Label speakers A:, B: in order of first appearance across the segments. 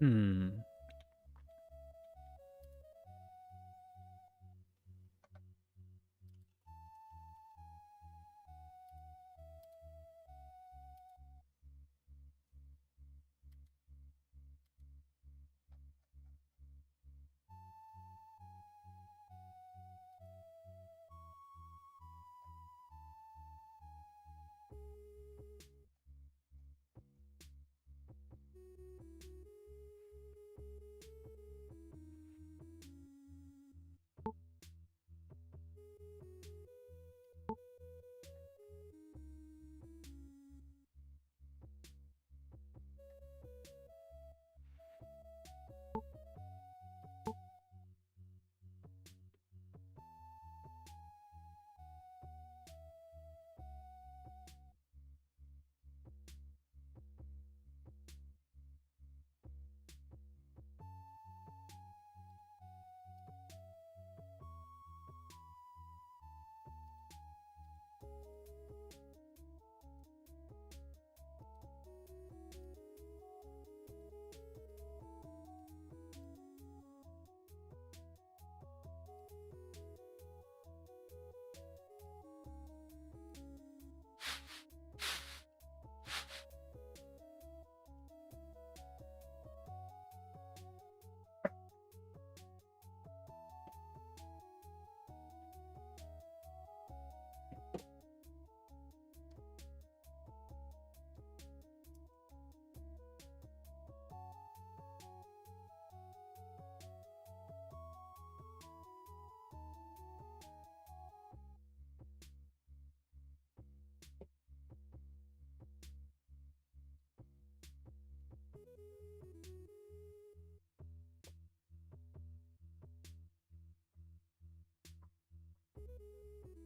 A: Hmm.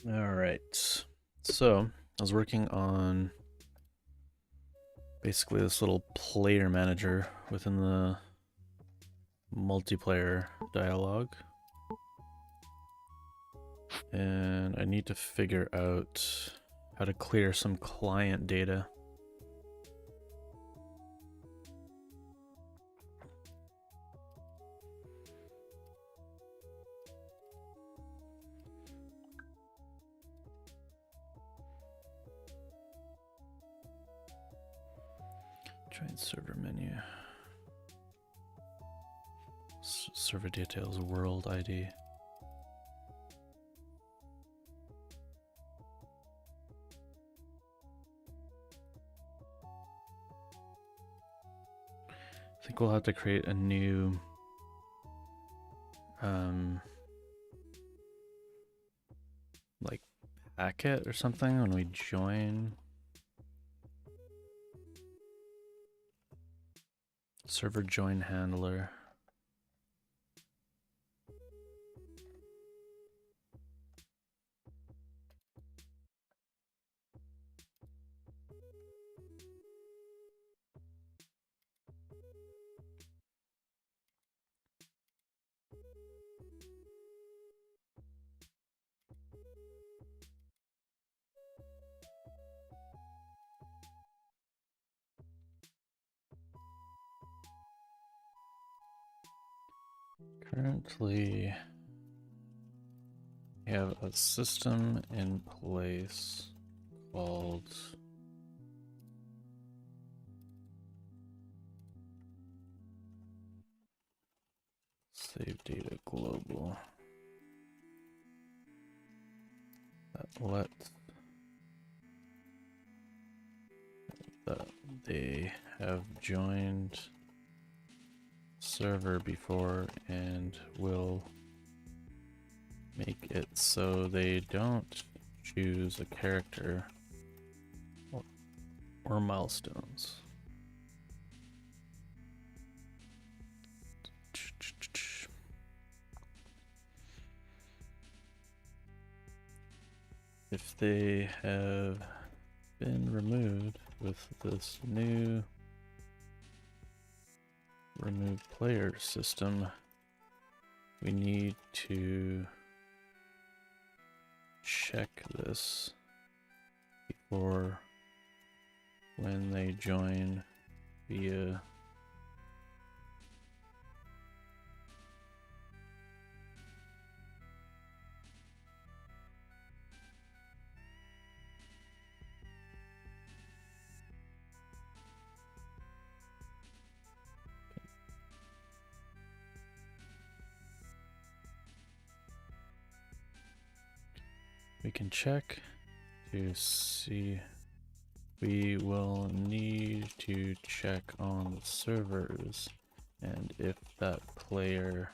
A: All right. So I was working on basically this little player manager within the multiplayer dialogue. And I need to figure out how to clear some client data. Join server menu. Server details, world ID. I think we'll have to create a new like packet or something when we join. Server join handler. Currently, we have a system in place called Save Data Global that they have joined server before and will make it so they don't choose a character or milestones. If they have been removed with this new remove player system, we need to check this before when they join via we can check to see. We will need to check on the servers and if that player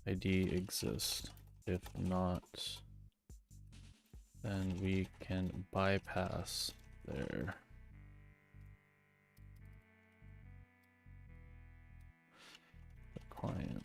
A: ID exists. If not, then we can bypass their client.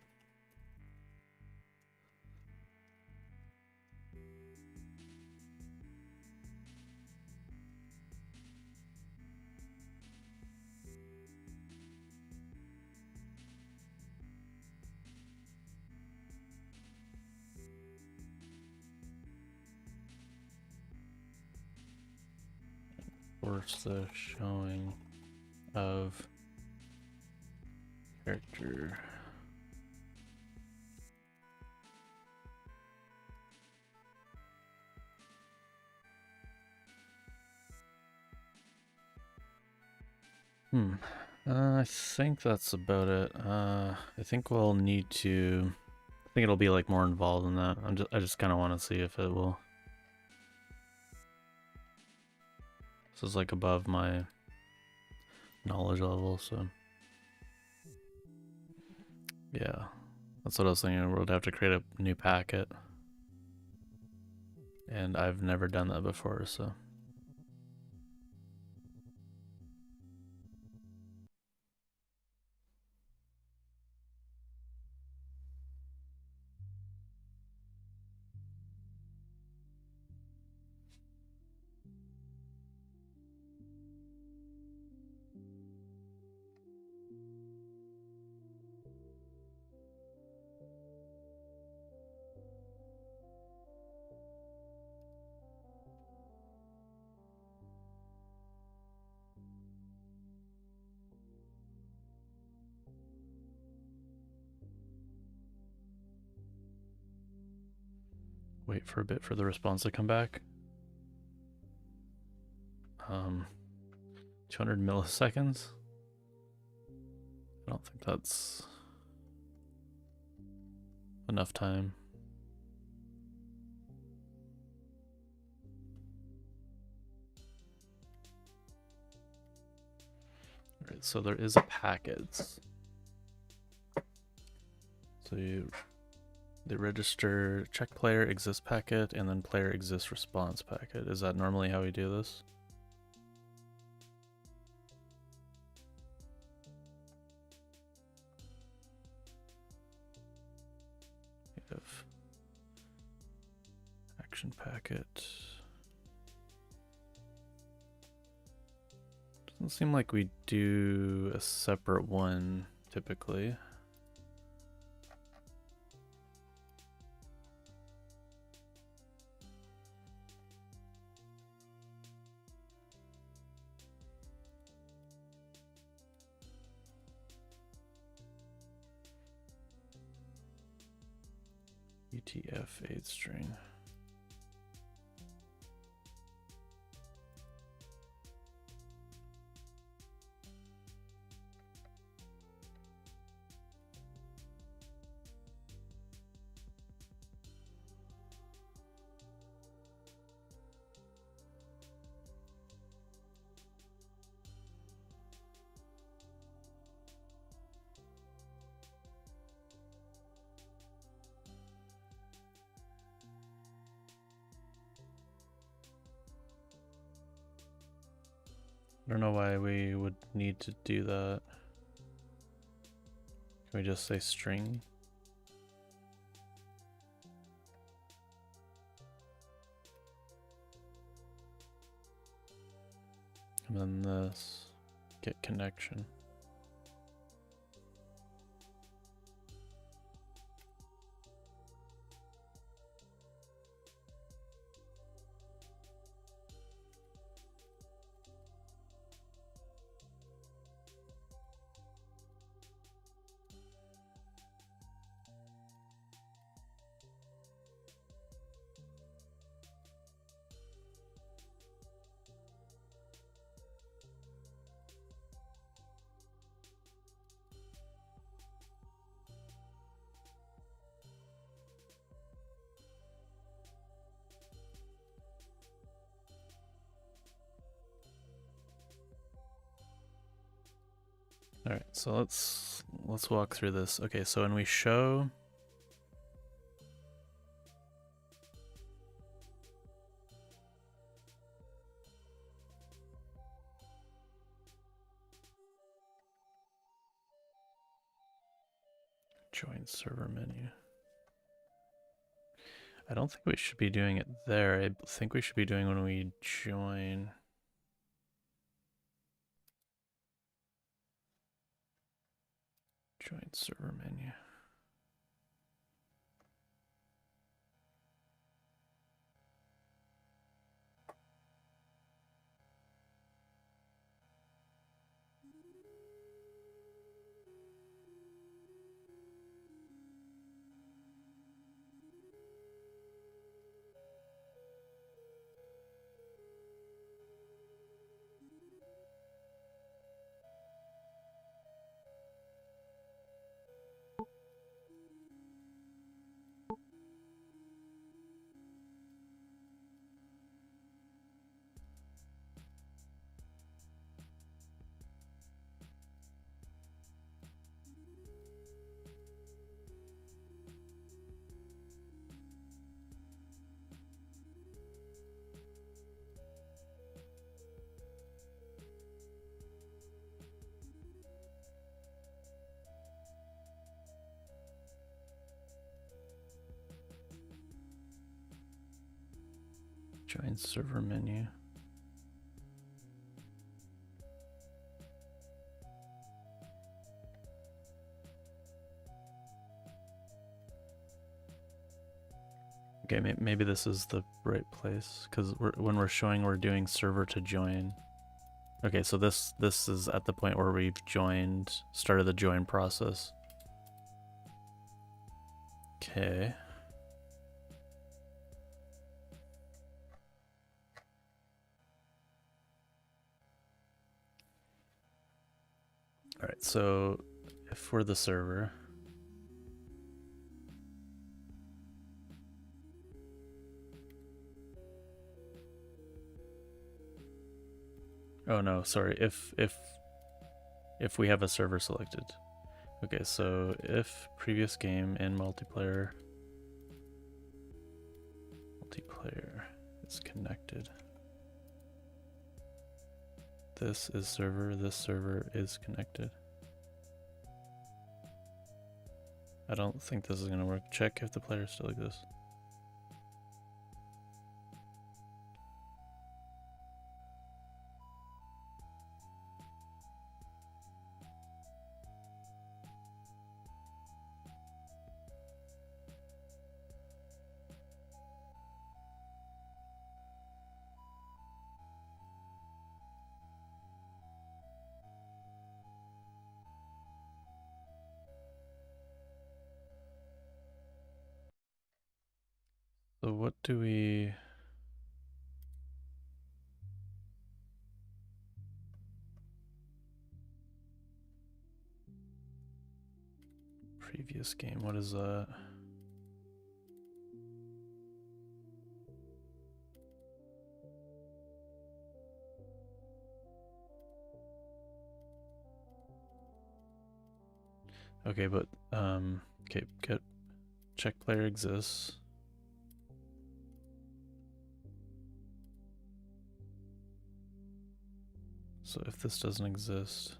A: Force the showing of character. I think that's about it. I think we'll need to. I think it'll be like more involved in that. I just kind of want to see if it will. This is like above my knowledge level, so yeah, that's what I was thinking. We'd have to create a new packet, and I've never done that before, so. Wait for a bit for the response to come back. 200 milliseconds? I don't think that's enough time. Alright, so there is a packets. So they register check player exists packet and then player exists response packet. Is that normally how we do this? We have action packet. Doesn't seem like we do a separate one typically. UTF 8 string. I don't know why we would need to do that. Can we just say string? And then this, get connection. Alright, so let's walk through this. Okay, so when we show join server menu. I don't think we should be doing it there. I think we should be doing when we join. Join server menu. Join server menu. Okay, maybe this is the right place because when we're showing we're doing server to join. Okay, so this is at the point where we've started the join process. Okay. All right, so if we're the server, oh no, sorry, if we have a server selected. Okay, so if previous game in multiplayer is connected. This server is connected. I don't think this is gonna work. Check if the player still exists. So what do we... Previous game, what is that? Okay, but okay, get check player exists. So if this doesn't exist,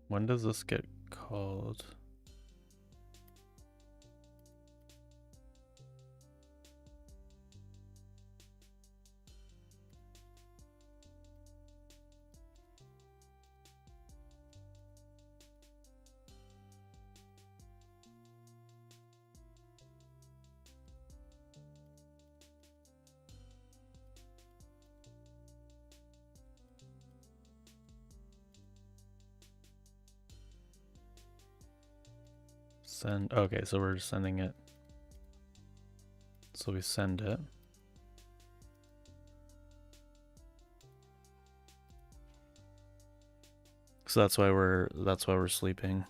A: when does this get called? Send, okay, so we're sending it. So we send it. So that's why we're sleeping.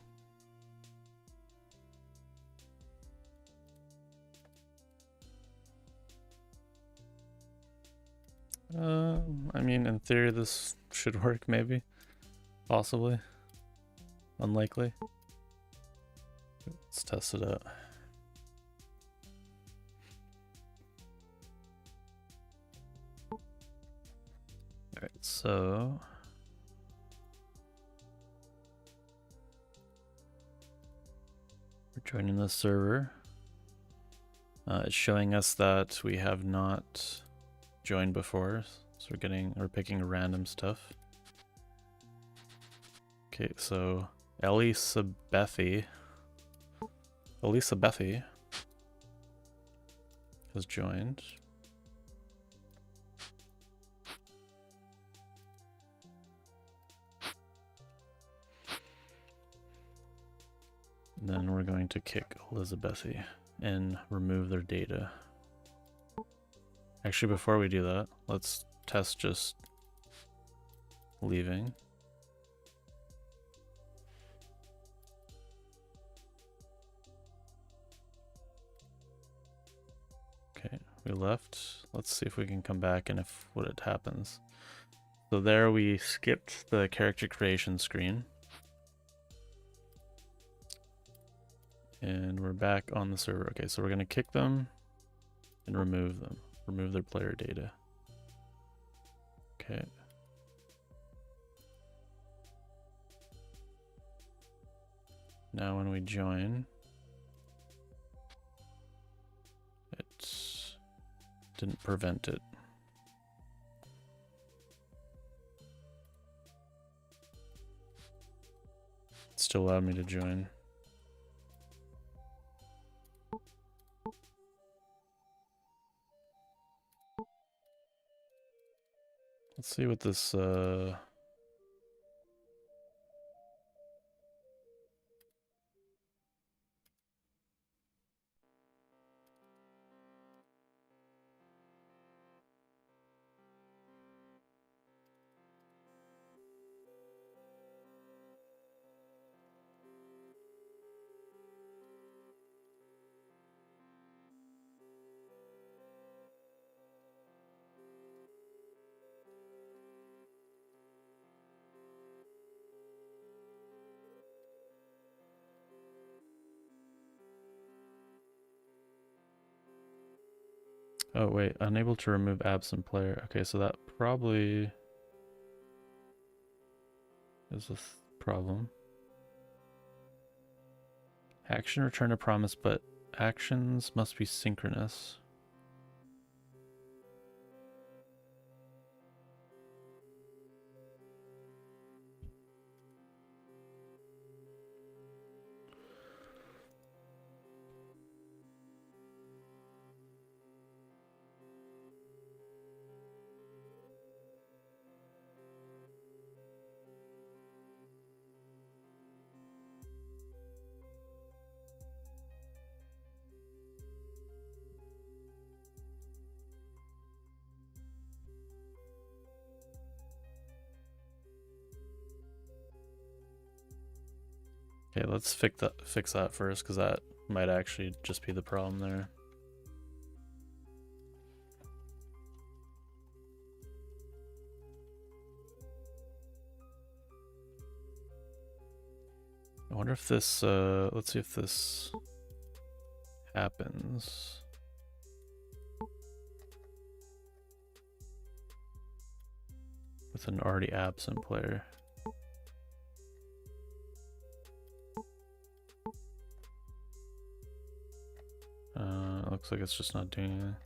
A: I mean, in theory, this should work, maybe. Possibly. Unlikely. Let's test it out. Alright, so... we're joining the server. It's showing us that we have not joined before, so we're picking random stuff. Okay, so Elisabethi has joined. Then we're going to kick Elisabethi and remove their data. Actually, before we do that, let's test just leaving. Okay, we left. Let's see if we can come back and if what it happens. So there we skipped the character creation screen. And we're back on the server. Okay, so we're going to kick them and remove them. Remove their player data. Okay. Now when we join, it didn't prevent it. It still allowed me to join. Let's see what this oh wait, unable to remove absent player. Okay, so that probably is a problem. Action return a promise, but actions must be synchronous. Okay, let's fix that first, because that might actually just be the problem there. I wonder if this, let's see if this happens. With an already absent player. Looks like it's just not doing anything.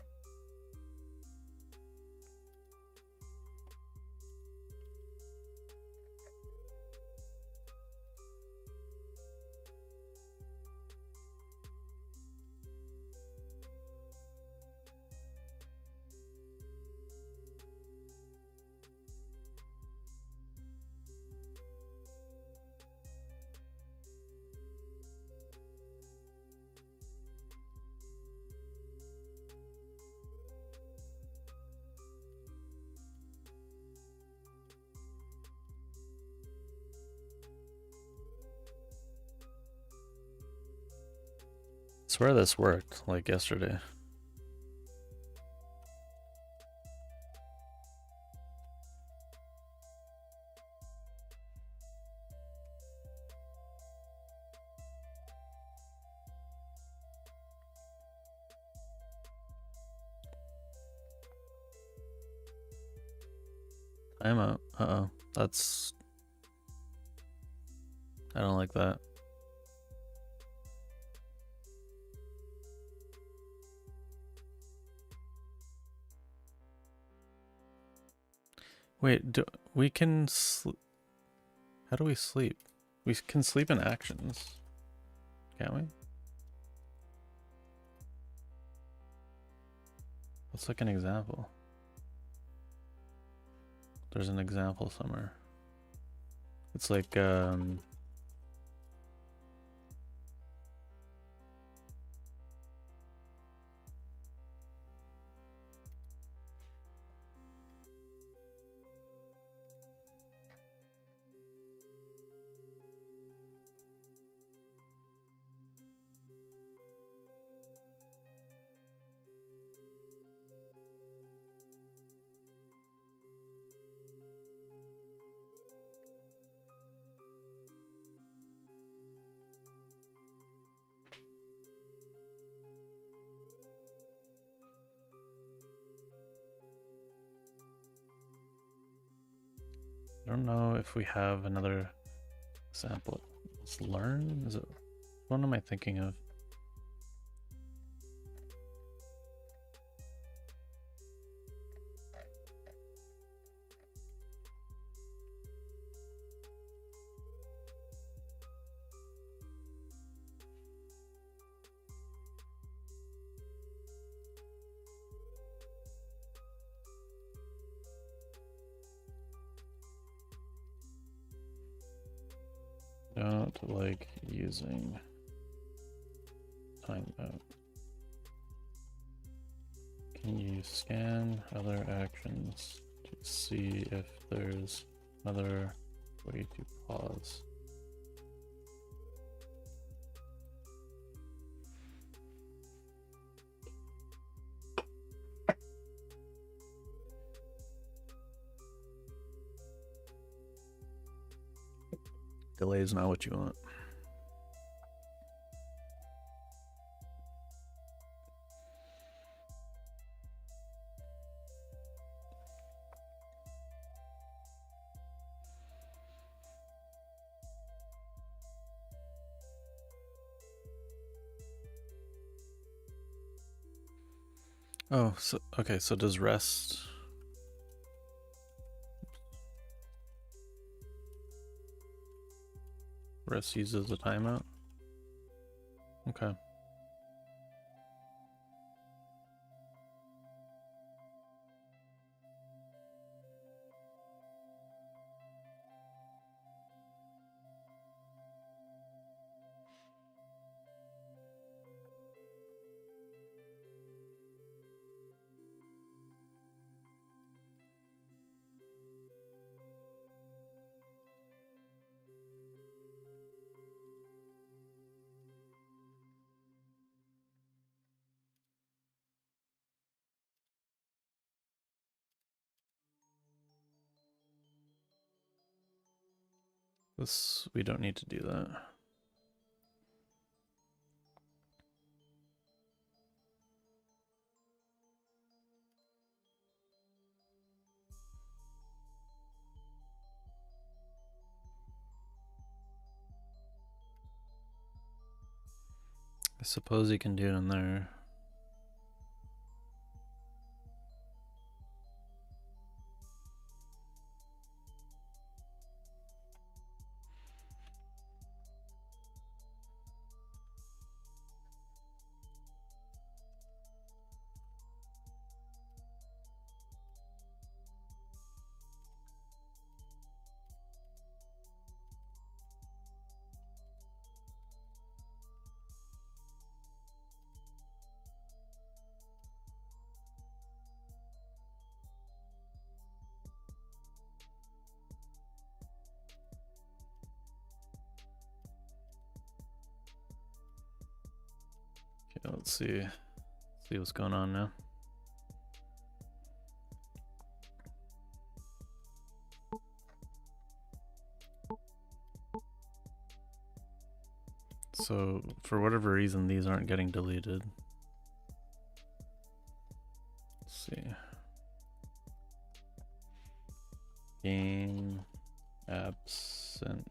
A: I swear this worked, like yesterday. Timeout. Uh-oh. That's... I don't like that. Wait, we can how do we sleep? We can sleep in actions, can't we? What's like an example? There's an example somewhere. It's like, I don't know if we have another example. Let's learn? Is it, what am I thinking of? Don't like using timeout. Can you scan other actions to see if there's another way to pause? Delay is not what you want. Oh, so okay, so does rest uses a timeout? Okay. This, we don't need to do that. I suppose you can do it in there. Okay, let's see what's going on now. So for whatever reason, these aren't getting deleted. Let's see. absent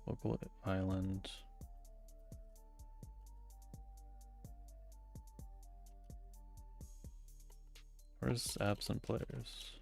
A: local island. Where's absent players?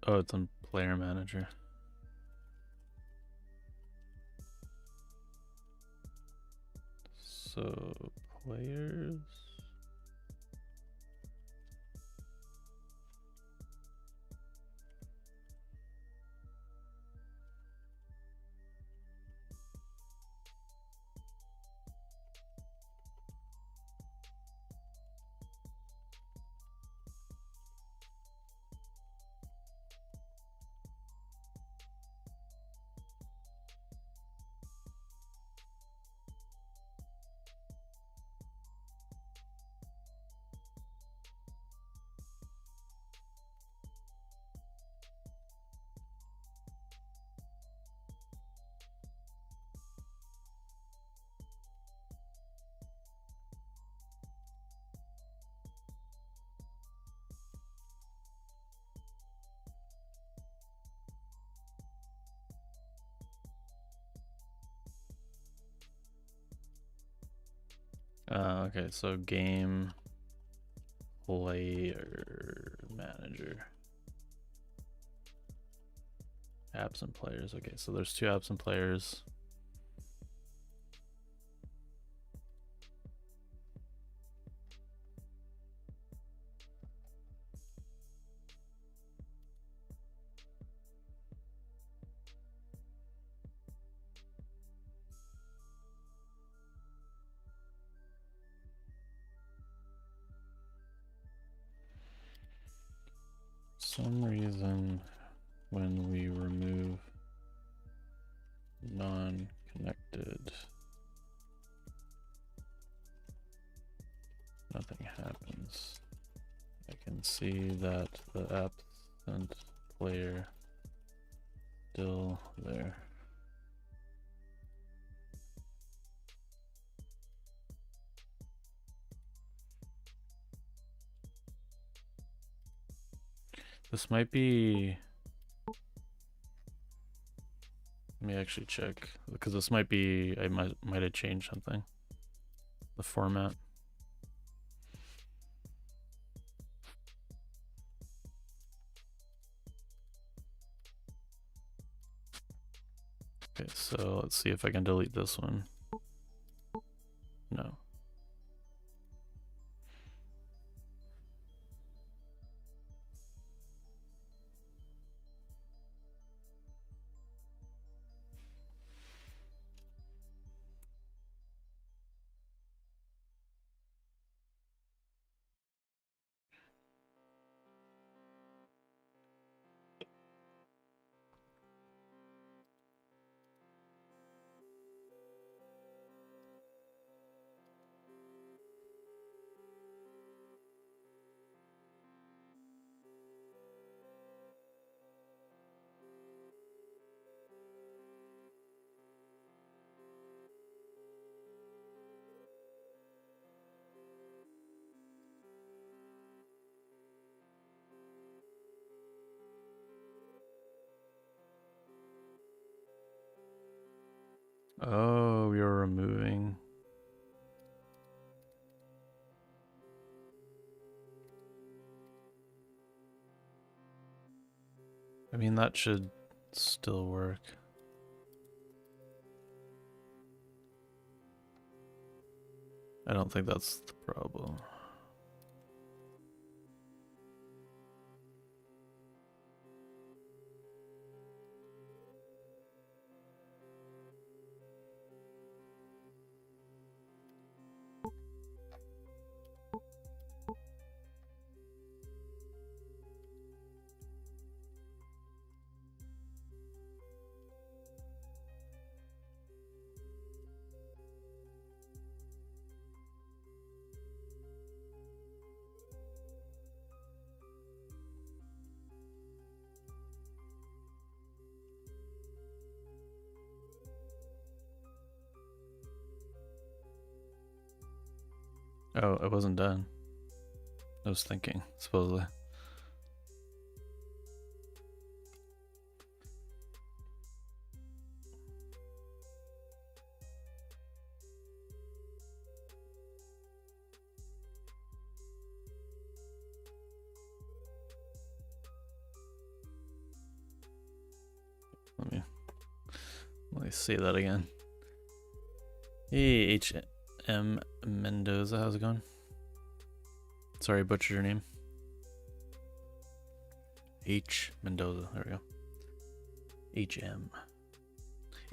A: Oh, it's on player manager. So players. Okay, so game player manager. Absent players. Okay, so there's 2 absent players. For some reason, when we remove non-connected, nothing happens. I can see that the absent player still there. This might be, let me actually check, because this might be, I might have changed something, the format. Okay, so let's see if I can delete this one. No. Oh, we are removing. I mean, that should still work. I don't think that's the problem. Oh, it wasn't done. I was thinking, supposedly. Let me see that again. Hey, HM Mendoza, how's it going? Sorry, I butchered your name. H Mendoza, there we go. HM.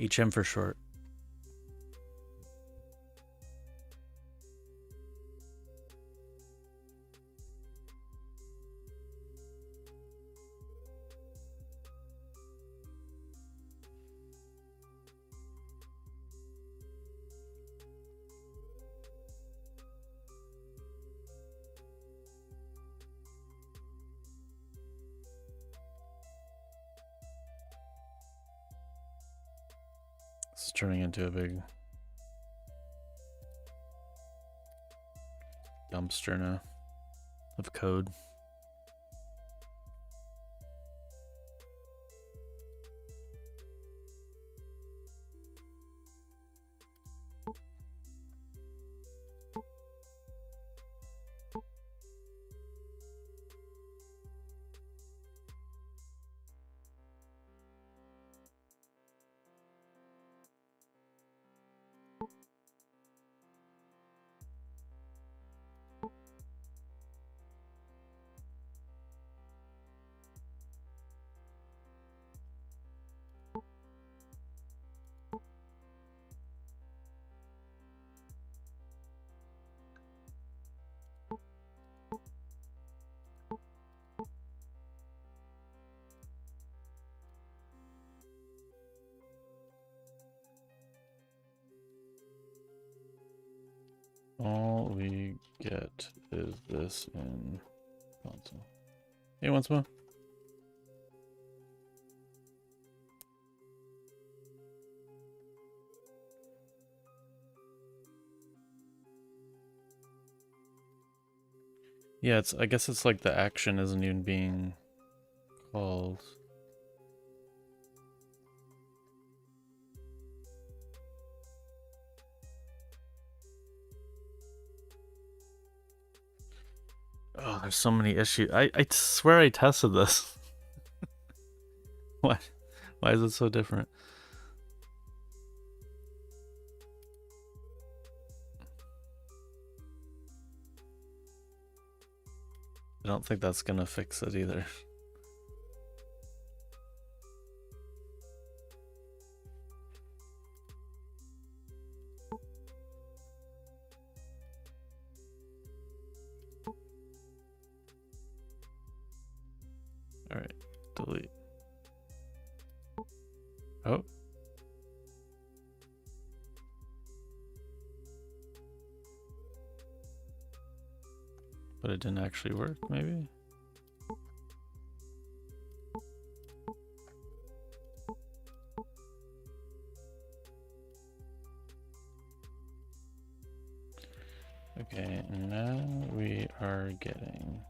A: HM for short. This is turning into a big dumpster now of code. All we get is this in console. Hey, once more. Yeah, I guess it's like the action isn't even being called. Oh, there's so many issues. I swear I tested this. Why is it so different? I don't think that's gonna fix it either. Alright, delete. Oh. But it didn't actually work, maybe? Okay, now we are getting...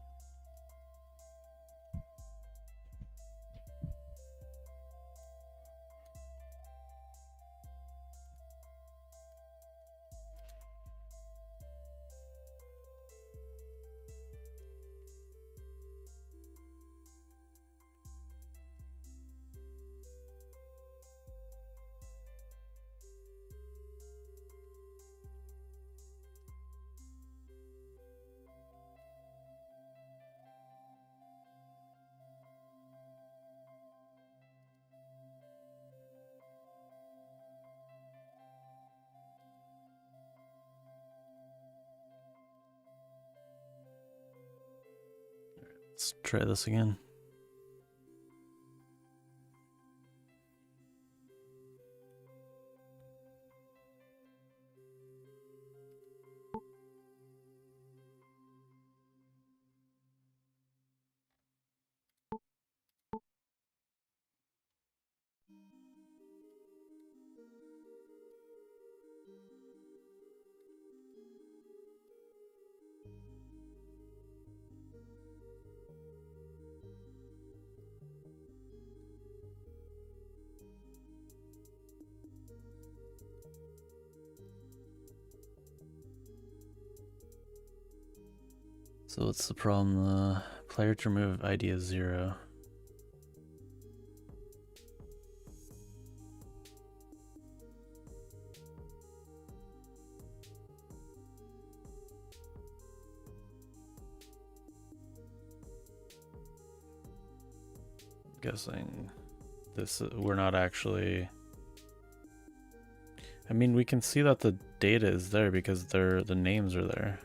A: Let's try this again. So what's the problem? The player to remove ID is 0. Guessing this, we're not actually, I mean, we can see that the data is there because the names are there.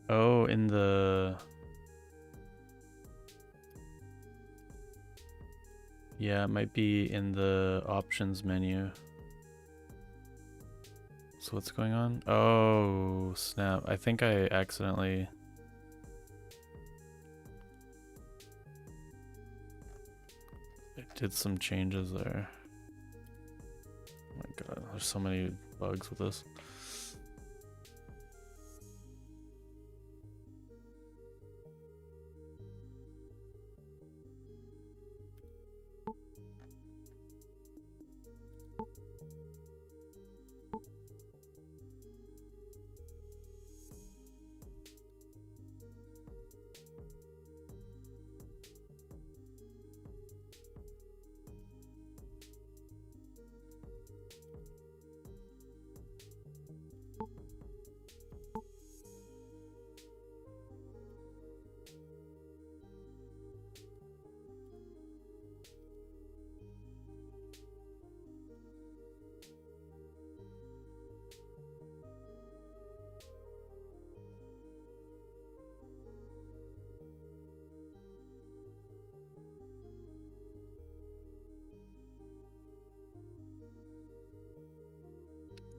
A: Oh, in the... Yeah, it might be in the options menu. So what's going on? Oh, snap. I think I accidentally... I did some changes there. Oh my god, there's so many bugs with this.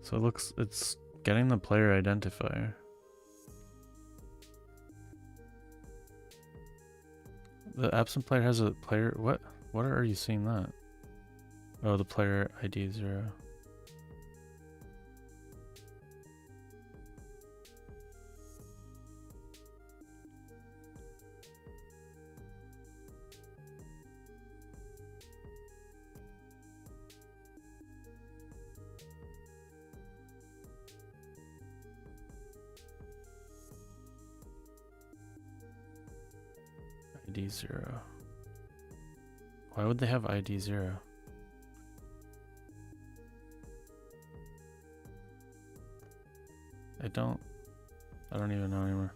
A: So it looks, it's getting the player identifier. The absent player has a player, what? What are you seeing that? Oh, the player ID 0. ID 0. Why would they have ID 0? I don't even know anymore.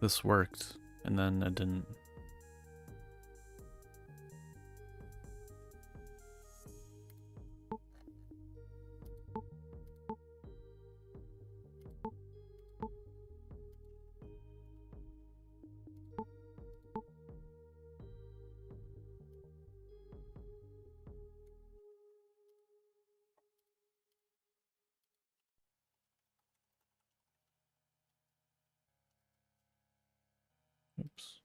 A: This worked, and then it didn't. Oops.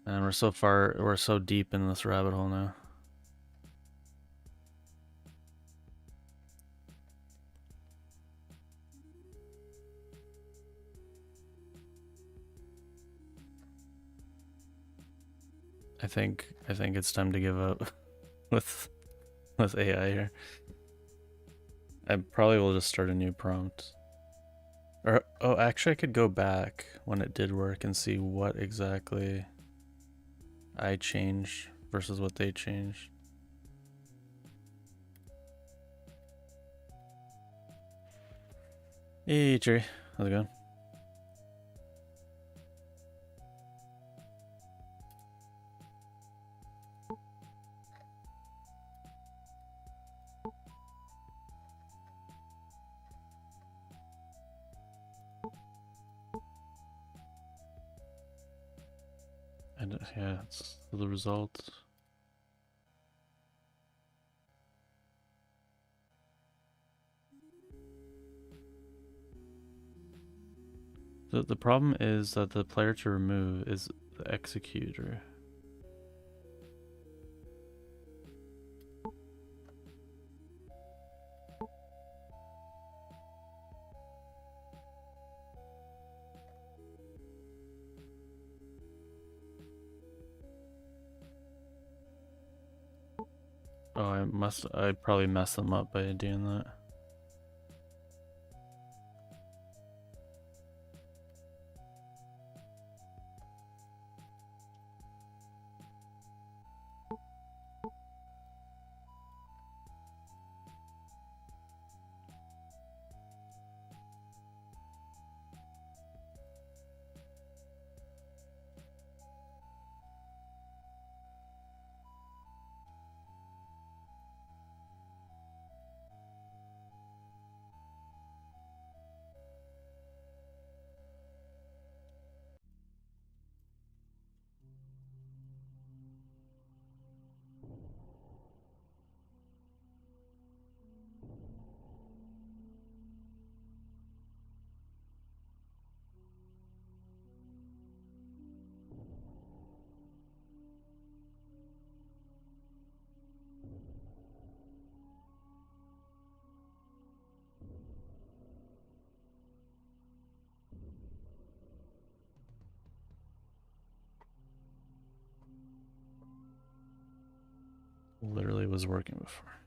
A: And we're so deep in this rabbit hole now. I think it's time to give up with AI here. I probably will just start a new prompt. Or oh, actually I could go back when it did work and see what exactly I changed versus what they changed. Hey Jerry, how's it going? And yeah, it's the result. The problem is that the player to remove is the executor. Oh, I probably messed them up by doing that. Literally was working before.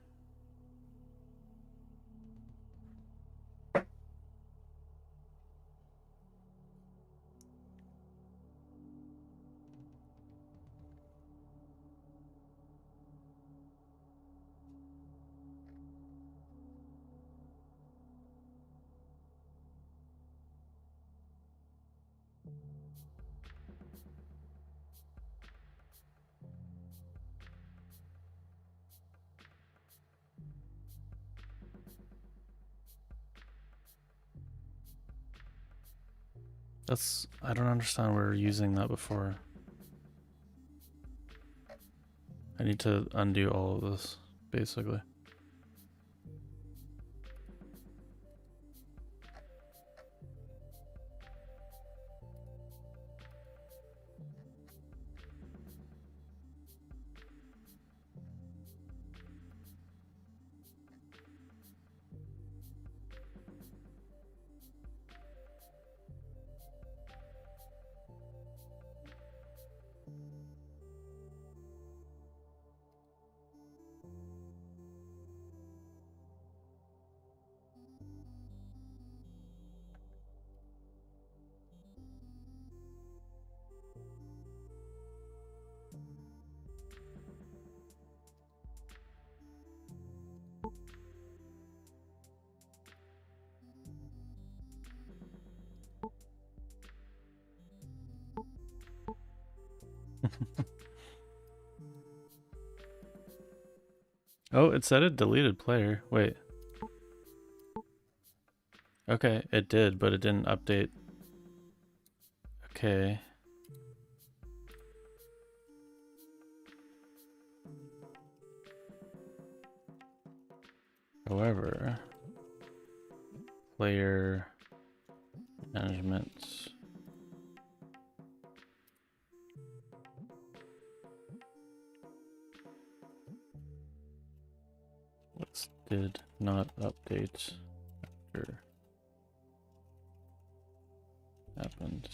A: I don't understand we're using that before. I need to undo all of this, basically. Oh, it said it deleted player. Wait. Okay, it did, but it didn't update. Okay. However, player management. Let's did not update after happened.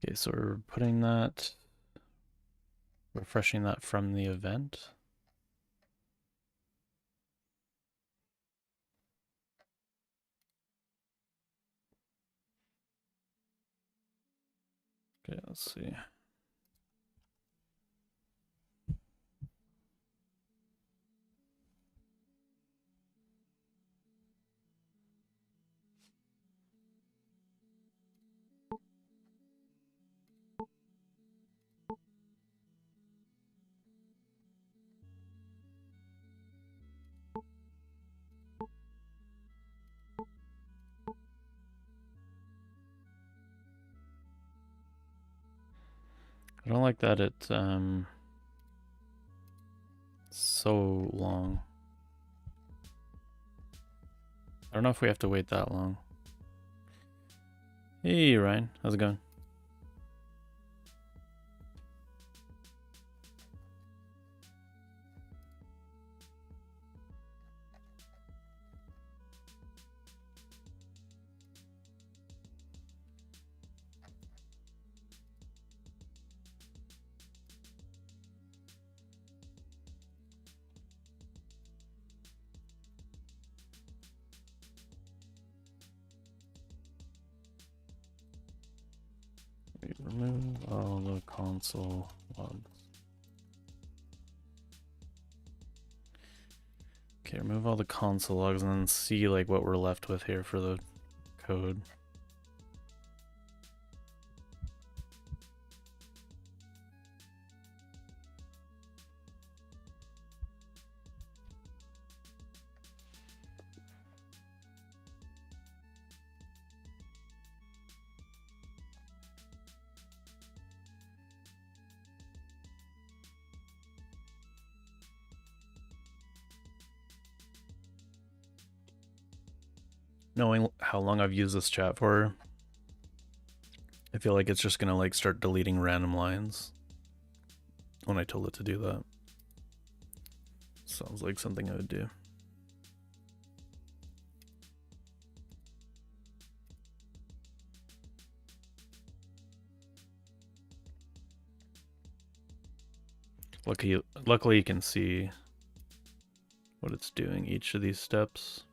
A: Okay, so we're putting that, refreshing that from the event. Okay, let's see. I don't like that it's so long. I don't know if we have to wait that long. Hey Ryan, how's it going? Remove all the console logs. Okay, remove all the console logs and then see like what we're left with here for the code. Knowing how long I've used this chat for, I feel like it's just gonna like start deleting random lines when I told it to do that. Sounds like something I would do. Luckily you can see what it's doing each of these steps.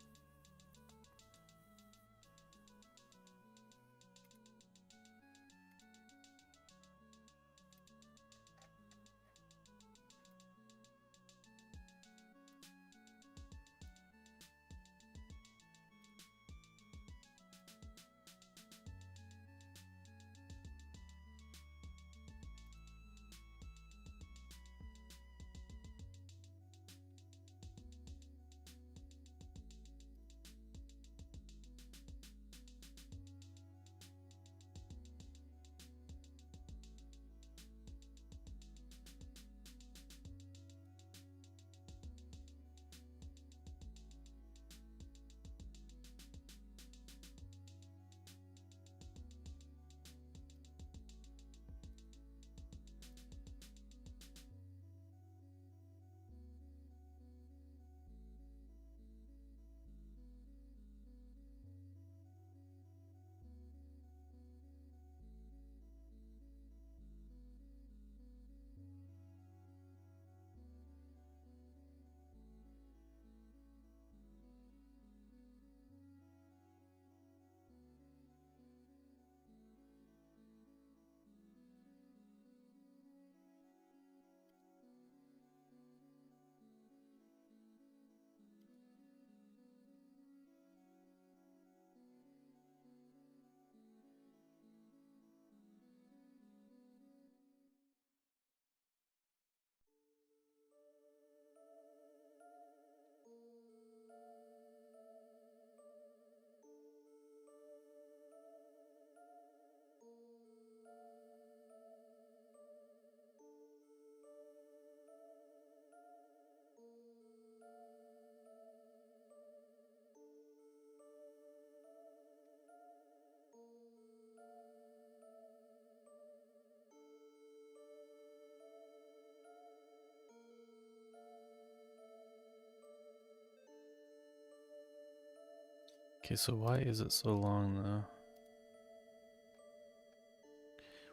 A: Okay, so why is it so long though?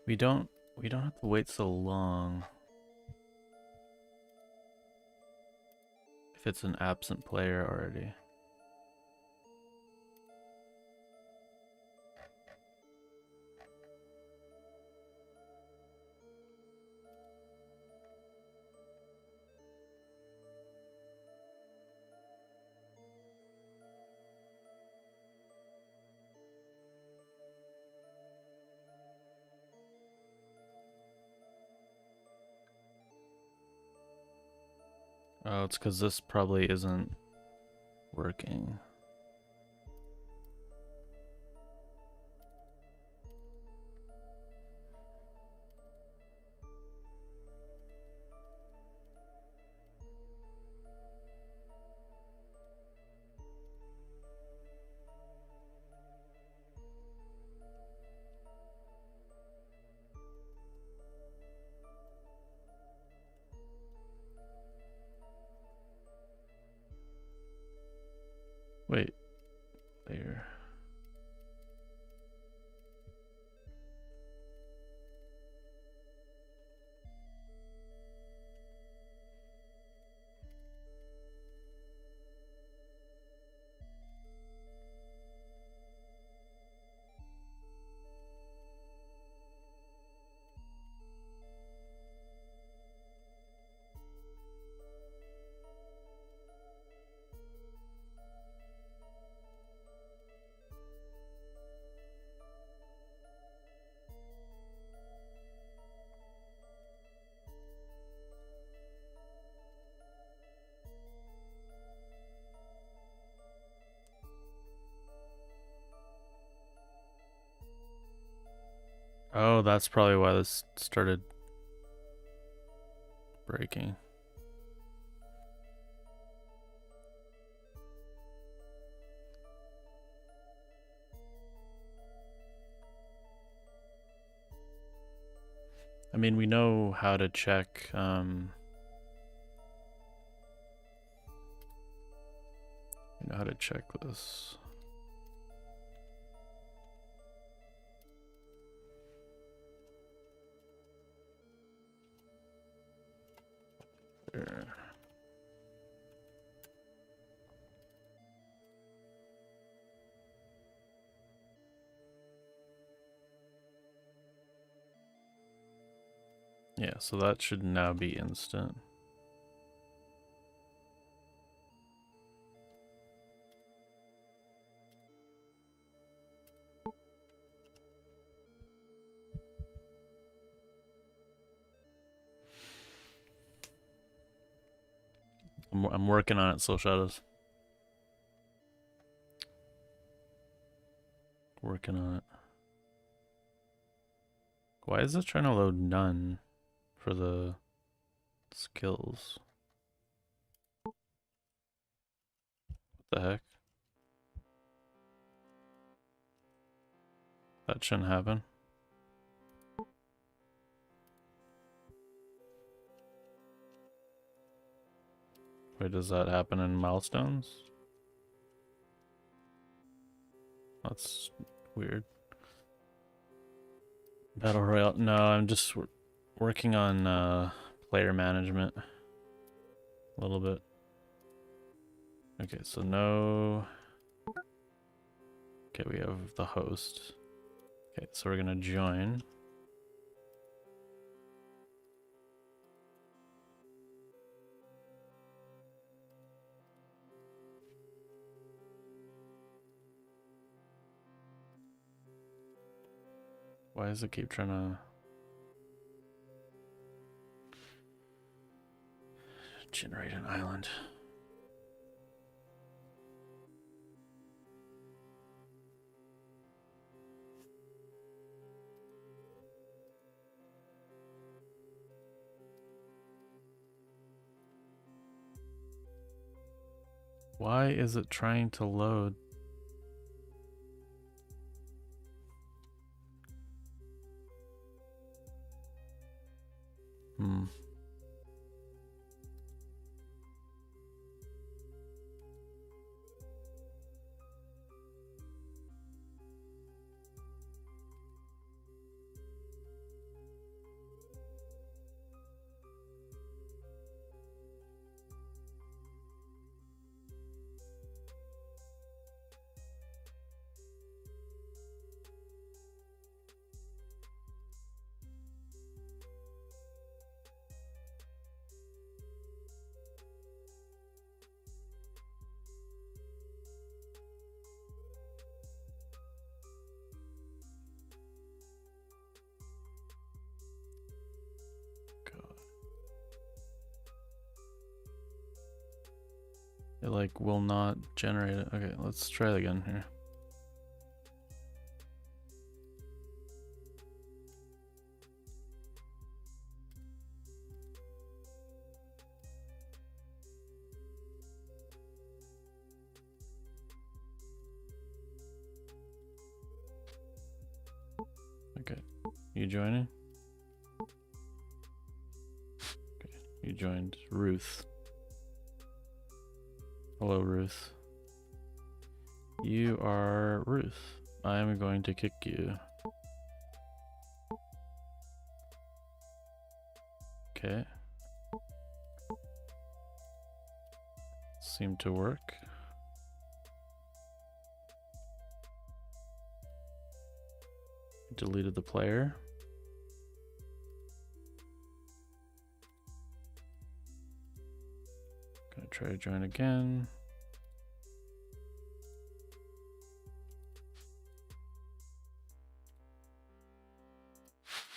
A: We don't have to wait so long if it's an absent player already. Oh, it's because this probably isn't working. Wait, there. Oh, that's probably why this started breaking. I mean, we know how to check, we know how to check this. There. Yeah, so that should now be instant. I'm working on it, Soul Shadows. Working on it. Why is it trying to load none for the skills? What the heck? That shouldn't happen. Wait, does that happen in milestones? That's weird. Battle Royale. No, I'm just working on player management a little bit. Okay, so no. Okay, we have the host. Okay, so we're gonna join. Why does it keep trying to generate an island? Why is it trying to load? It like will not generate it. Okay, let's try it again here. Okay, you joining? Okay, you joined. Ruth. Hello, Ruth. You are Ruth. I am going to kick you. Okay. Seemed to work. Deleted the player. Gonna try to join again.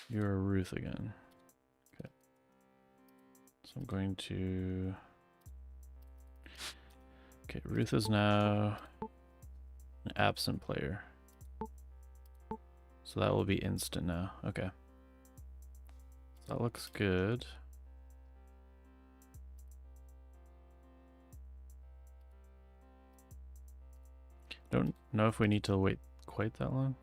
A: You're Ruth again. Okay. So I'm going to... Okay, Ruth is now an absent player. So that will be instant now. Okay. So that looks good. Don't know if we need to wait quite that long.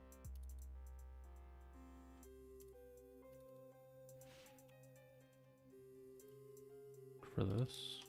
A: For this.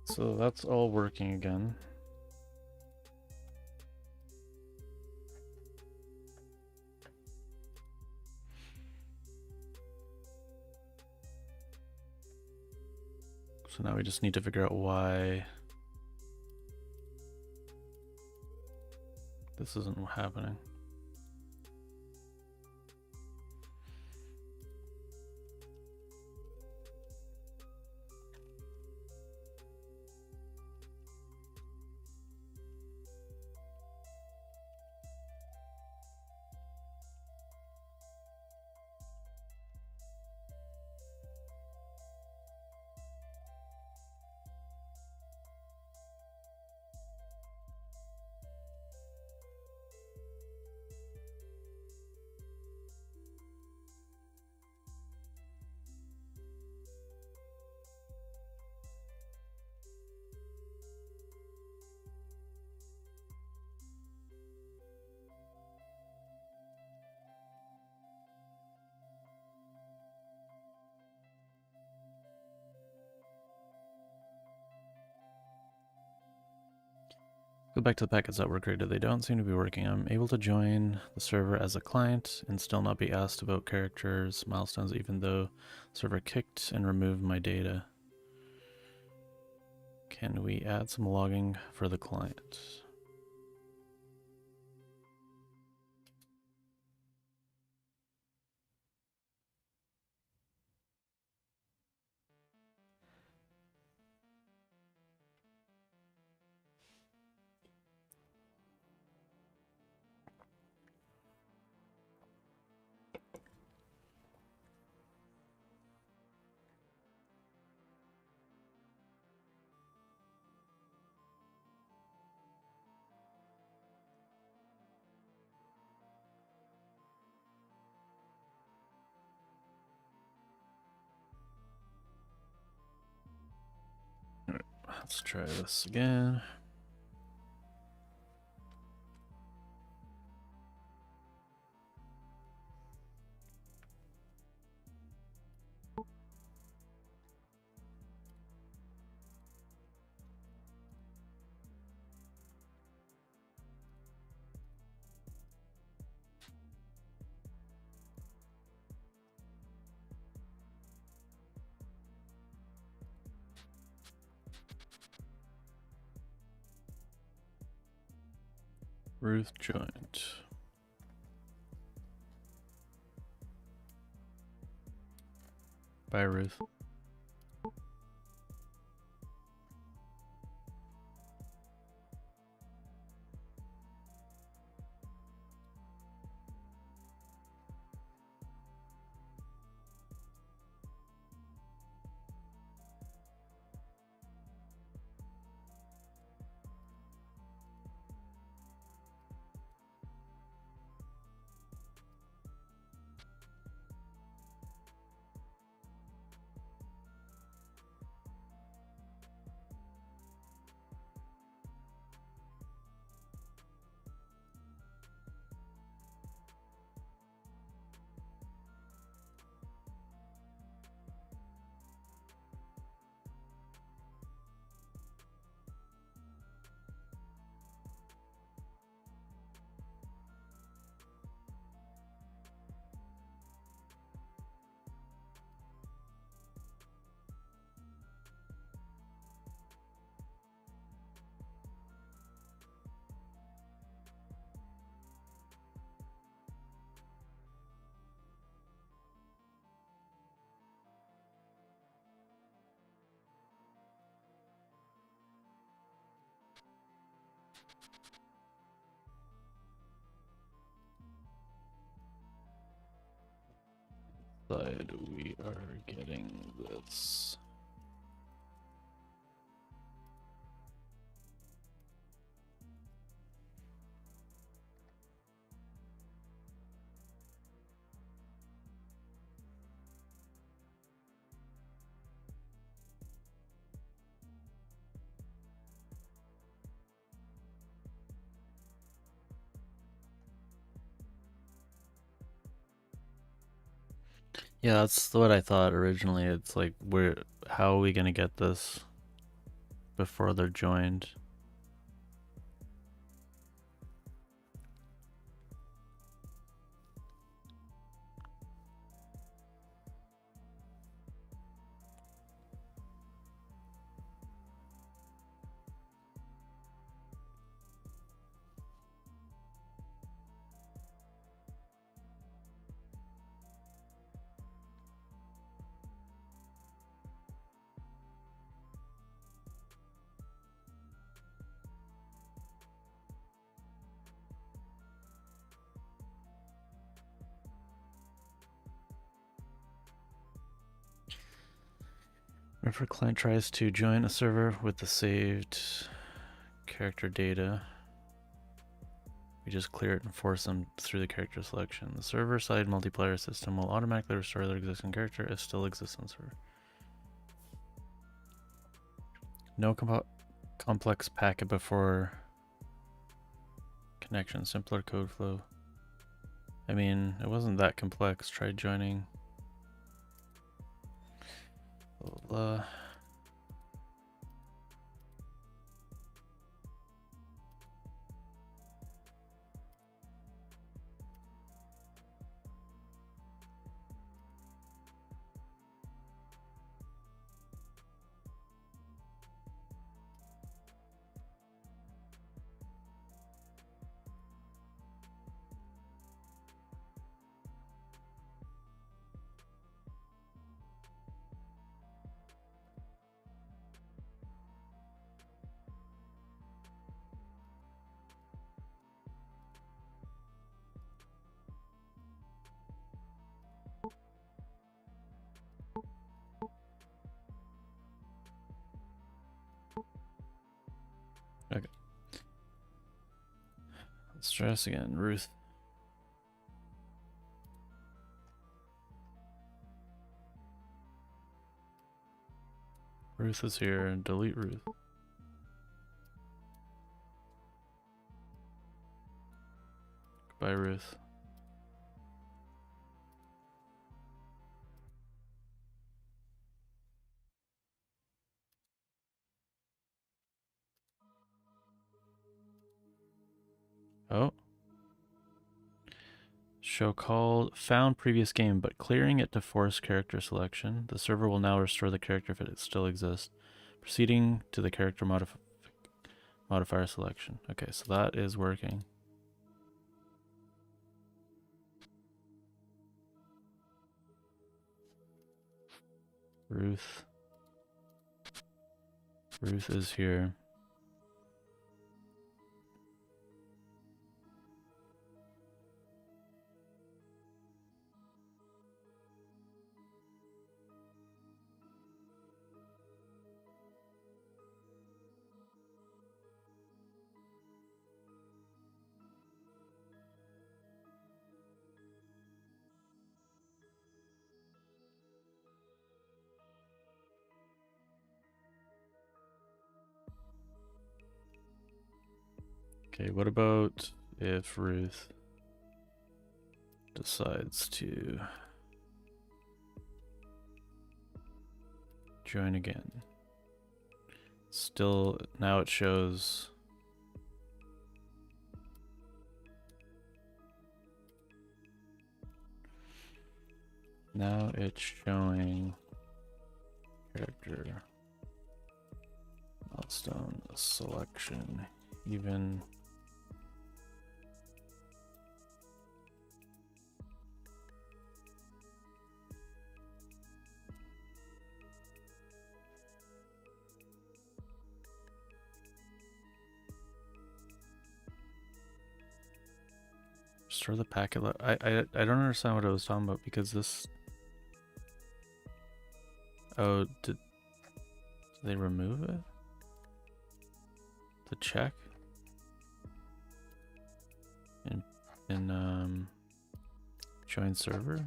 A: So that's all working again. So now we just need to figure out why this isn't happening. Go back to the packets that were created. They don't seem to be working. I'm able to join the server as a client and still not be asked about characters, milestones, even though the server kicked and removed my data. Can we add some logging for the client? Let's try this again. Ruth joined. Bye, Ruth. Side, we are getting this. Yeah, that's what I thought originally. It's like, how are we gonna get this before they're joined? If a client tries to join a server with the saved character data, we just clear it and force them through the character selection. The server-side multiplayer system will automatically restore their existing character if still exists on server. No complex packet before connection, simpler code flow. I mean, it wasn't that complex. Try joining. Okay. Let's try this again. Ruth. Ruth is here, and delete Ruth. Goodbye, Ruth. Oh. Show called found previous game, but clearing it to force character selection. The server will now restore the character if it still exists. Proceeding to the character modifier selection. Okay, so that is working. Ruth. Ruth is here. Okay, what about if Ruth decides to join again? Still, now it shows now it's showing character milestone selection even. Restore the packet. I don't understand what I was talking about because this. Oh, did they remove it? The check in join server.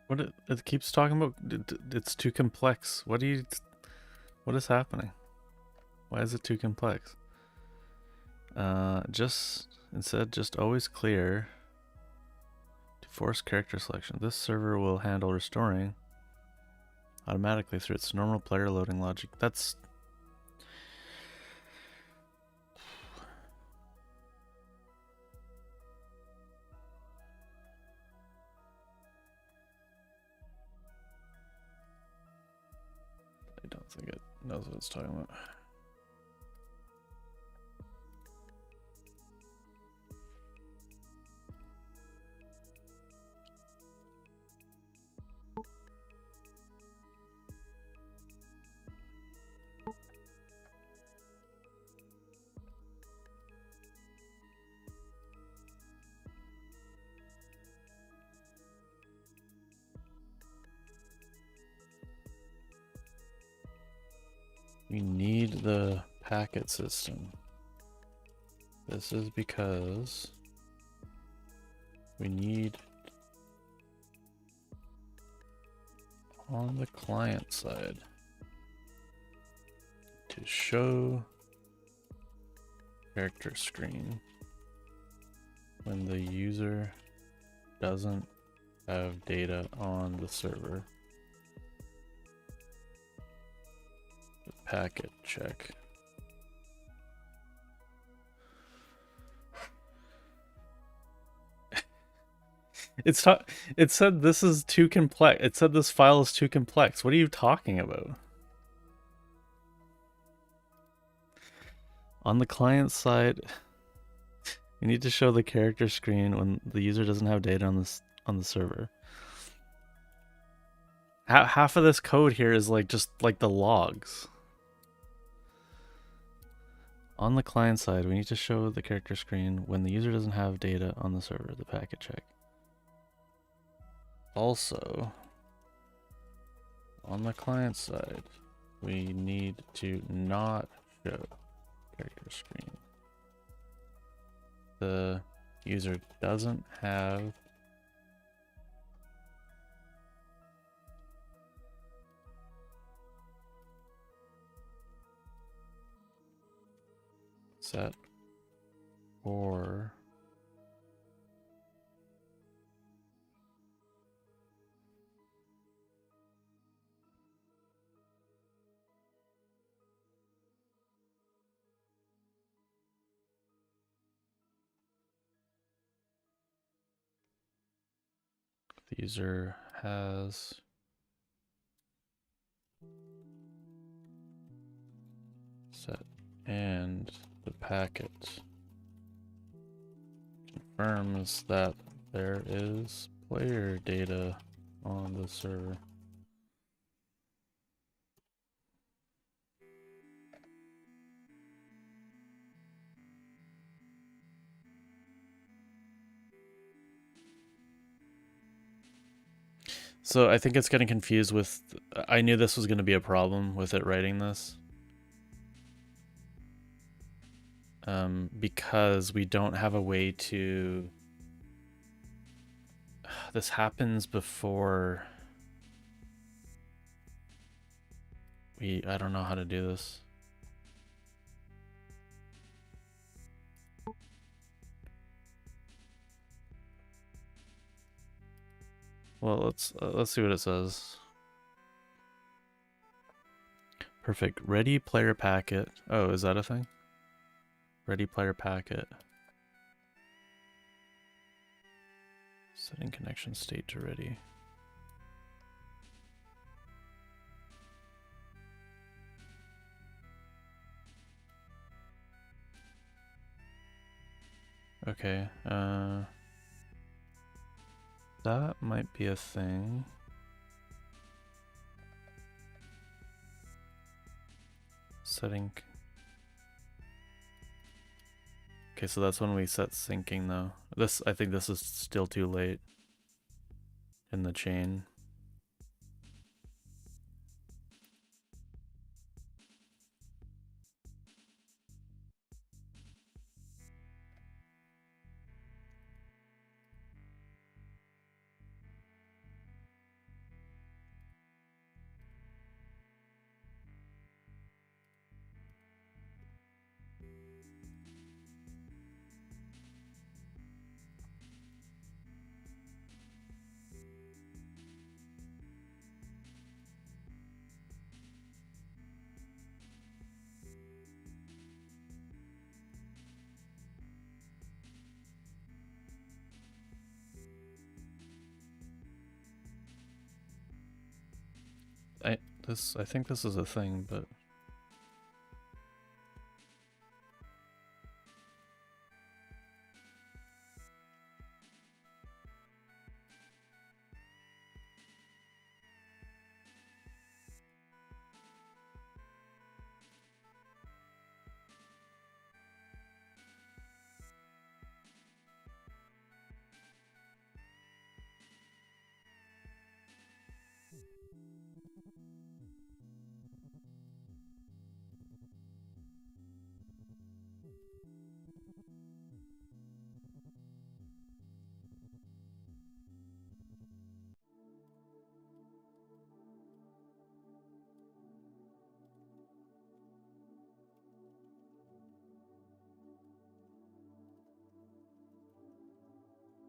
A: What it keeps talking about? It's too complex. What is happening? Why is it too complex? Just always clear to force character selection. This server will handle restoring automatically through its normal player loading logic. That's I don't think it knows what it's talking about. We need the packet system. This is because we need on the client side to show character screen when the user doesn't have data on the server. The packet check. It said this is too complex. It said this file is too complex. What are you talking about? On the client side, we need to show the character screen when the user doesn't have data on the server. Half of this code here is just like the logs. On the client side, we need to show the character screen when the user doesn't have data on the server, the packet check. Also, on the client side, we need to not show character screen. The user doesn't have set or the user has set and the packet confirms that there is player data on the server. So I think it's getting confused with, I knew this was going to be a problem with it writing this. Because we don't have a way to, this happens before I don't know how to do this. Well, let's see what it says. Perfect. Ready player packet. Oh, is that a thing? Ready player packet. Setting connection state to ready. Okay. That might be a thing. Setting. Okay, so that's when we set syncing though. I think this is still too late in the chain. I think this is a thing, but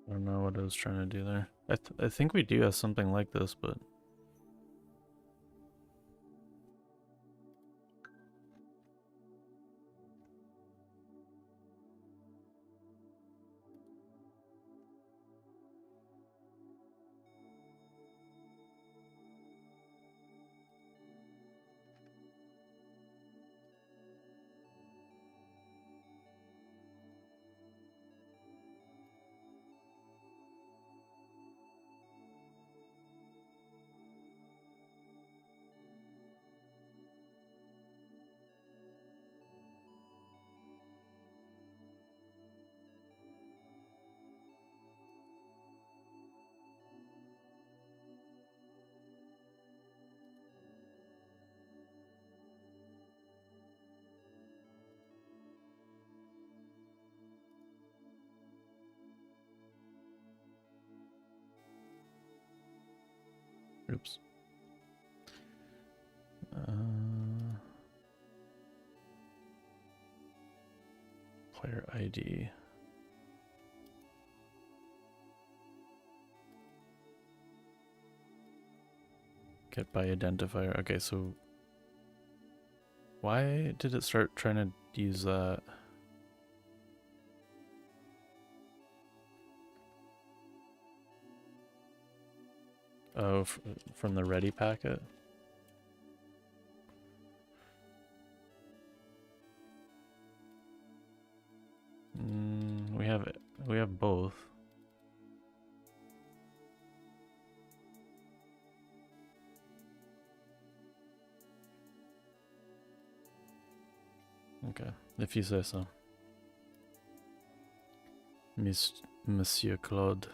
A: I don't know what I was trying to do there. I think we do have something like this, but oops. player ID. Get by identifier. Okay, so why did it start trying to use that? Oh, from the ready packet? We have both. Okay, if you say so. Monsieur Claude.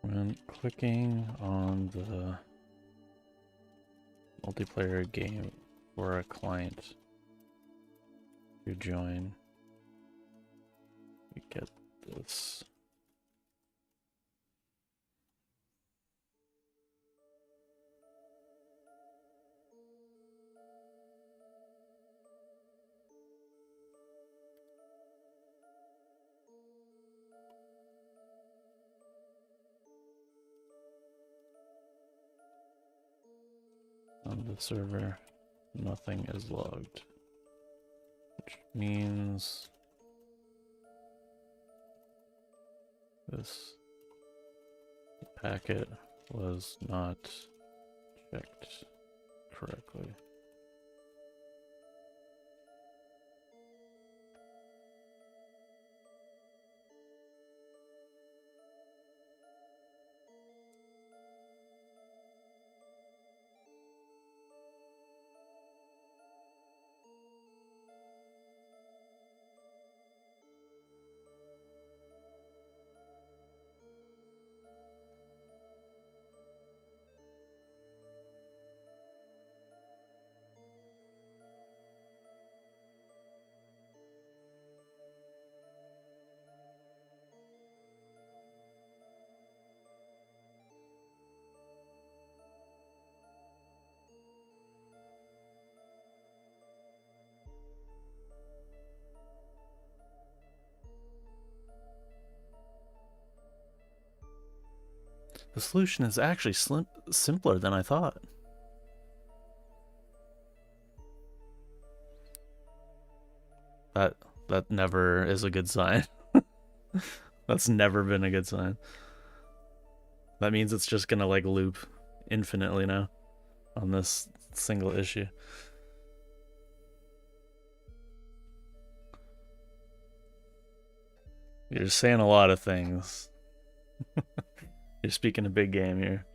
A: When clicking on the multiplayer game for a client to join, we get this. On the server, nothing is logged, which means this packet was not checked correctly. The solution is actually simpler than I thought. That never is a good sign. That's never been a good sign. That means it's just gonna like loop infinitely now on this single issue. You're saying a lot of things. You're speaking a big game here.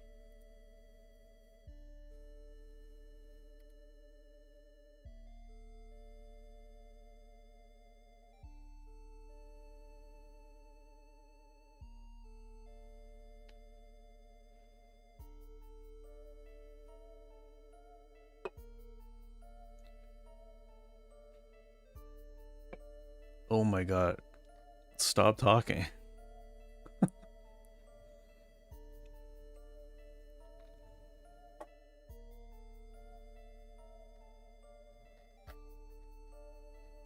A: Oh my god. Stop talking.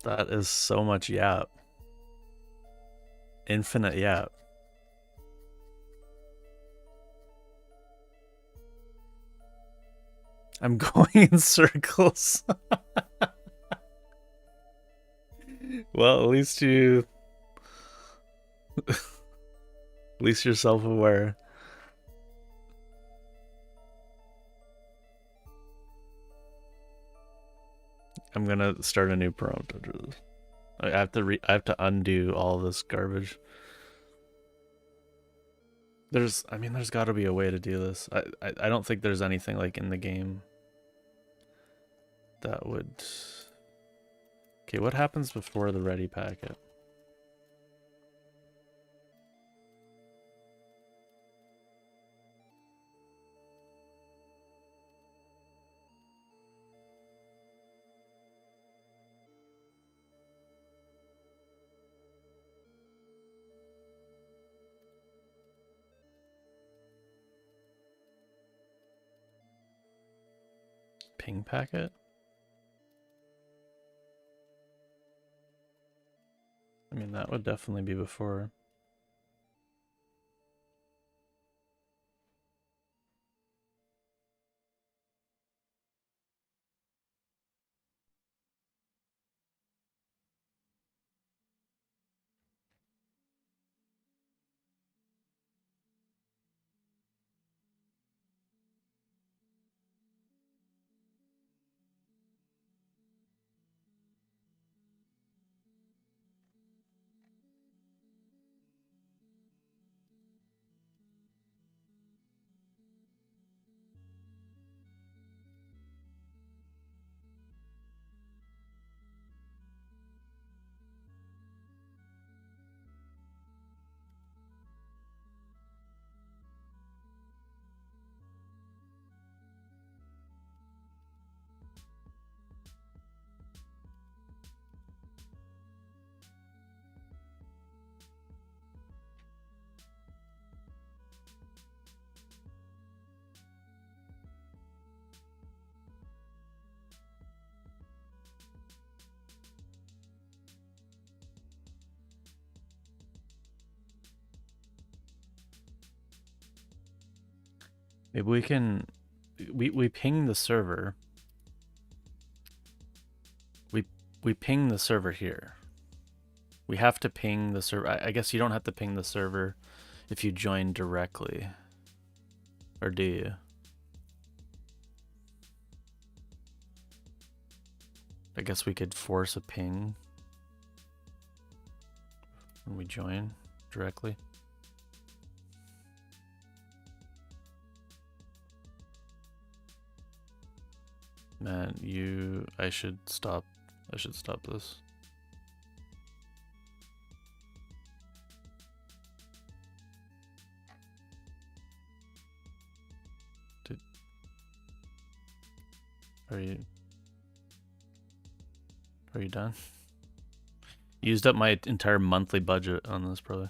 A: That is so much yap. Infinite yap. I'm going in circles. Well, at least you're self-aware. I'm gonna start a new prompt after this. I have to undo all this garbage. There's got to be a way to do this. I don't think there's anything like in the game that would. Okay, what happens before the ready packet? Ping packet? I mean, that would definitely be before. Maybe we can. We ping the server. We ping the server here. We have to ping the server. I guess you don't have to ping the server if you join directly. Or do you? I guess we could force a ping when we join directly. Man, I should stop this. Are you done? Used up my entire monthly budget on this, probably.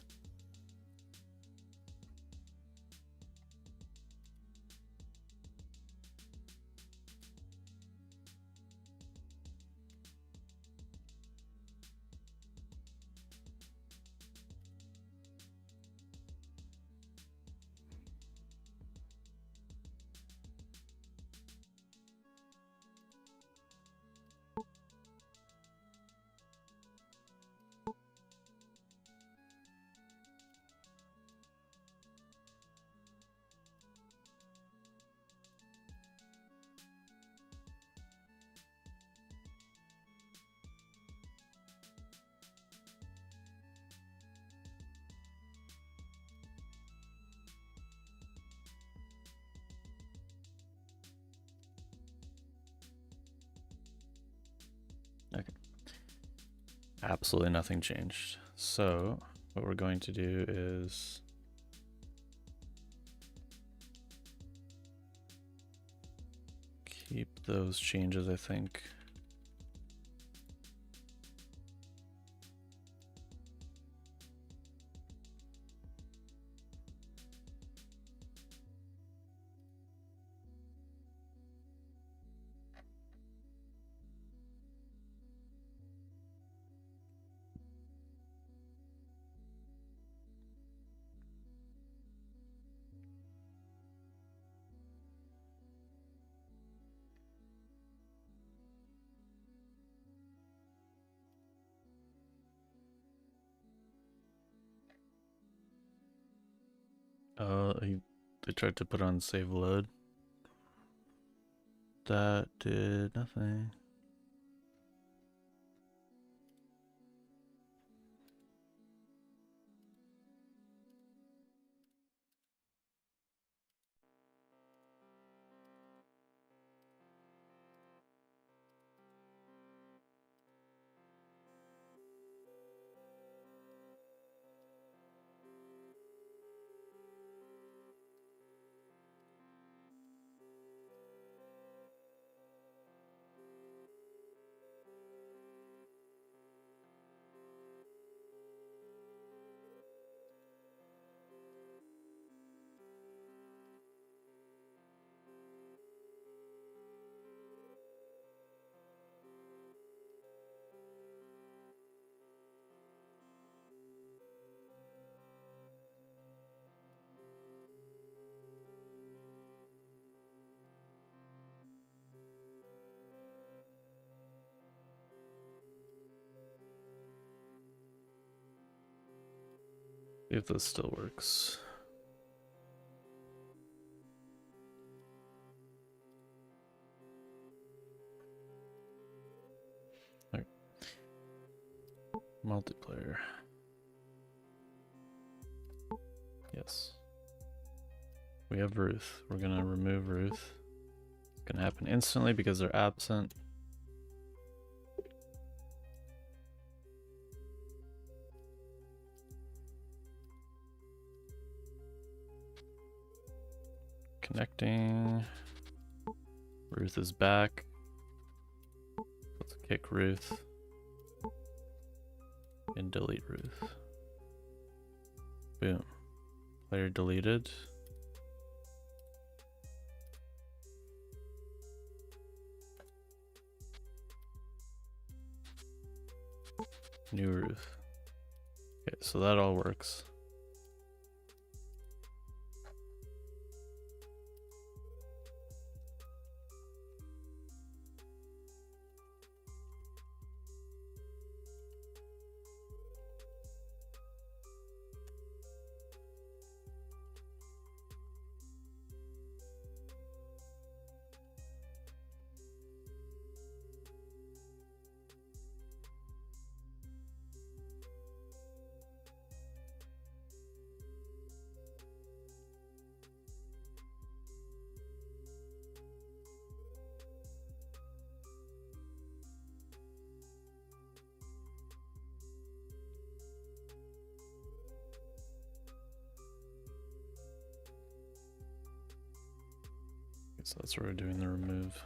A: Okay. Absolutely nothing changed. So what we're going to do is keep those changes, I think. They tried to put on save load. That did nothing. See if this still works. All right. Multiplayer. Yes. We have Ruth. We're gonna remove Ruth. It's gonna happen instantly because they're absent. Connecting. Ruth is back. Let's kick Ruth. And delete Ruth. Boom. Player deleted. New Ruth. Okay, so that all works. So that's where we're doing the remove.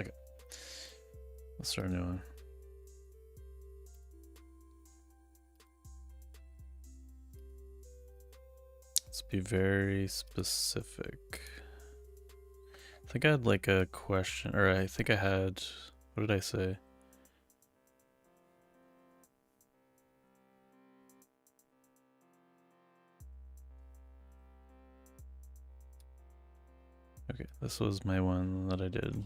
A: Okay. Let's start a new one. Let's be very specific. I think I had like a question, or I think I had, what did I say? Okay, this was my one that I did.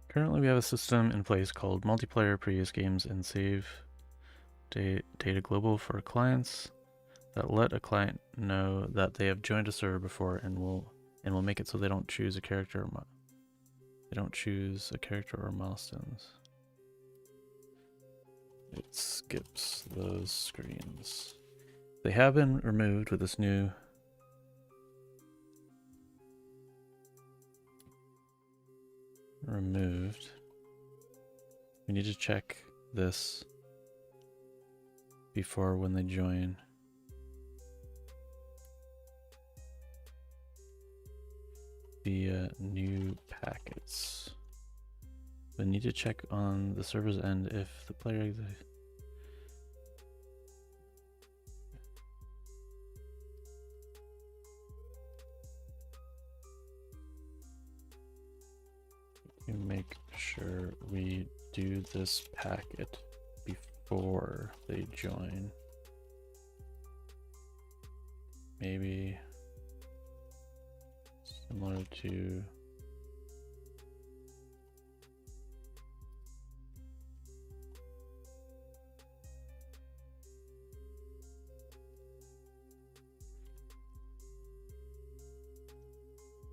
A: Currently we have a system in place called multiplayer previous games and save data global for clients that let a client know that they have joined a server before and will make it so they don't choose a character or milestones. It skips those screens. They have been removed with this new removed. We need to check this before when they join. Via new packets. We need to check on the server's end if the player to make sure we do this packet before they join. Maybe similar to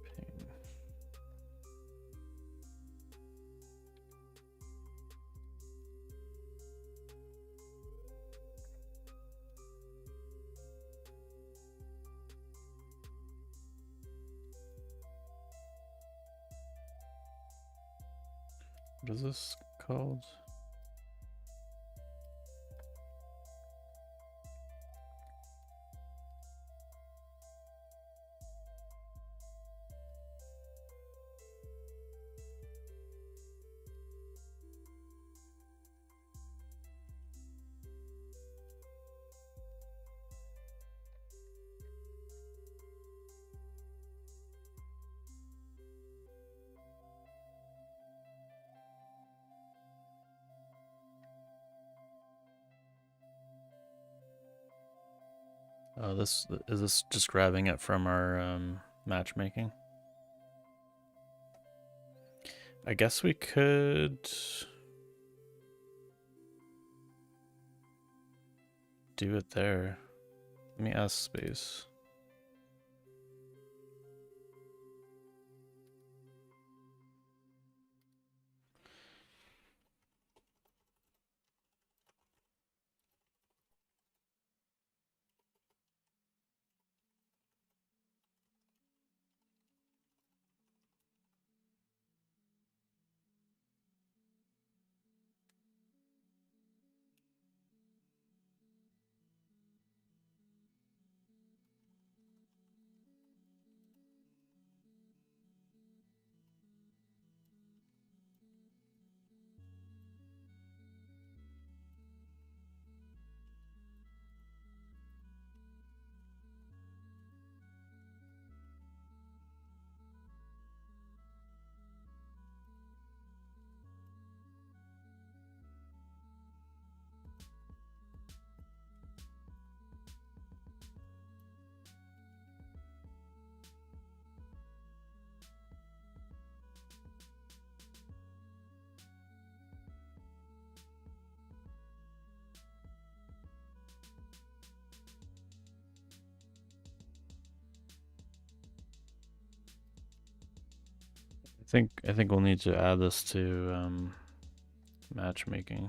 A: ping. What is this called? This is this just grabbing it from our matchmaking? I guess we could do it there. Let me ask Space. I think we'll need to add this to matchmaking.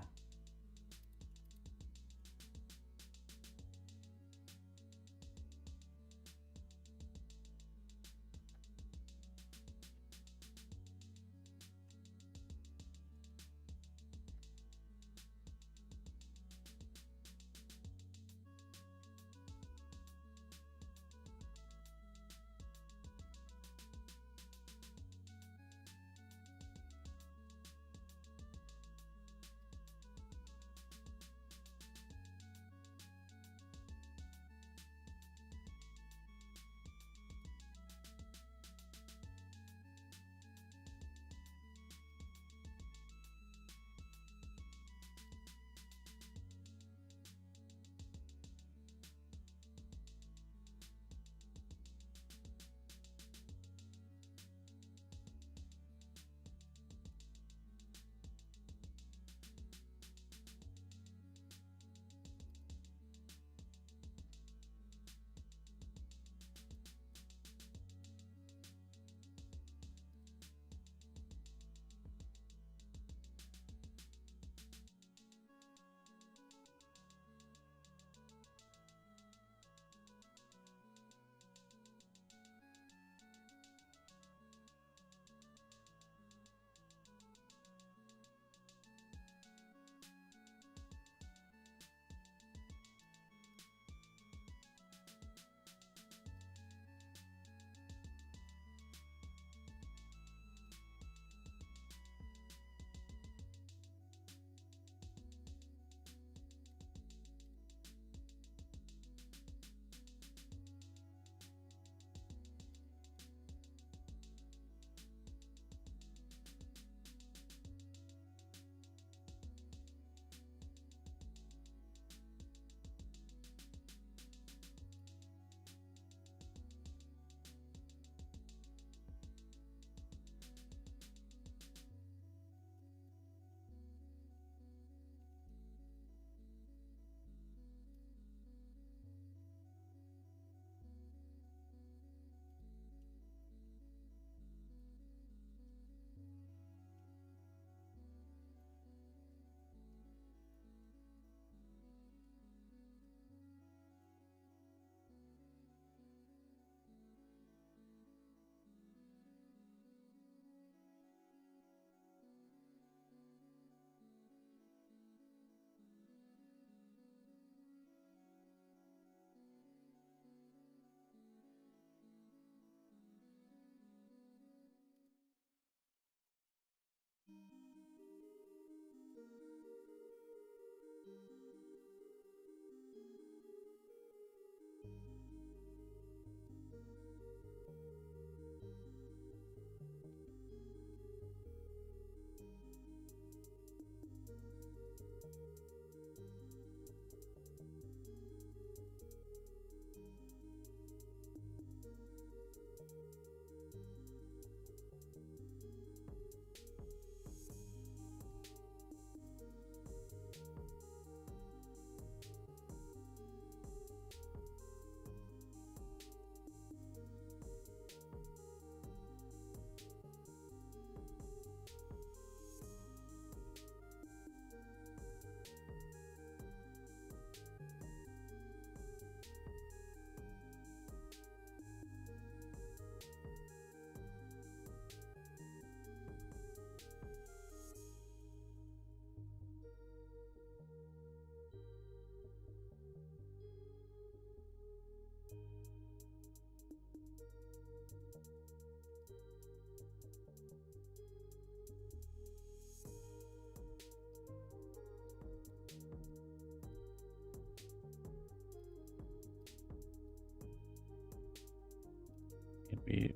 A: I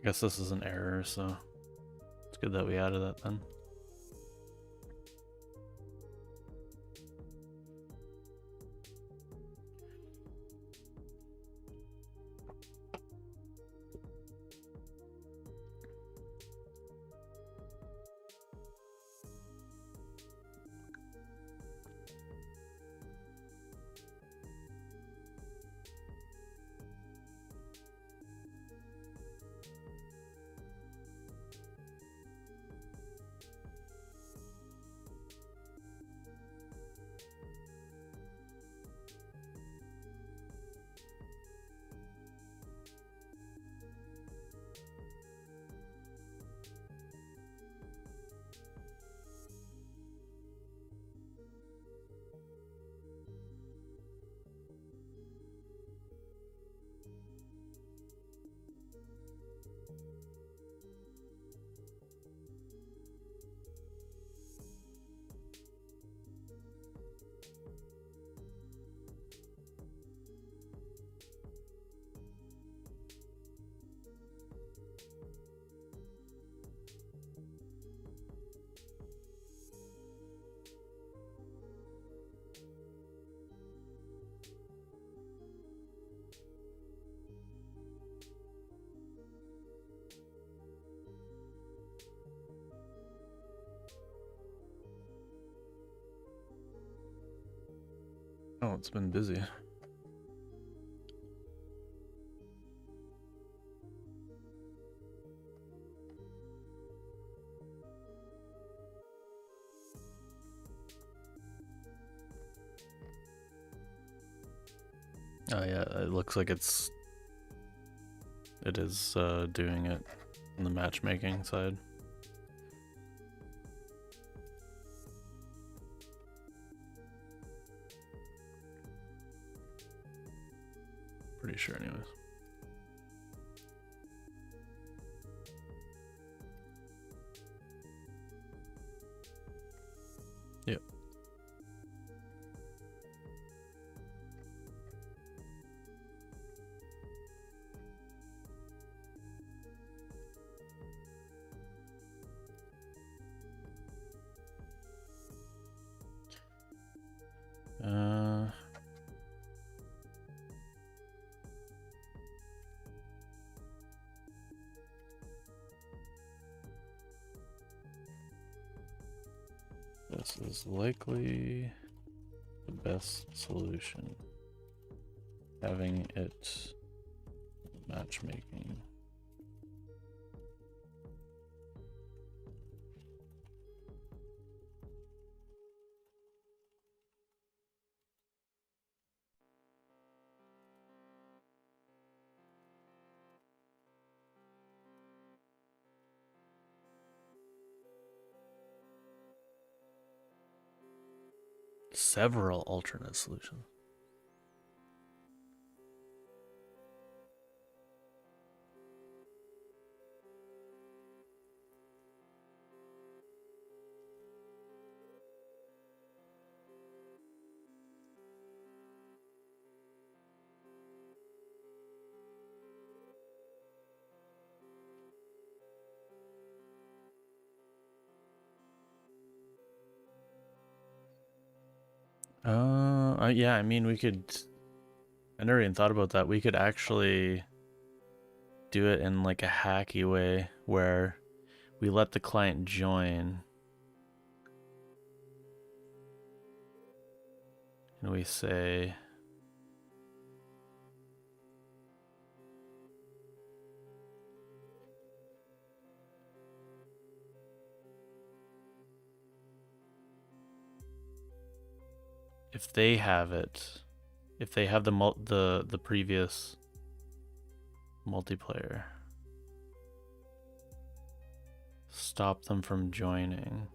A: guess this is an error, so it's good that we added that then. Oh, it's been busy. Oh yeah, it looks like it is doing it on the matchmaking side. Pretty sure anyways. Yep. This is likely the best solution. Having it matchmaking. Several alternate solutions. Yeah, I mean, we could. I never even thought about that. We could actually do it in like a hacky way where we let the client join and we say if they have it, if they have the previous multiplayer, stop them from joining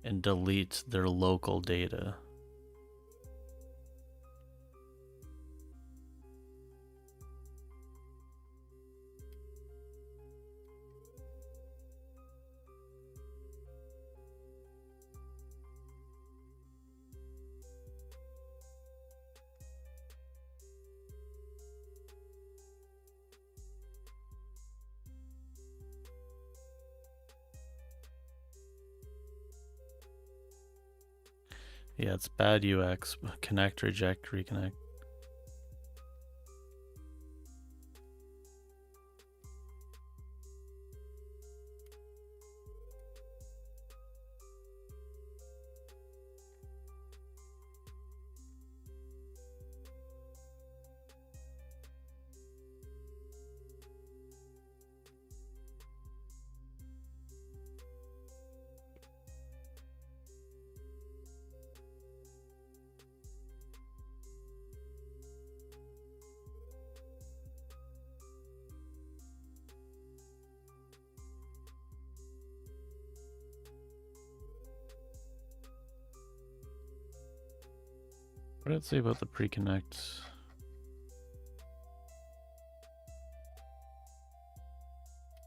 A: and delete their local data. Yeah, it's bad UX. Connect, reject, reconnect. What did it say about the pre-connect?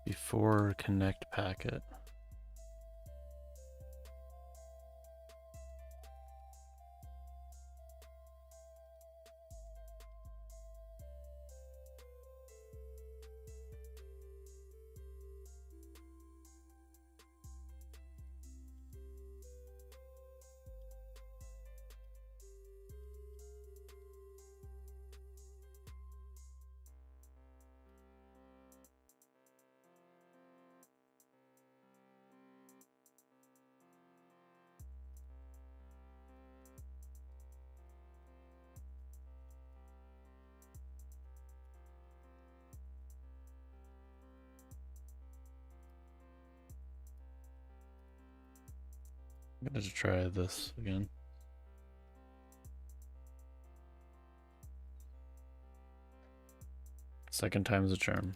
A: Before connect packet. I'm gonna try this again. Second time's a charm.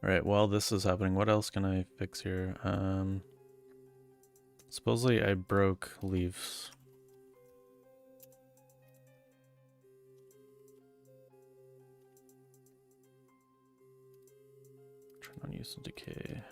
A: Alright, while this is happening, what else can I fix here? Supposedly I broke leaves. Turn on use and decay.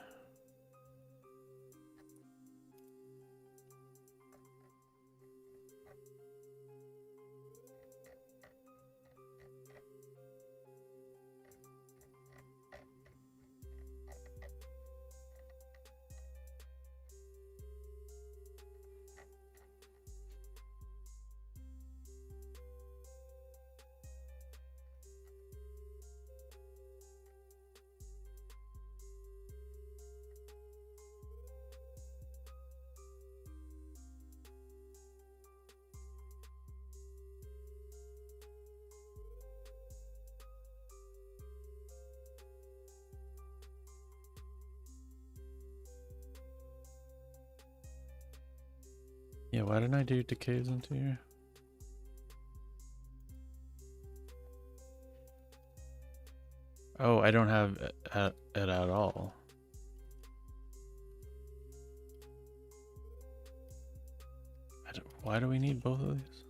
A: Yeah, why didn't I do decays into here? Oh, I don't have it at all. Why do we need both of these?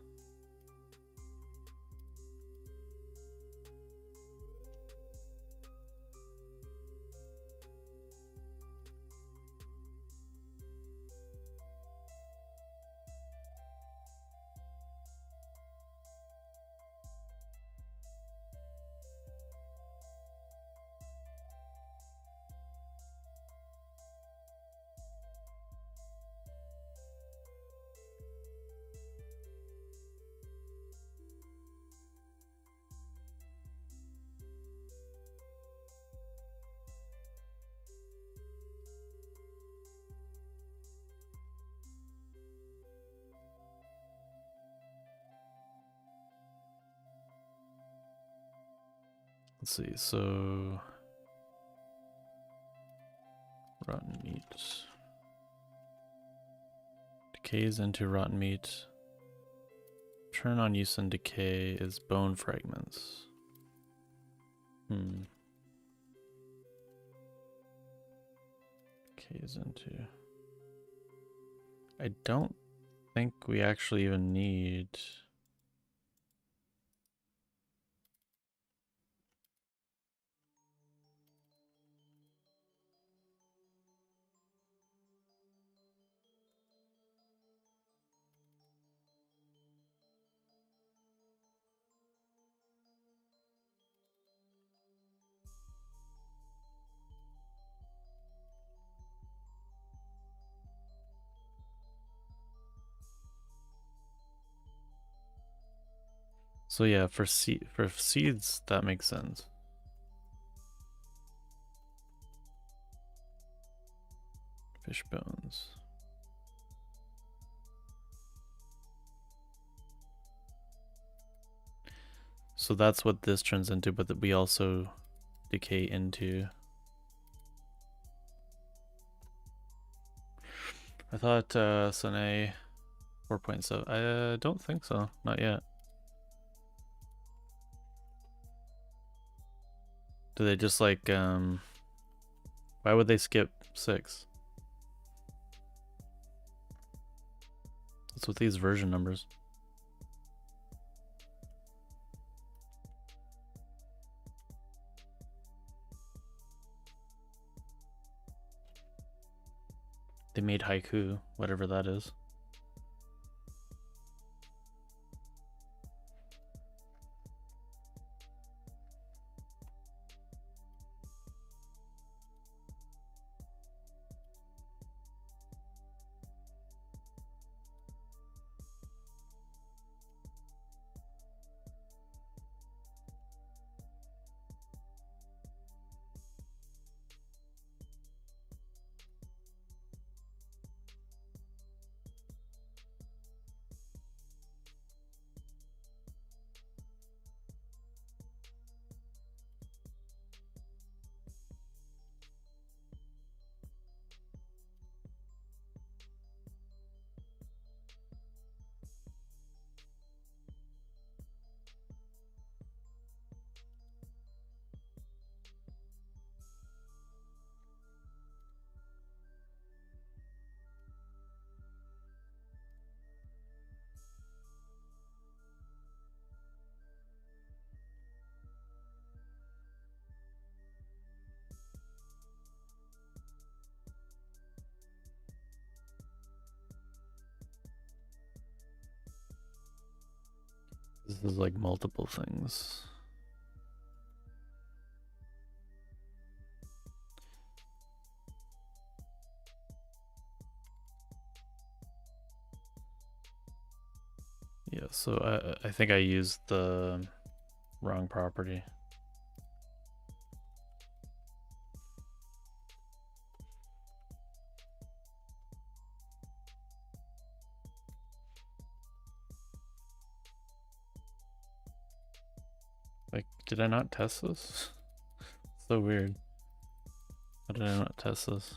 A: Let's see, so rotten meat. Decays into rotten meat. Turn on use and decay is bone fragments. Decays into. I don't think we actually even need. So yeah, for seeds that makes sense. Fish bones. So that's what this turns into, but that we also decay into. I thought Sane 4.7. I don't think so. Not yet. Do they just like why would they skip 6? What's with these version numbers? They made haiku, whatever that is. This is like multiple things. Yeah, so I think I used the wrong property. Like, did I not test this? So weird. How did I not test this?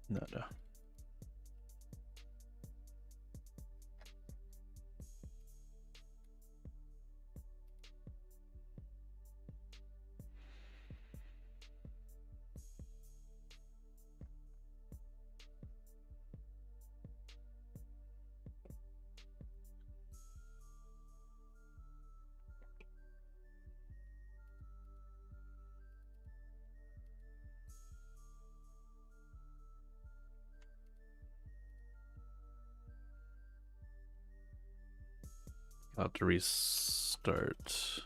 A: No. I'll have to restart.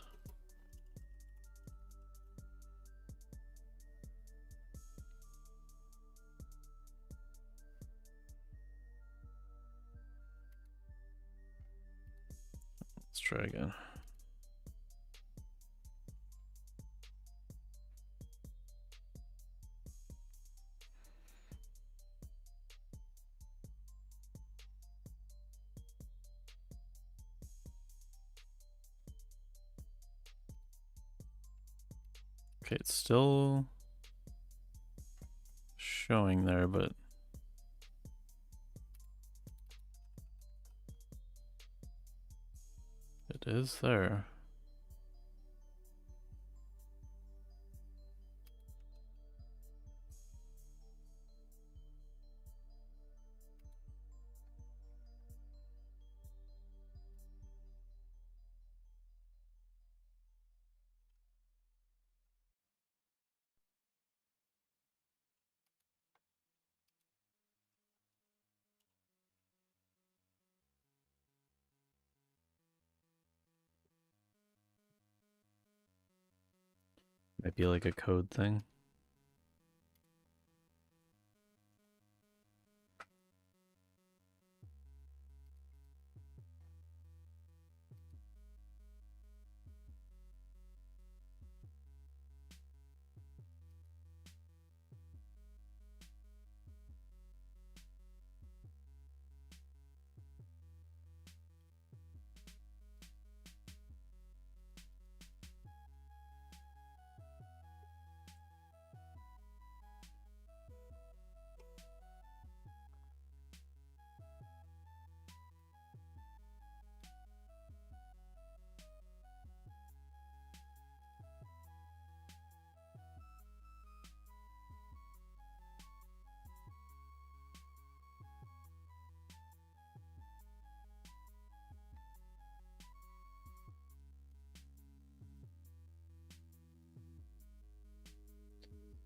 A: Let's try again. Okay, it's still showing there, but it is there. Might be like a code thing.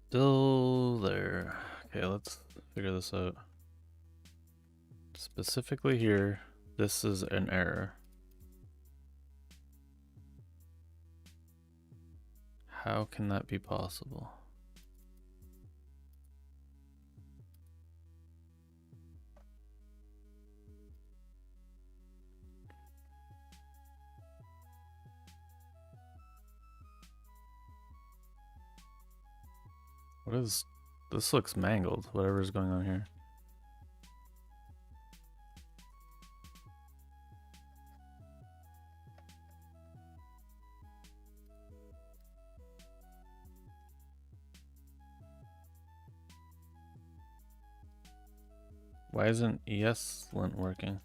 A: Still there. Okay, let's figure this out. Specifically here, this is an error. How can that be possible? What is... This looks mangled, whatever's going on here. Why isn't ESLint working?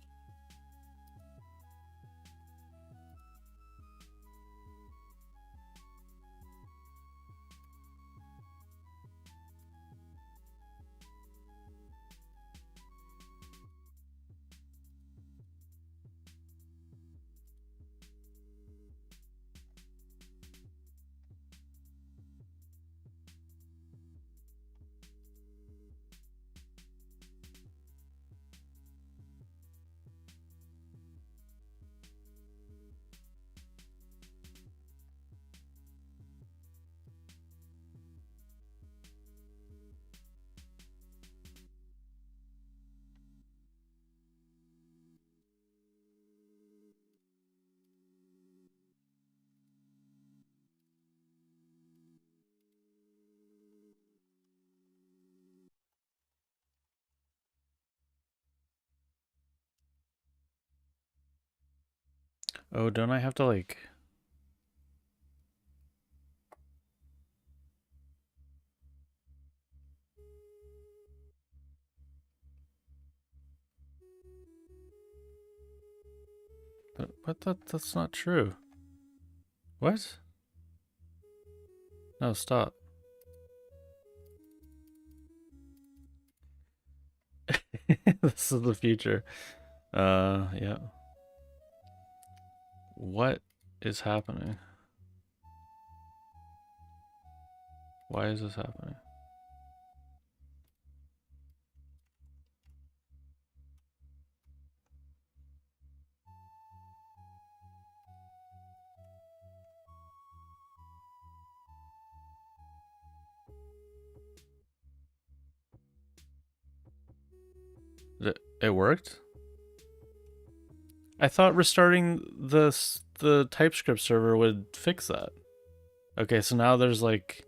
A: Oh, don't I have to like... But that's not true. What? No, stop. This is the future. Yeah. What is happening? Why is this happening? It worked? I thought restarting the TypeScript server would fix that. Okay, so now there's like...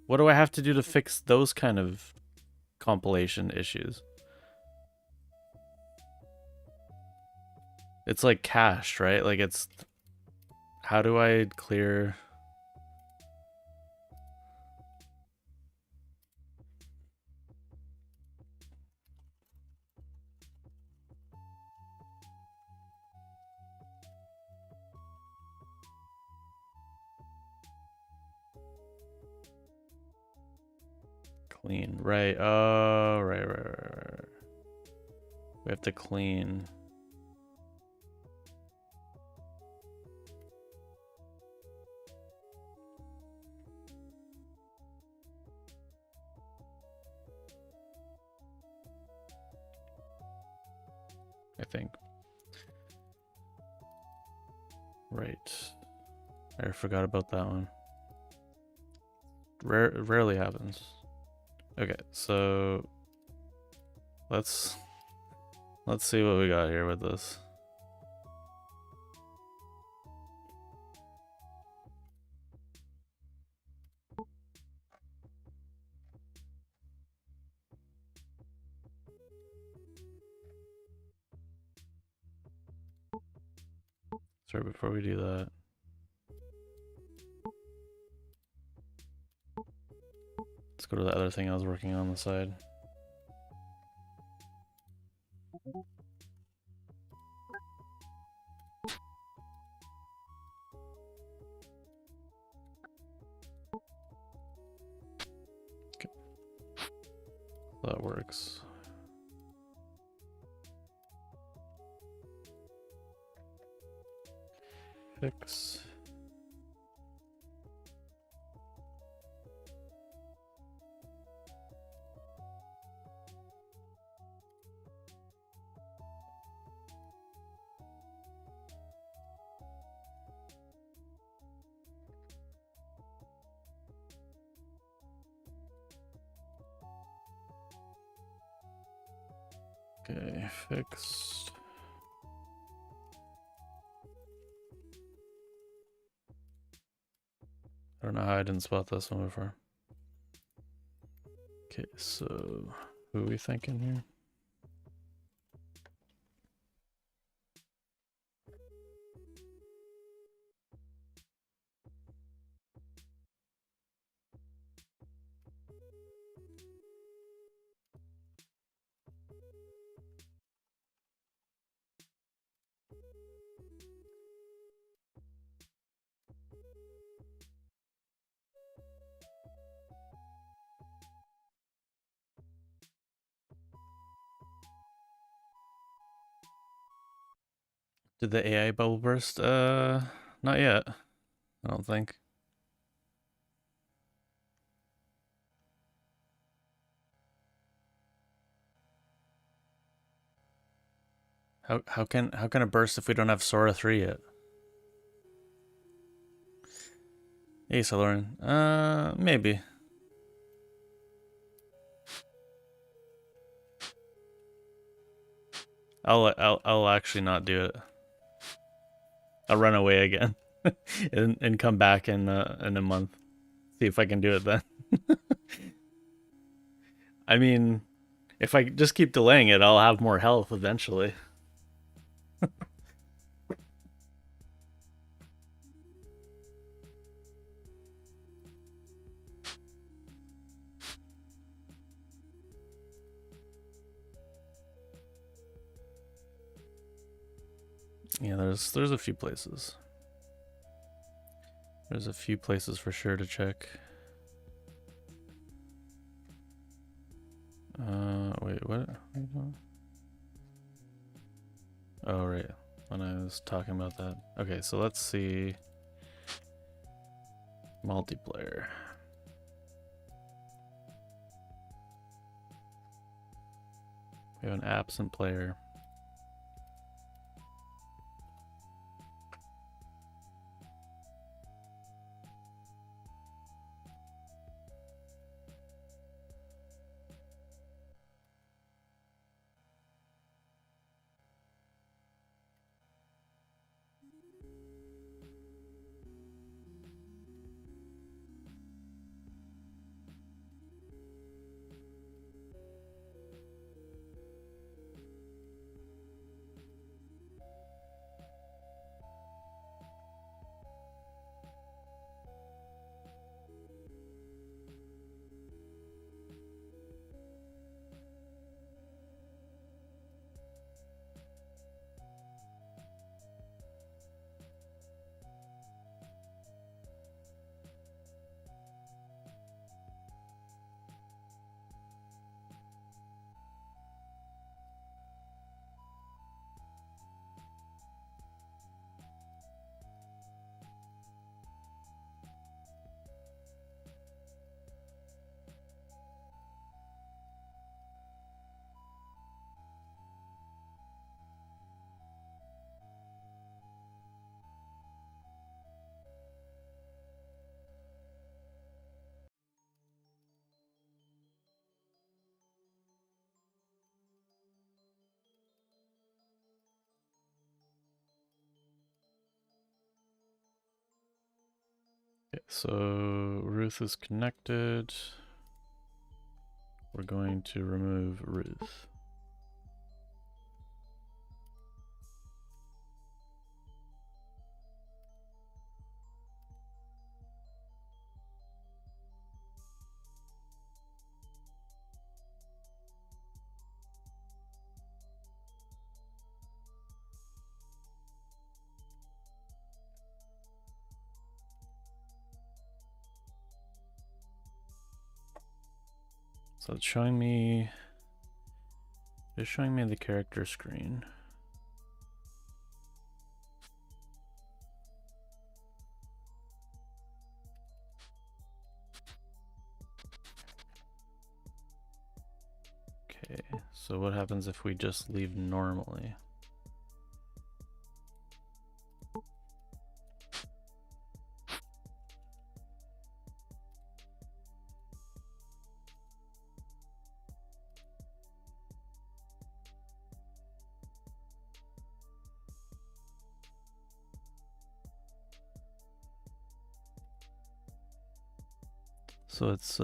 A: What do I have to do to fix those kind of compilation issues? It's like cached, right? Like it's... How do I clear... Clean, right. Oh, right. We have to clean. I think. Right. I forgot about that one. rarely happens. Okay, so let's see what we got here with this. Sorry, before we do that, let's go to the other thing I was working on the side. Okay, that works. Fix. Okay, fixed. I don't know how I didn't spot this one before. Okay, so who are we thinking here? Did the AI bubble burst? Not yet. I don't think. How can it burst if we don't have Sora 3 yet? Hey, Lauren. Maybe. I'll actually not do it. I'll run away again and come back in a month. See if I can do it then. I mean, if I just keep delaying it, I'll have more health eventually. Yeah, there's a few places. There's a few places for sure to check. Wait, what? Oh, right. When I was talking about that. Okay, so let's see. Multiplayer. We have an absent player. Okay, so Ruth is connected. We're going to remove Ruth. So it's showing me, it's showing me the character screen. Okay, so what happens if we just leave normally? So it's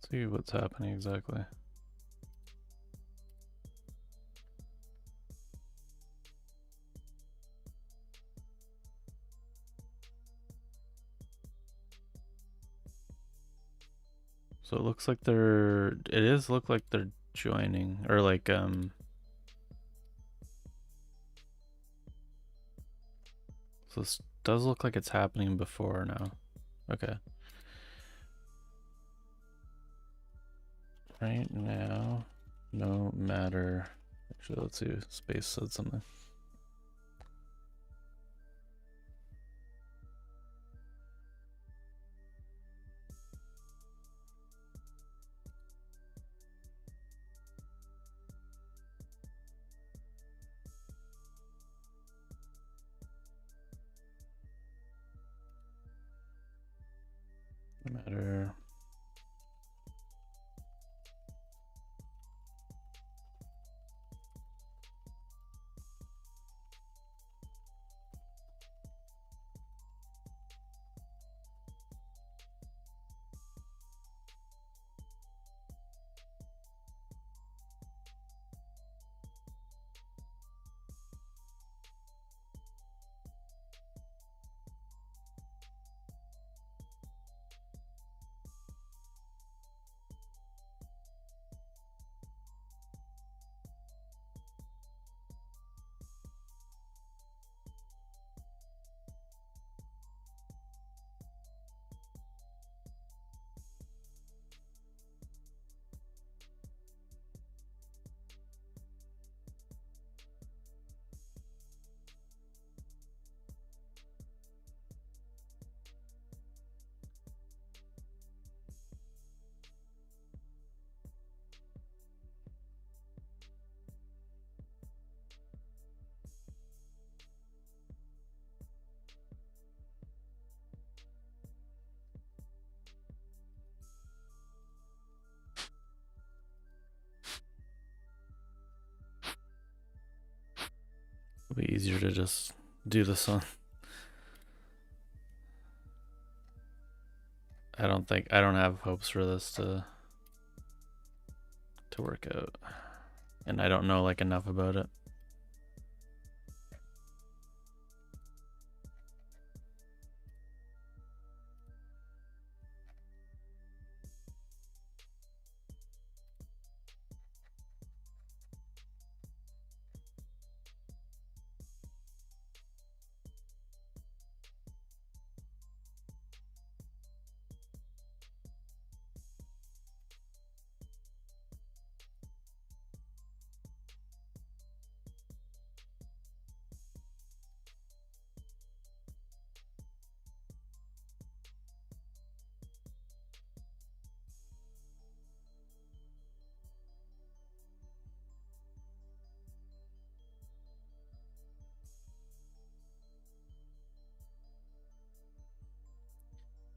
A: see what's happening exactly. So it looks like it is look like they're joining, or like so this does look like it's happening before now. Okay. Right now, no matter, actually let's see, Space said something. No matter. It'll be easier to just do this one. I don't have hopes for this to work out. And I don't know like enough about it.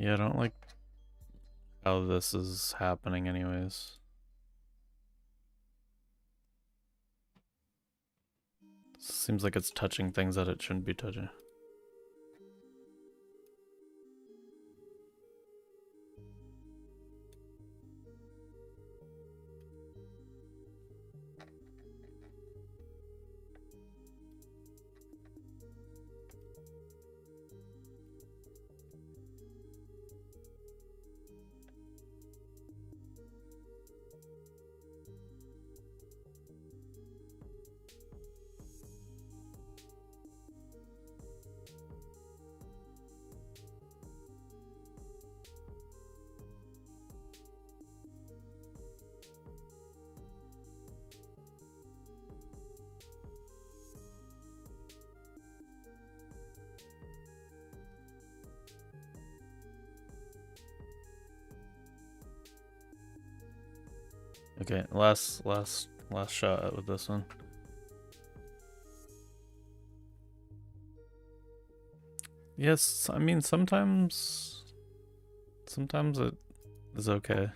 A: Yeah, I don't like how this is happening anyways. Seems like it's touching things that it shouldn't be touching. Okay, last shot with this one. Yes, I mean sometimes it is okay.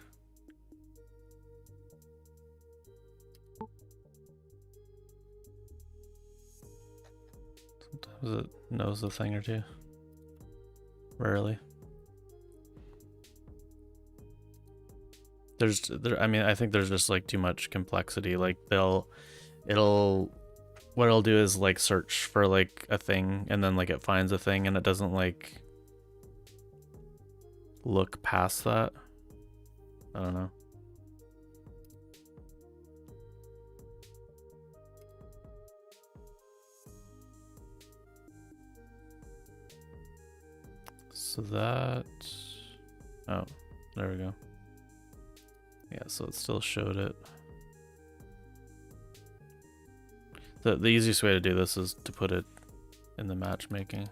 A: Sometimes it knows a thing or two. Rarely. I mean, I think there's just like too much complexity. Like what it'll do is like search for like a thing, and then like it finds a thing, and it doesn't like look past that. I don't know. So that, oh, there we go. Yeah, so it still showed it. The easiest way to do this is to put it in the matchmaking.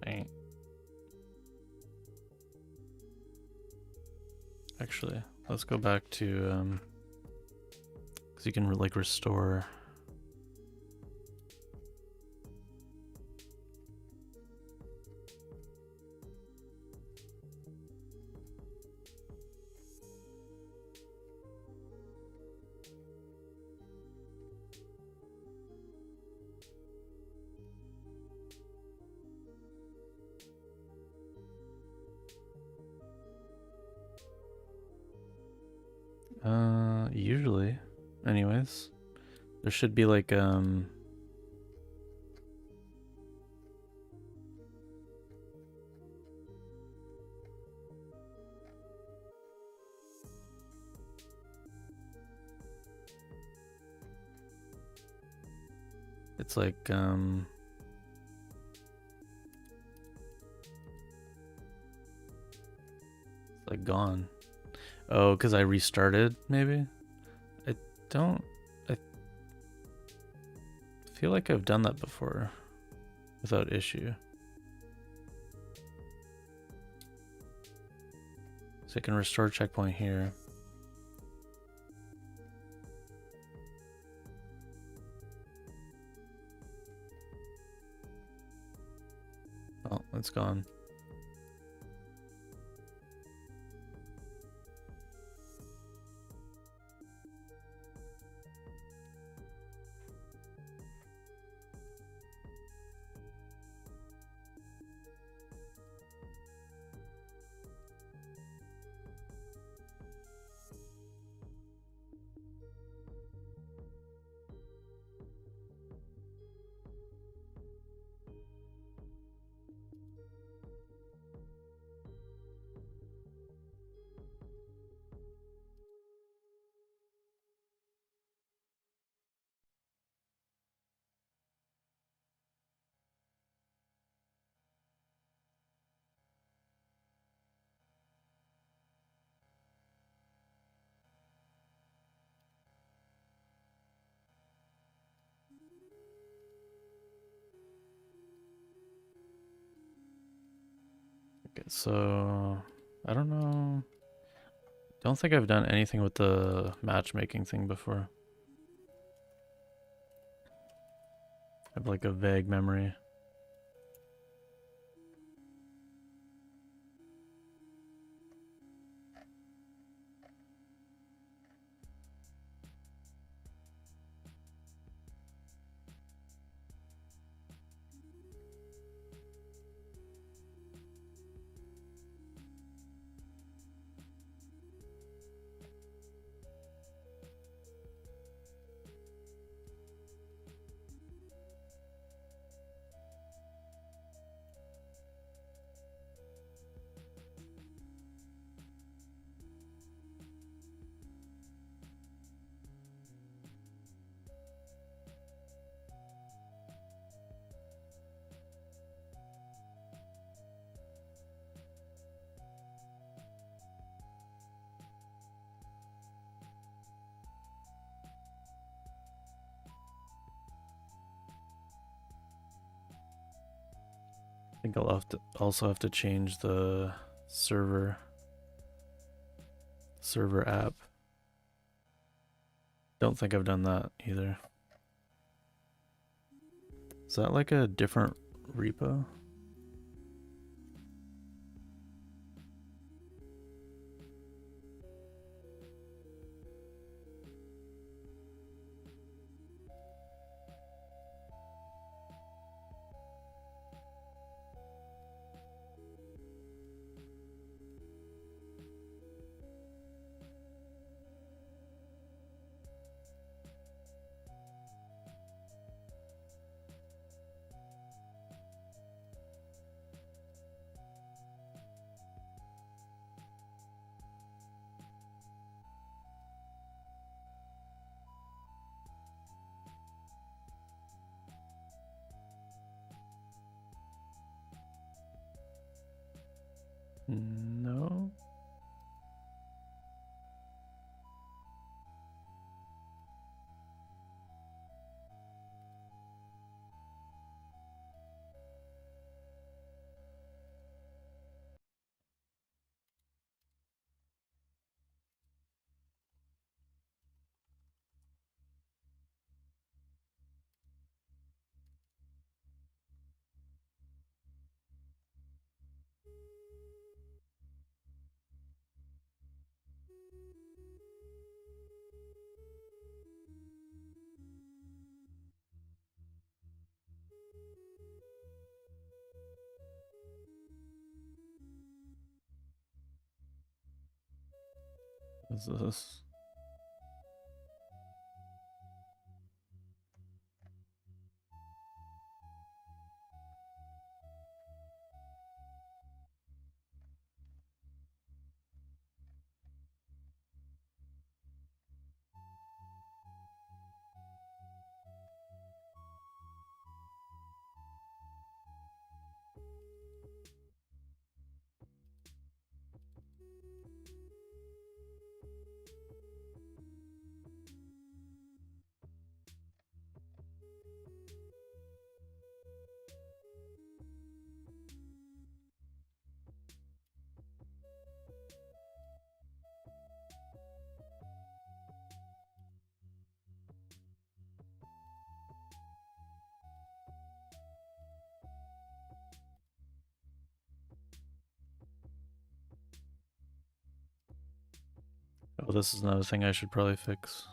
A: Okay. Actually, let's go back to because you can like restore. Usually, anyways, there should be like it's like it's like gone. Oh, because I restarted, maybe? I feel like I've done that before without issue. So I can restore checkpoint here. Oh, it's gone. Okay, so I don't know. Don't think I've done anything with the matchmaking thing before. I have like a vague memory. I think I'll also have to change the server app. Don't think I've done that either. Is that like a different repo? No. What is this? Oh, this is another thing I should probably fix.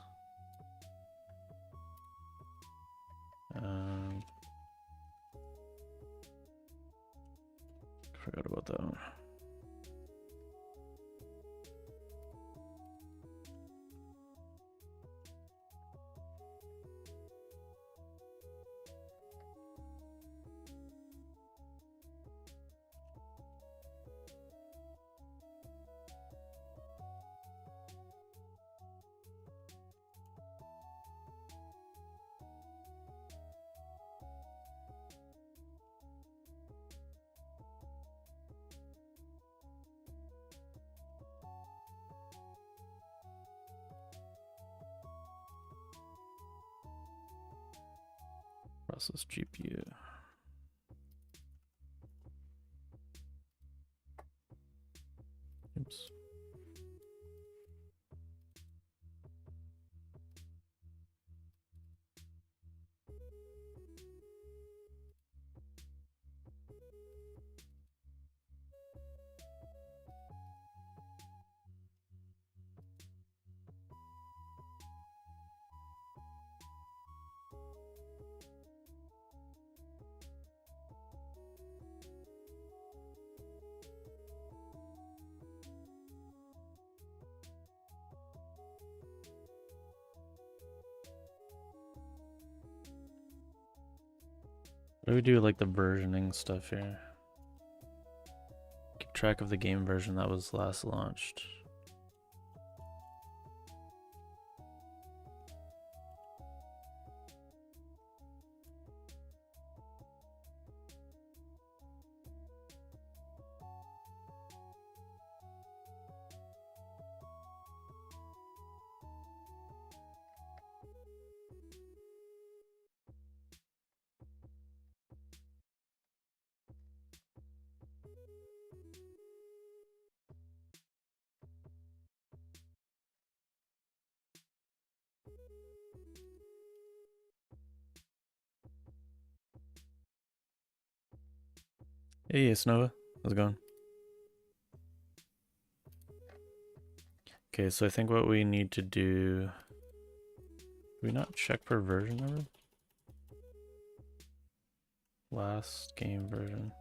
A: Forgot about that one. Process GPU. How do we do like the versioning stuff here? Keep track of the game version that was last launched. Hey, Snova. How's it going? Okay, so I think what we need to do... we not check for version number? Last game version.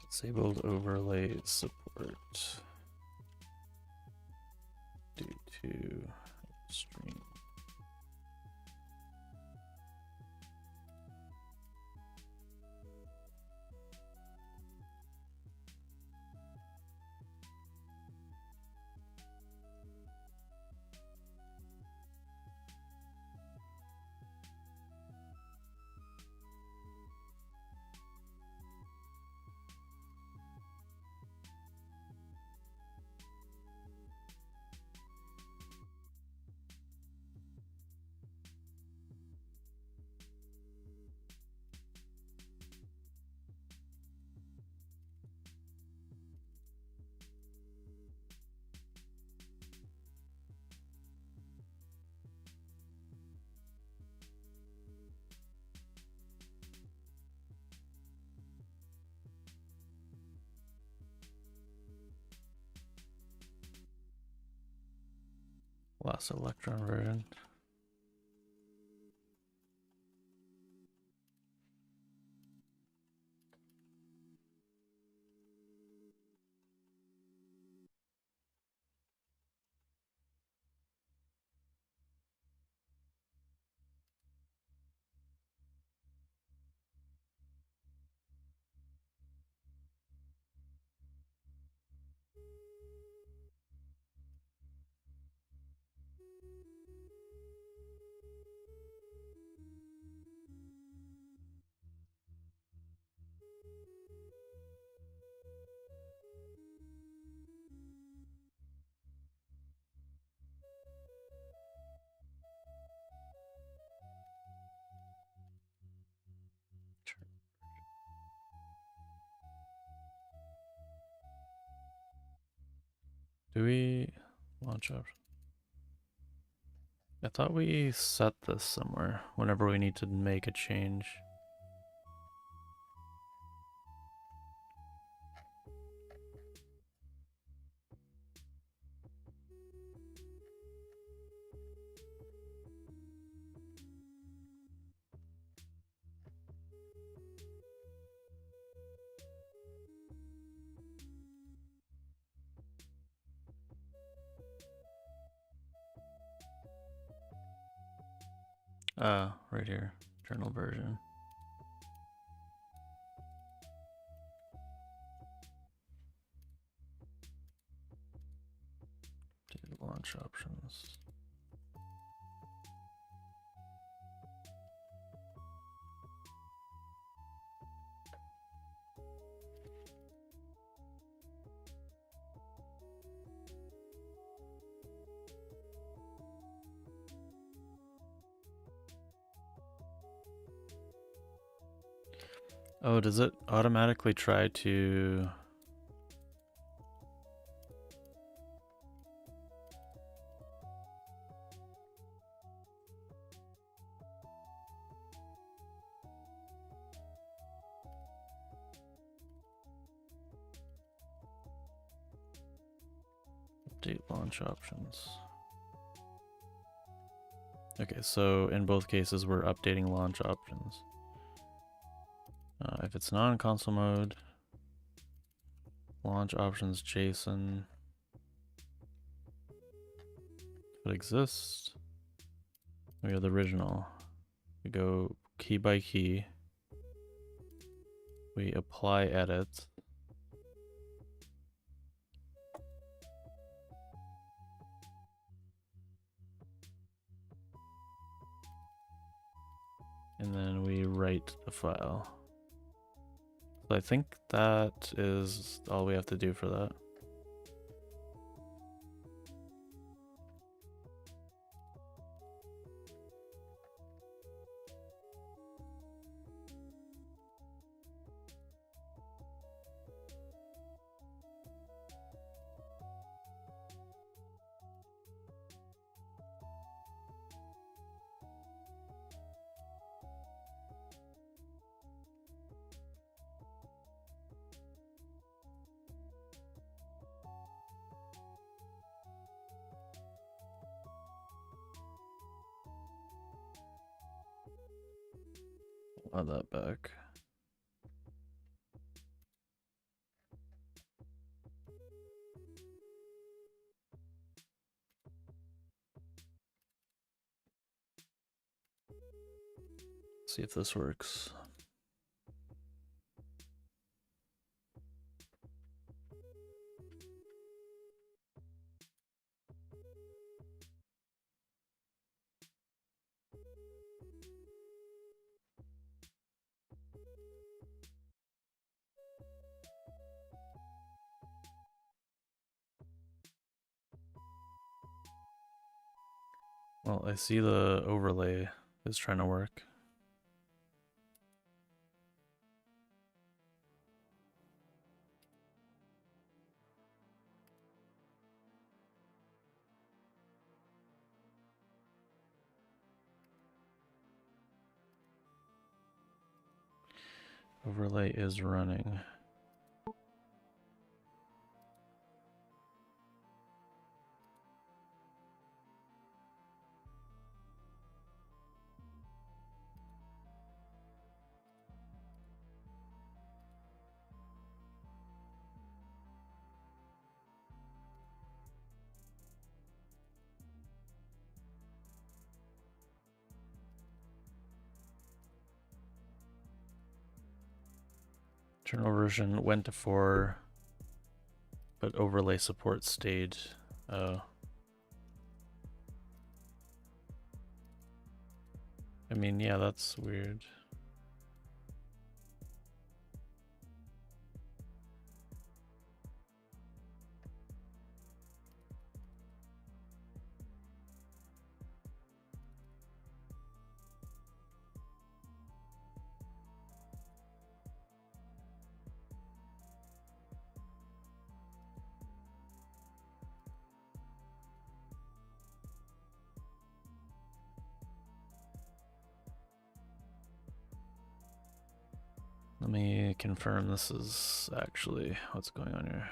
A: Disabled overlay support due to stream. Last Electron version. Do we launch option? I thought we set this somewhere whenever we need to make a change. Right here, journal version. Launch options. Oh, does it automatically try to... Update launch options. Okay, so in both cases we're updating launch options. If it's not in console mode, launch options JSON. If it exists, we have the original. We go key by key. We apply edits. And then we write the file. So I think that is all we have to do for that. Add that back. See if this works. Well, I see the overlay is trying to work. Overlay is running. Journal version went to 4, but overlay support stayed. I mean, yeah, that's weird. Let me confirm this is actually what's going on here.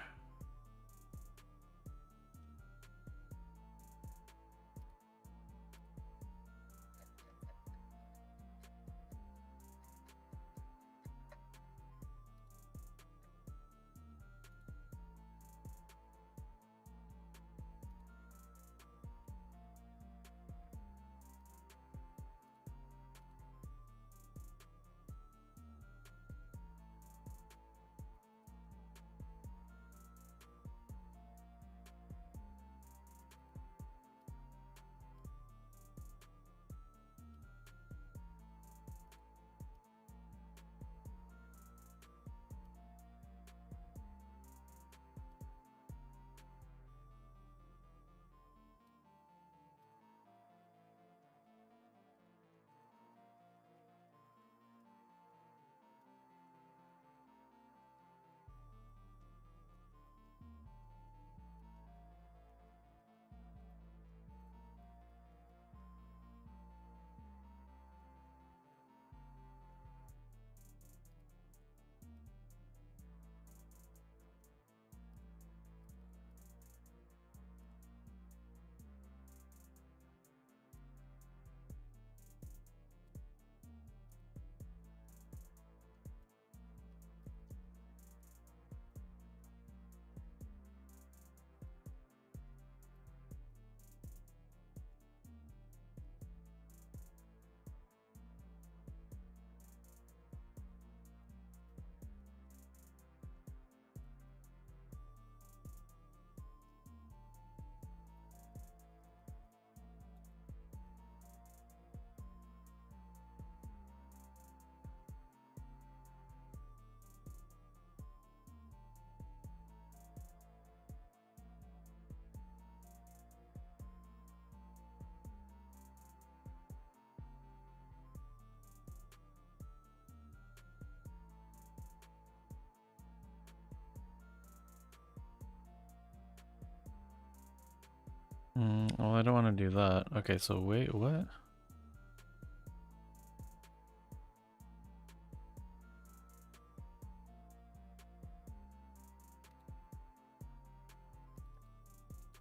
A: Well, I don't want to do that. Okay, so wait, what?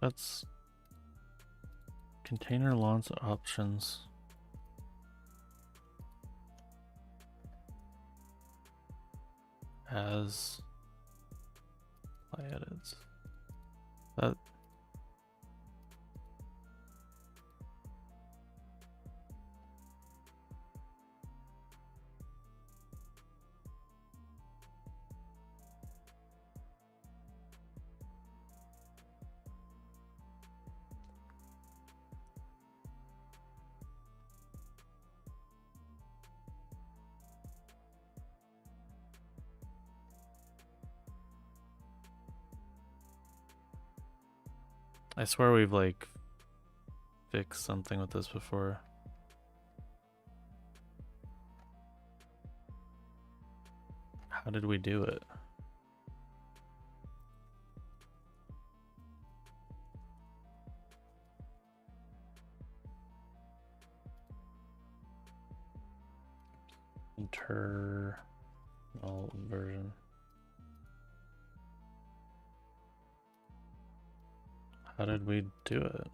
A: That's container launch options. As play edits. That I swear we've like fixed something with this before. How did we do it? Internal version. How did we do it?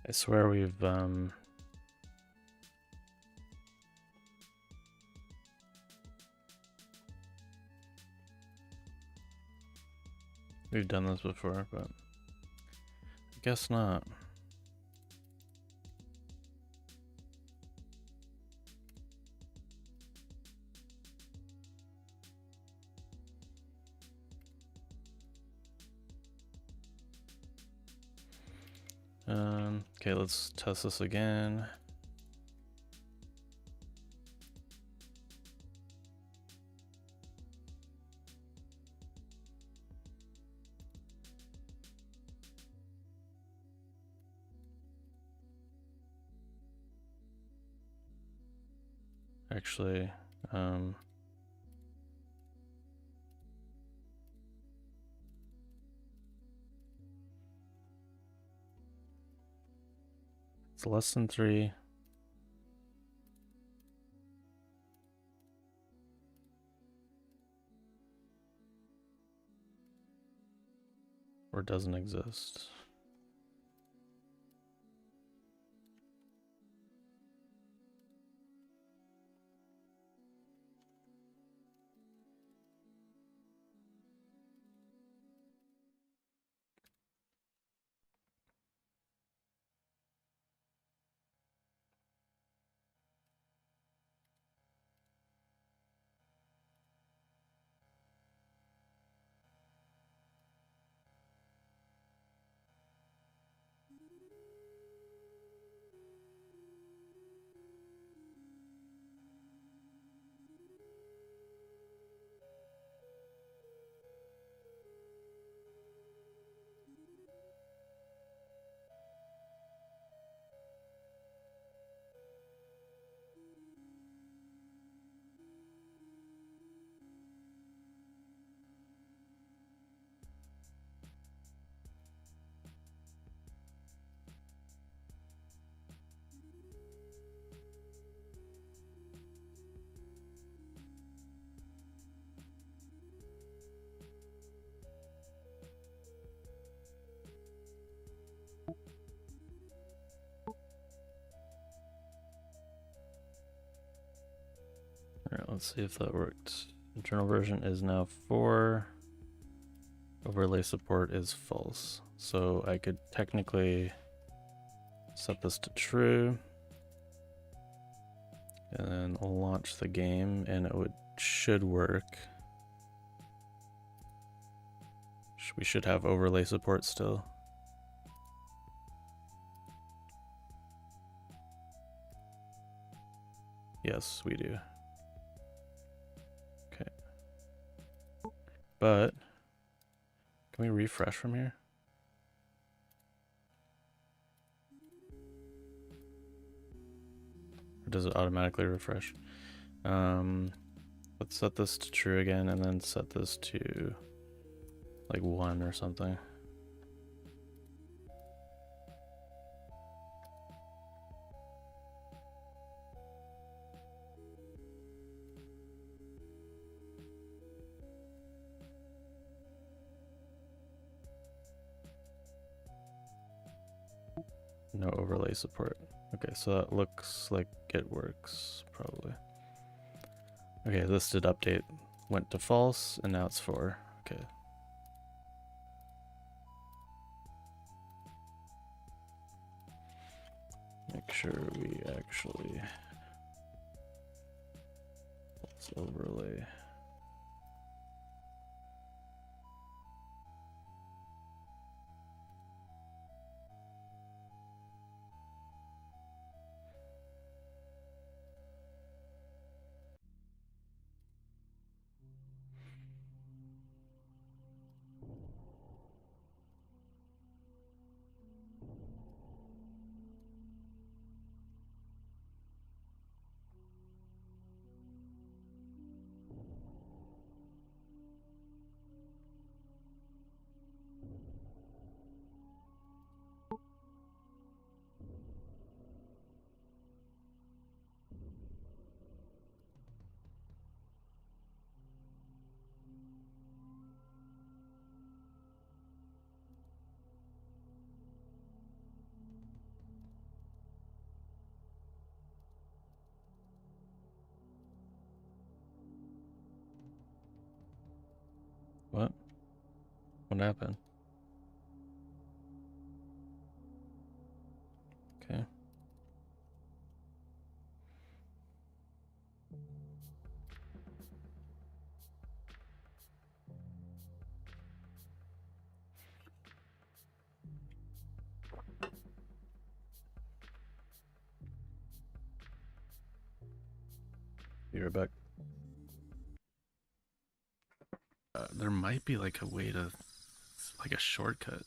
A: I swear we've done this before, but I guess not. Okay, let's test this again. Actually, it's less than 3. Or doesn't exist. Alright, let's see if that worked. Internal version is now 4. Overlay support is false. So I could technically set this to true and then launch the game and it should work. We should have overlay support still. Yes, we do. Okay. But can we refresh from here? Or does it automatically refresh? Let's set this to true again and then set this to like 1 or something. No overlay support. Okay, so that looks like it works, probably. Okay, this did update. Went to false, and now it's 4. Okay. Make sure we actually... False overlay. What? What happened? Okay. Be right back. There might be like a way to, like a shortcut.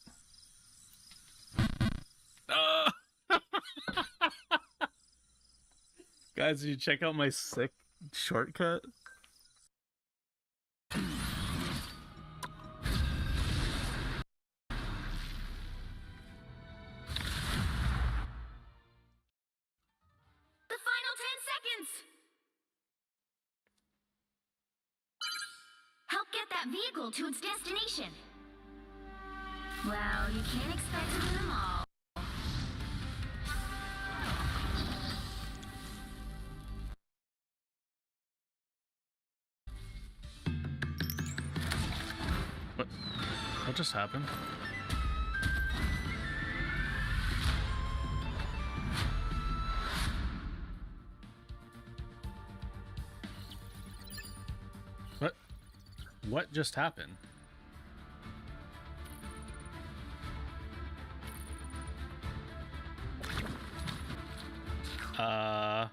A: Guys, did you check out my sick shortcut?
B: The final 10 seconds! Help get that vehicle to its destination. Well, you can't expect to do them all.
A: What just happened? What just happened? I'm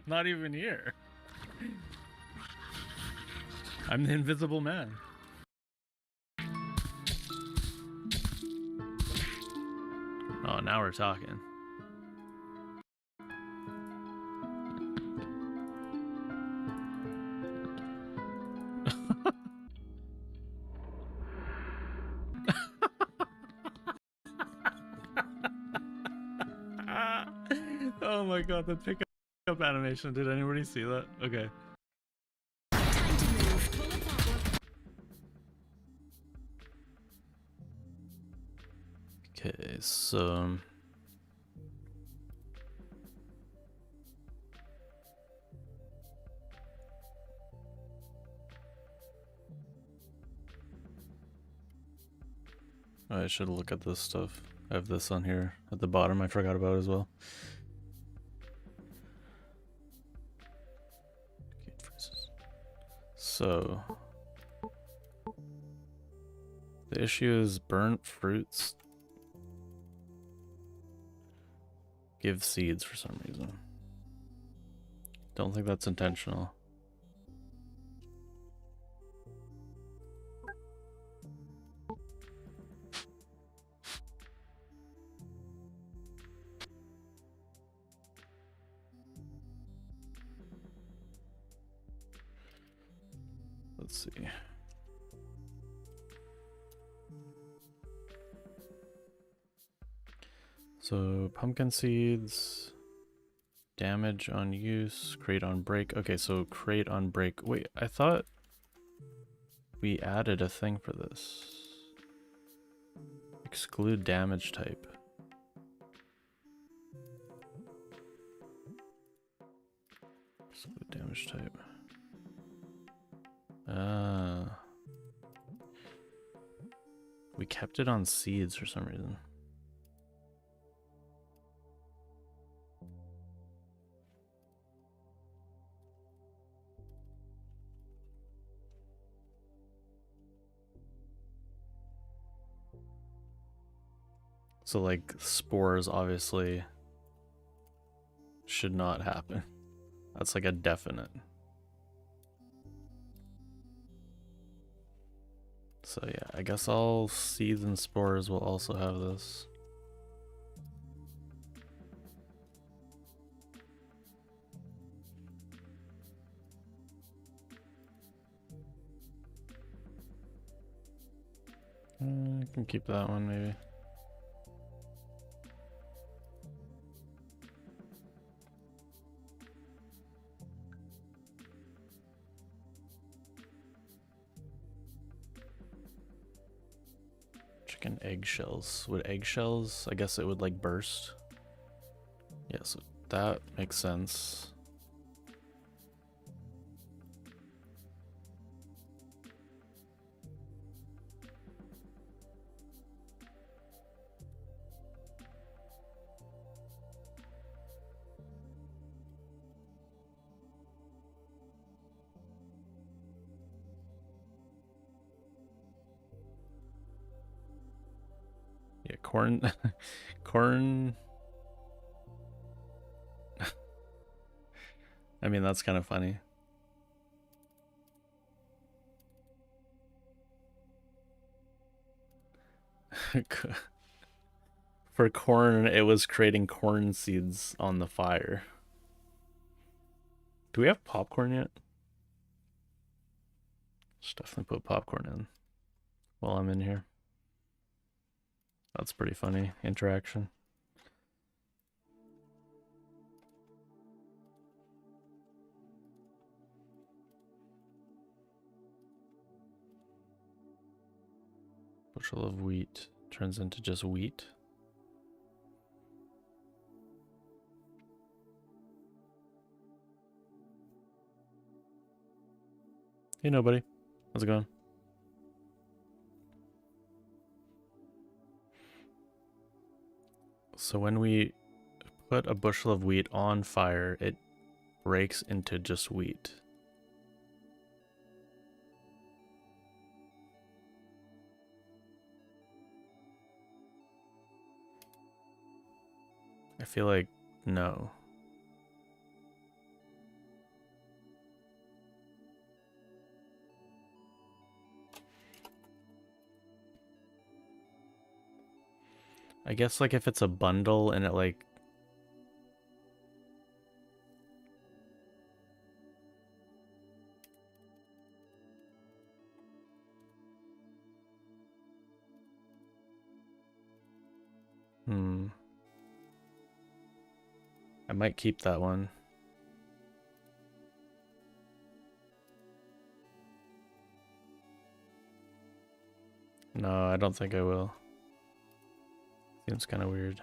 A: not even here. I'm the invisible man. Oh, now we're talking. Oh my god, the pickup animation. Did anybody see that? Okay.
B: Time to move.
A: Okay, so I should look at this stuff. I have this on here at the bottom I forgot about as well. So the issue is burnt fruits give seeds for some reason. Don't think that's intentional. Let's see. So pumpkin seeds, damage on use, crate on break. Okay, so crate on break. Wait, I thought we added a thing for this. Exclude damage type. Exclude damage type. We kept it on seeds for some reason. So like spores obviously should not happen. That's like a definite. So yeah, I guess all seeds and spores will also have this. I can keep that one maybe. Chicken eggshells. Would eggshells, I guess it would like burst. Yeah, so that makes sense. Yeah, corn. Corn. I mean, that's kind of funny. For corn, it was creating corn seeds on the fire. Do we have popcorn yet? Should definitely put popcorn in while I'm in here. That's pretty funny interaction. Bushel of wheat turns into just wheat. Hey, nobody. How's it going? So when we put a bushel of wheat on fire, it breaks into just wheat. I feel like no. I guess like if it's a bundle and it like I might keep that one. No, I don't think I will. Seems kind of weird.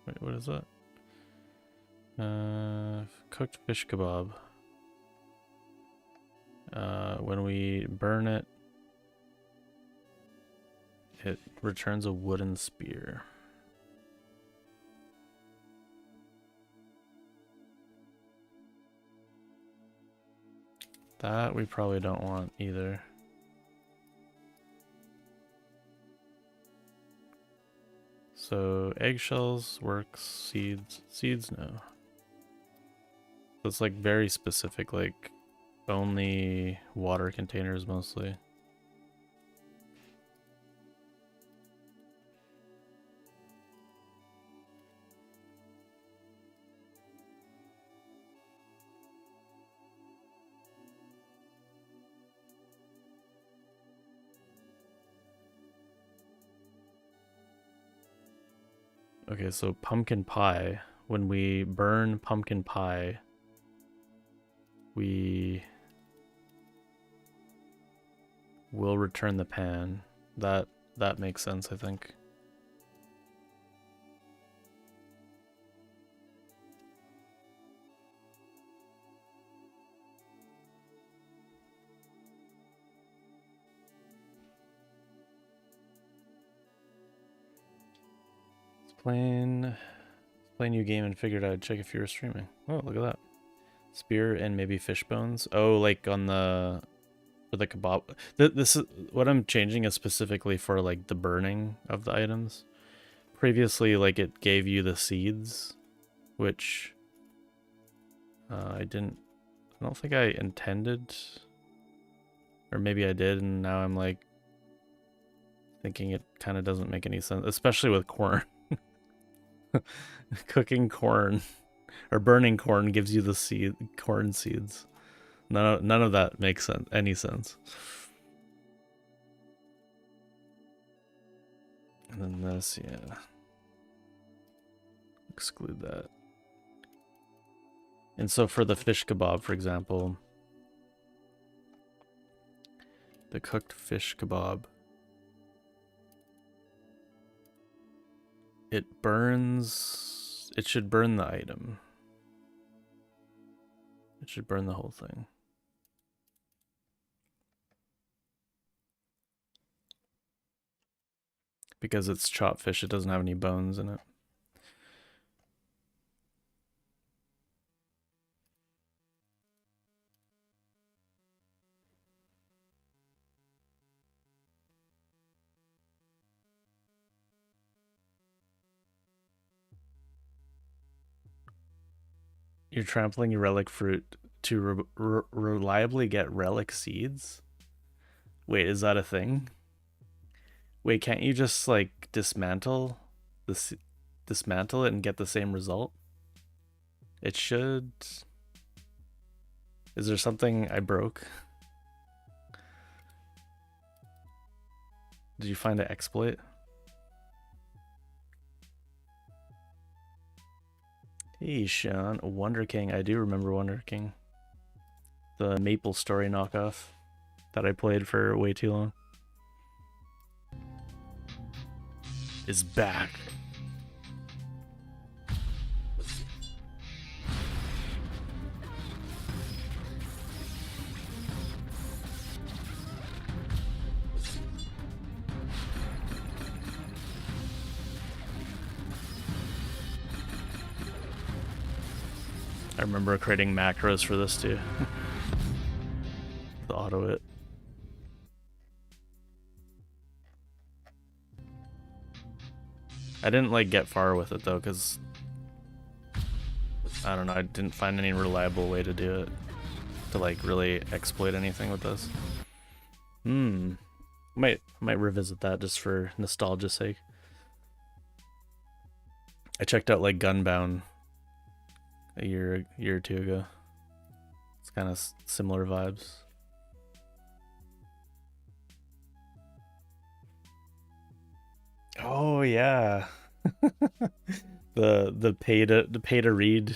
A: Wait, what is that? Cooked fish kebab. When we burn it, it returns a wooden spear. That we probably don't want either. So eggshells works, seeds no. It's like very specific, like only water containers mostly. Okay, so pumpkin pie. When we burn pumpkin pie, we will return the pan. That makes sense, I think. Playing new game and figured I'd check if you were streaming. Oh, look at that. Spear and maybe fish bones. Oh, like on the for the kebab. This is what I'm changing is specifically for like the burning of the items. Previously, like it gave you the seeds, which I don't think I intended, or maybe I did, and now I'm like thinking it kind of doesn't make any sense, especially with corn. Cooking corn or burning corn gives you the corn seeds. None of that makes any sense. And then this, yeah. Exclude that. And so for the fish kebab, for example, the cooked fish kebab, it should burn the item. It should burn the whole thing. Because it's chopped fish, it doesn't have any bones in it. You're trampling your relic fruit to reliably get relic seeds? Wait, is that a thing? Wait, can't you just like dismantle dismantle it and get the same result? It should. Is there something I broke? Did you find an exploit? Hey, Sean. Wonder King. I do remember Wonder King. The Maple Story knockoff that I played for way too long. Is back. I remember creating macros for this too. The auto it. I didn't like get far with it though, because I don't know, I didn't find any reliable way to do it. To like really exploit anything with this. Might revisit that just for nostalgia's sake. I checked out like Gunbound a year or two ago. It's kind of similar vibes. Oh yeah. the pay to read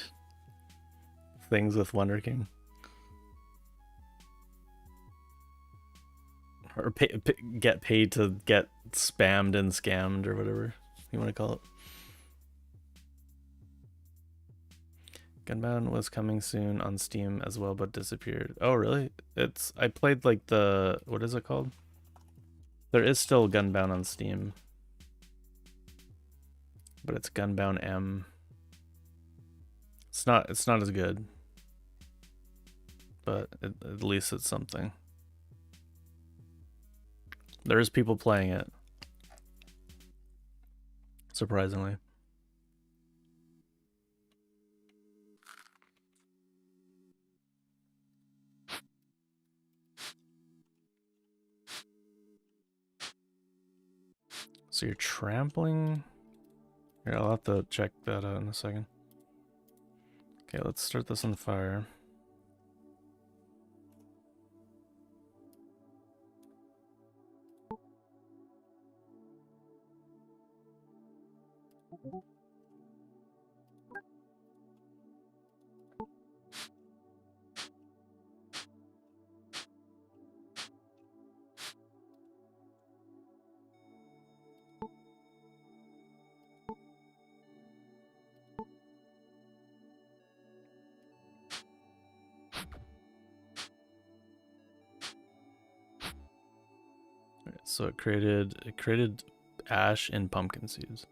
A: things with Wonder King. Or get paid to get spammed and scammed or whatever you want to call it. Gunbound was coming soon on Steam as well, but disappeared. Oh, really? I played like what is it called? There is still Gunbound on Steam. But it's Gunbound M. It's not as good. But at least it's something. There is people playing it. Surprisingly. So you're trampling? Here, I'll have to check that out in a second. Okay, let's start this on fire. So it created ash and pumpkin seeds.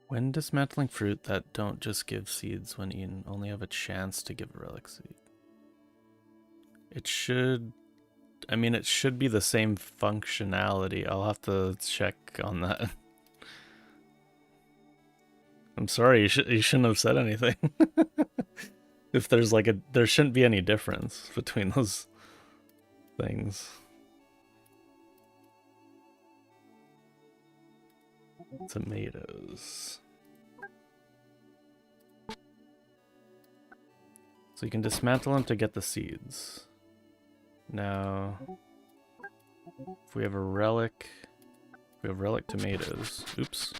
A: When dismantling fruit that don't just give seeds when eaten, only have a chance to give a relic seed. It should, I mean, it should be the same functionality. I'll have to check on that. I'm sorry, you shouldn't have said anything. If there's like there shouldn't be any difference between those things. Tomatoes. So you can dismantle them to get the seeds. Now, if we have a relic, we have relic tomatoes. Oops.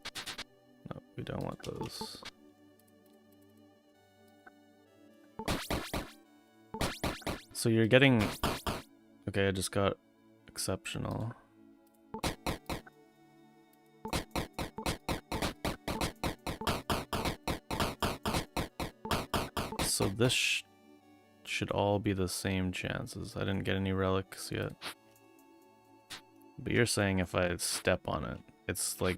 A: No, we don't want those. So you're getting... Okay, I just got exceptional. So this should all be the same chances. I didn't get any relics yet. But you're saying if I step on it, it's like...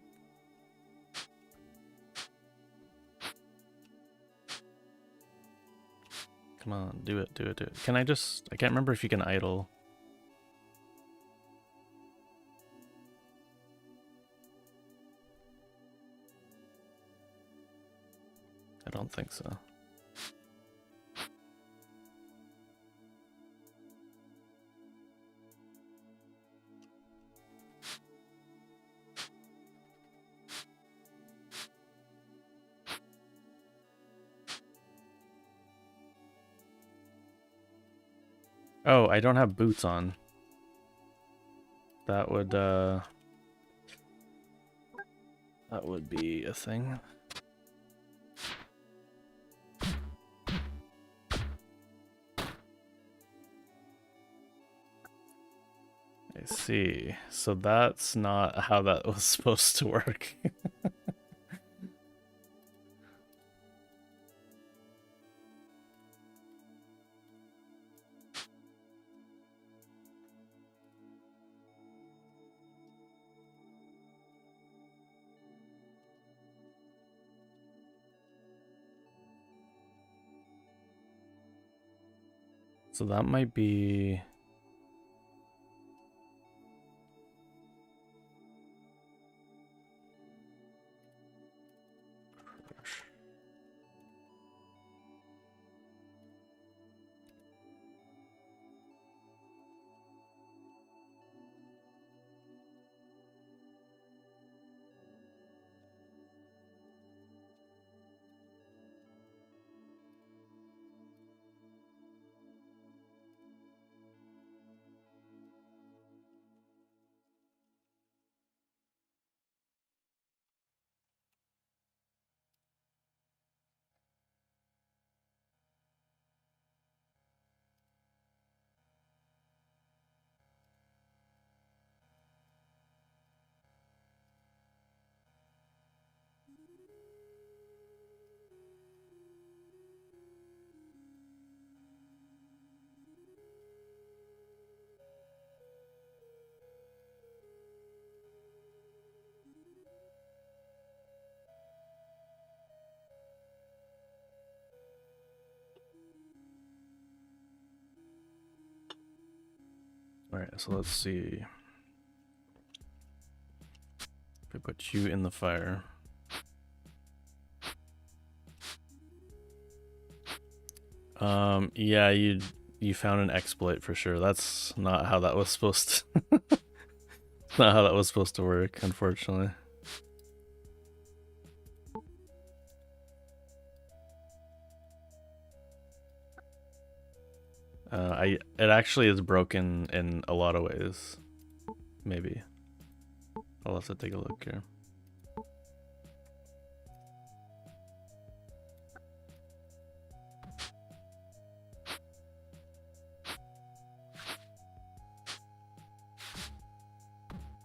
A: Come on, do it, do it, do it. Can I just... I can't remember if you can idle. I don't think so. Oh, I don't have boots on. That would be a thing. I see. So that's not how that was supposed to work. So that might be... Alright, so let's see. If I put you in the fire. Yeah, you found an exploit for sure. That's not how that was supposed to not how that was supposed to work, unfortunately. It actually is broken in a lot of ways. Maybe. I'll have to take a look here.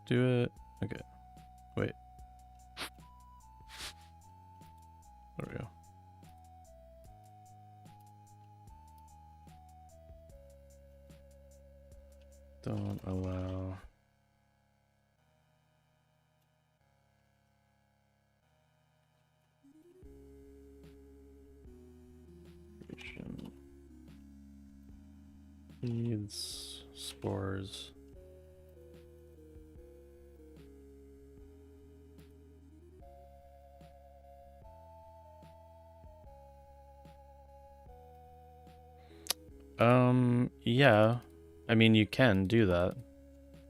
A: Do it. Okay. Wait. There we go. Don't allow. Seeds, spores. Yeah. I mean, you can do that,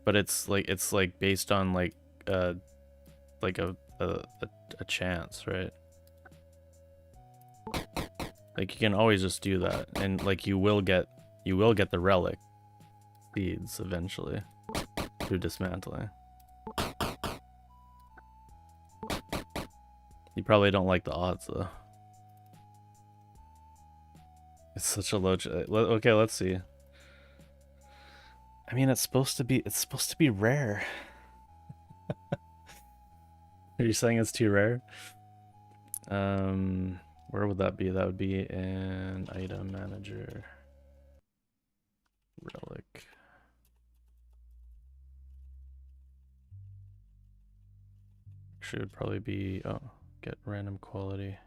A: but it's like based on like a chance, right? Like you can always just do that, and like you will get the relic seeds eventually through dismantling. You probably don't like the odds though. It's such a low. Okay, let's see. I mean, it's supposed to be rare. Are you saying it's too rare? Where would that be? That would be an item manager. Relic. Should probably be, oh, get random quality.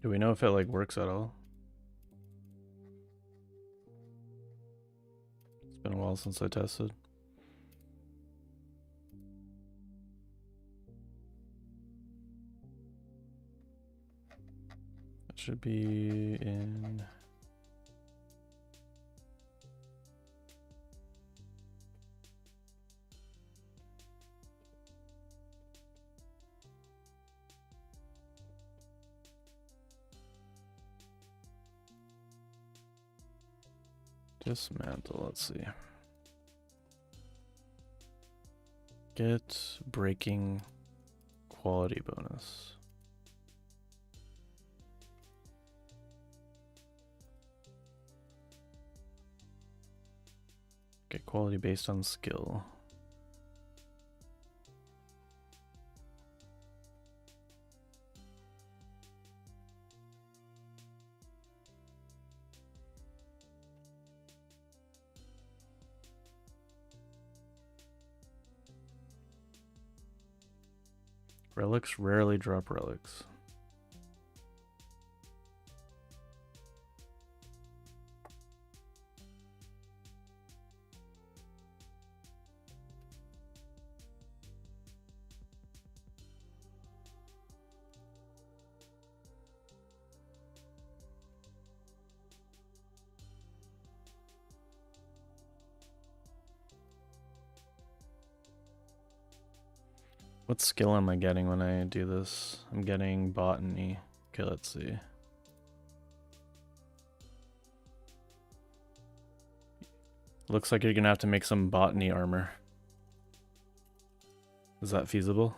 A: Do we know if it like works at all? It's been a while since I tested. It should be in. Dismantle, let's see. Get breaking quality bonus. Get quality based on skill. Relics rarely drop relics. What skill am I getting when I do this? I'm getting botany. Okay, let's see. Looks like you're gonna have to make some botany armor. Is that feasible?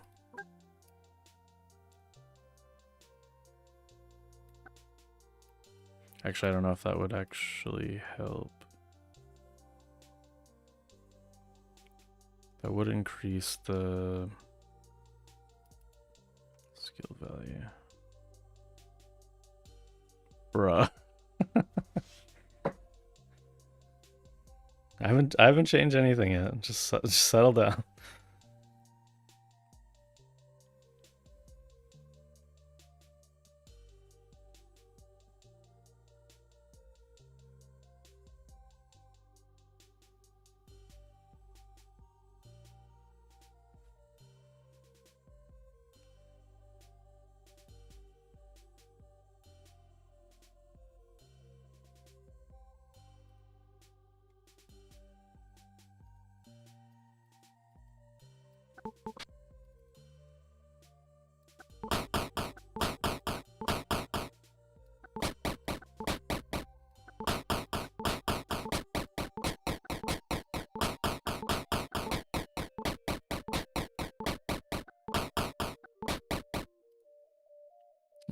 A: Actually, I don't know if that would actually help. That would increase the skill value. Bruh. I haven't changed anything yet. Just settle down.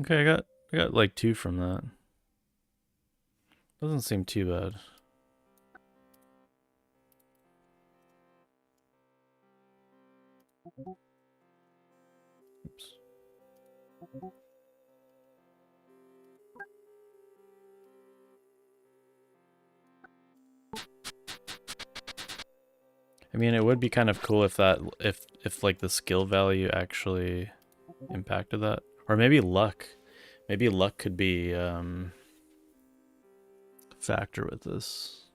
A: Okay, I got like 2 from that. Doesn't seem too bad. Oops. I mean, it would be kind of cool if that if like the skill value actually impacted that, or maybe luck. Maybe luck could be factor with this.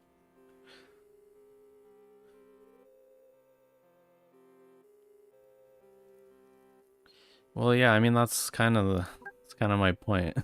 A: Well, yeah, I mean that's kind of my point.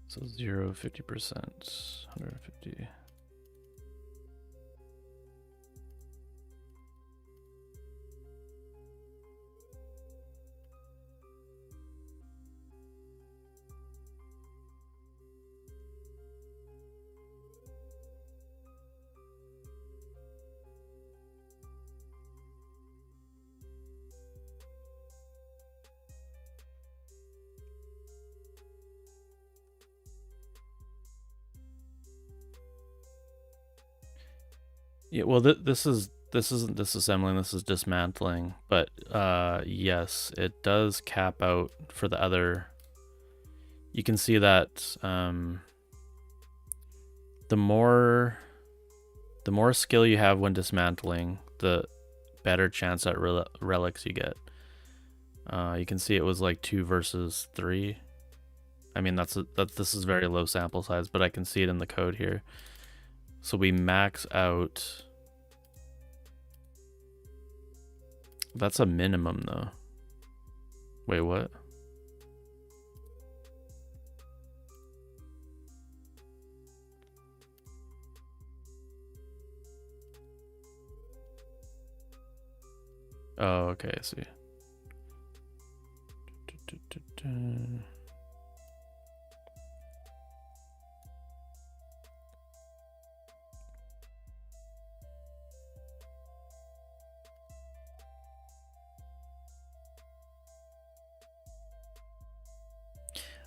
A: So 0, 50%, 150. Yeah, well, this isn't disassembling. This is dismantling. But yes, it does cap out for the other. You can see that the more skill you have when dismantling, the better chance at relics you get. You can see it was like 2 versus 3. I mean, this is very low sample size, but I can see it in the code here. So we max out. That's a minimum though. Wait, what? Oh, okay, I see.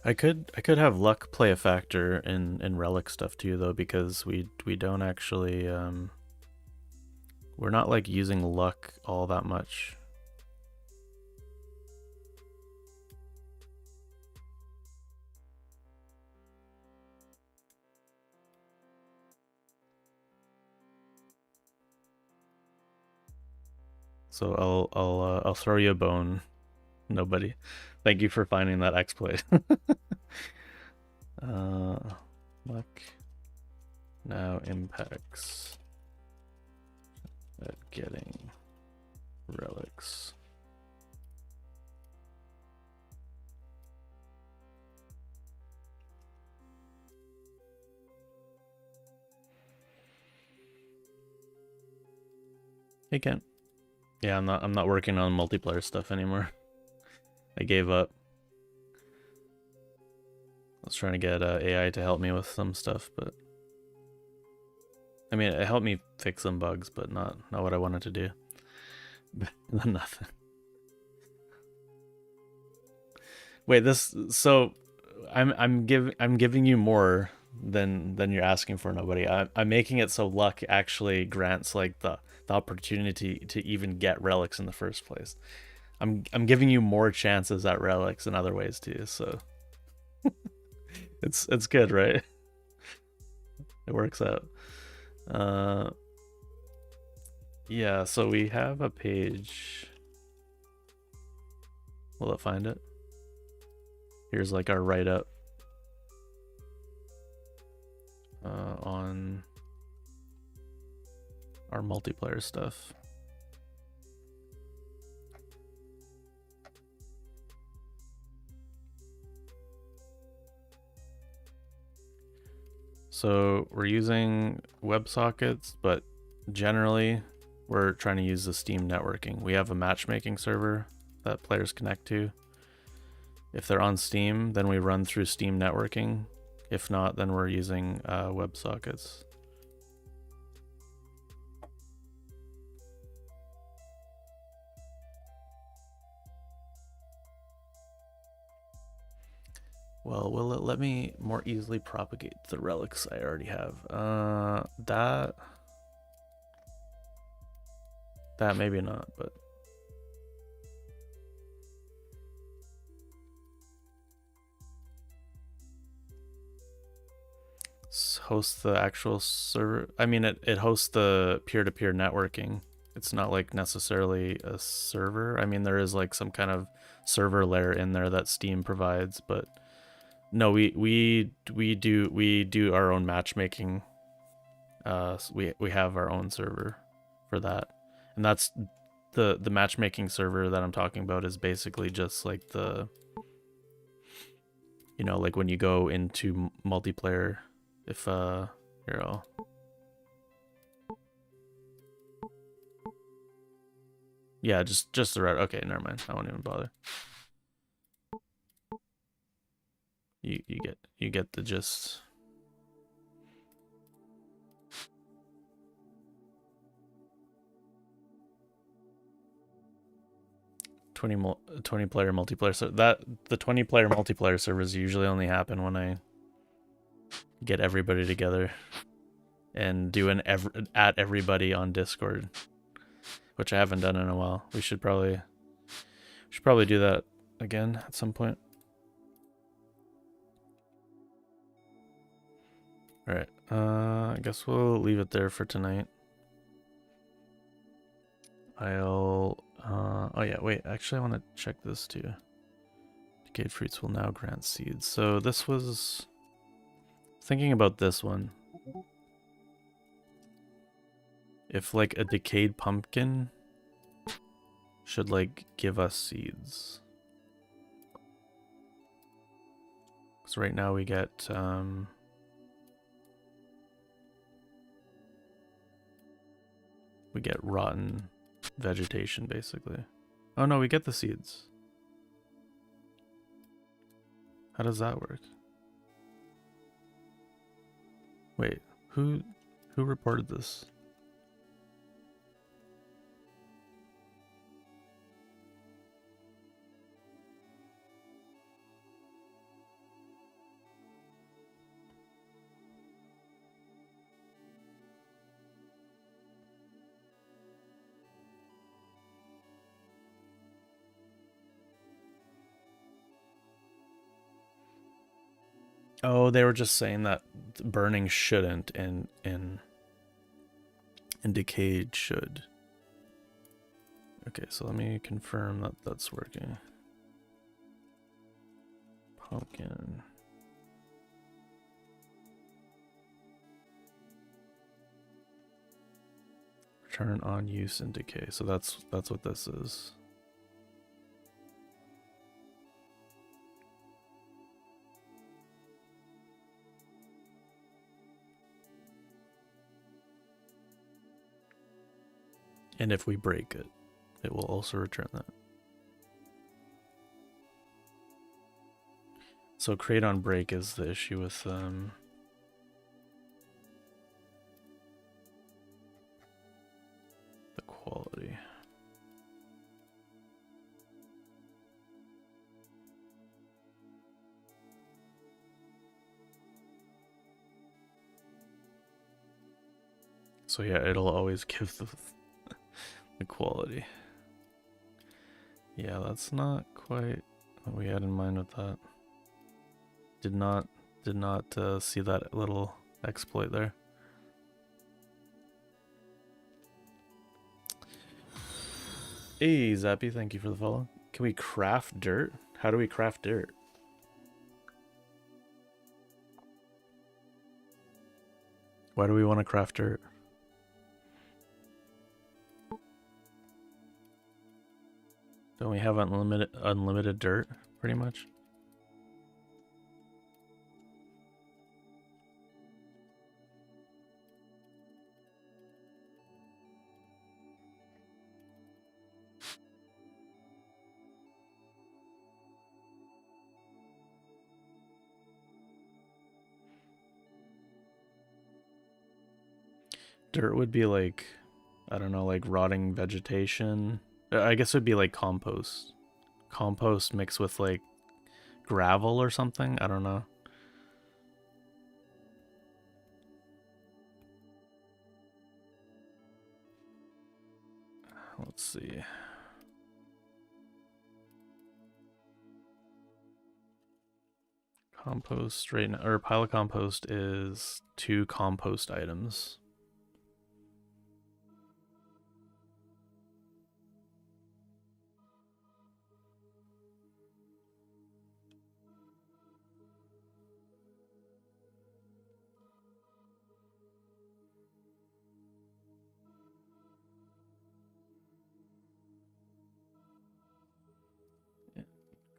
A: I could have luck play a factor in relic stuff too though, because we don't actually we're not like using luck all that much. So I'll throw you a bone. Nobody. Thank you for finding that exploit. Luck now impacts at getting relics. Hey Kent. Yeah, I'm not working on multiplayer stuff anymore. I gave up. I was trying to get AI to help me with some stuff, but I mean, it helped me fix some bugs, but not what I wanted to do. Nothing. Wait, so I'm giving you more than you're asking for, nobody. I'm making it so luck actually grants like the opportunity to even get relics in the first place. I'm giving you more chances at relics in other ways too, so it's good, right? It works out. Yeah, so we have a page. Will it find it? Here's like our write-up on our multiplayer stuff. So we're using WebSockets, but generally we're trying to use the Steam networking. We have a matchmaking server that players connect to. If they're on Steam, then we run through Steam networking. If not, then we're using WebSockets. Well, will it let me more easily propagate the relics I already have? That maybe not, but hosts the actual server. I mean, it hosts the peer-to-peer networking. It's not like necessarily a server. I mean, there is like some kind of server layer in there that Steam provides, but no, we do our own matchmaking. We have our own server for that, and that's the matchmaking server that I'm talking about is basically just like the, you know, like when you go into multiplayer, if here I'll. Yeah, just the red. Okay, never mind. I won't even bother. You get the gist. Twenty player multiplayer. So that the 20 player multiplayer servers usually only happen when I get everybody together. and do an at everybody on Discord, which I haven't done in a while. We should probably do that again at some point. All right. I guess we'll leave it there for tonight. Oh yeah, wait, actually I want to check this too. Decayed fruits will now grant seeds. So this was thinking about this one. If like a decayed pumpkin should like give us seeds. Because right now we get rotten vegetation basically. Oh no, we get the seeds. How does that work? Wait, who reported this? Oh, they were just saying that burning shouldn't and decayed should. Okay, so let me confirm that that's working. Pumpkin. Return on use and decay. So that's what this is. And if we break it, it will also return that. So create on break is the issue with the quality. So yeah, it'll always give the quality. Yeah, that's not quite what we had in mind with that. Did not see that little exploit there. Hey Zappy, thank you for the follow. Can we craft dirt? How do we craft dirt? Why do we want to craft dirt? Don't we have unlimited dirt, pretty much? Dirt would be like, I don't know, like rotting vegetation. I guess it would be like compost. Compost mixed with like gravel or something. I don't know. Let's see. Compost right now, or pile of compost is 2 compost items.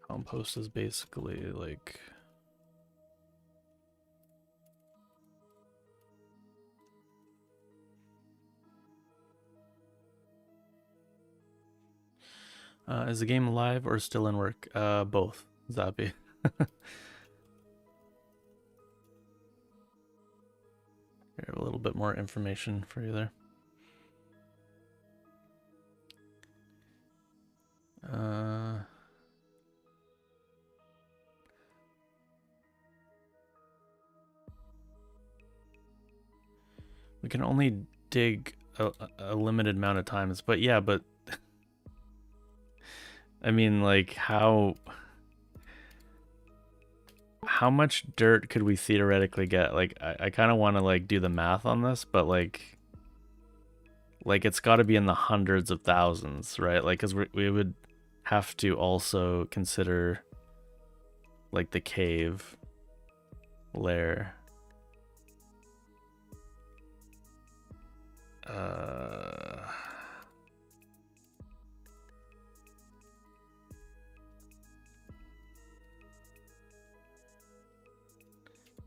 A: Compost is basically like is the game live or still in work? Both, Zappy. I have a little bit more information for you there. We can only dig a limited amount of times, but yeah, but I mean, like, how much dirt could we theoretically get? Like, I kind of want to like do the math on this, but like it's got to be in the hundreds of thousands, right? Like, because we would have to also consider like the cave layer.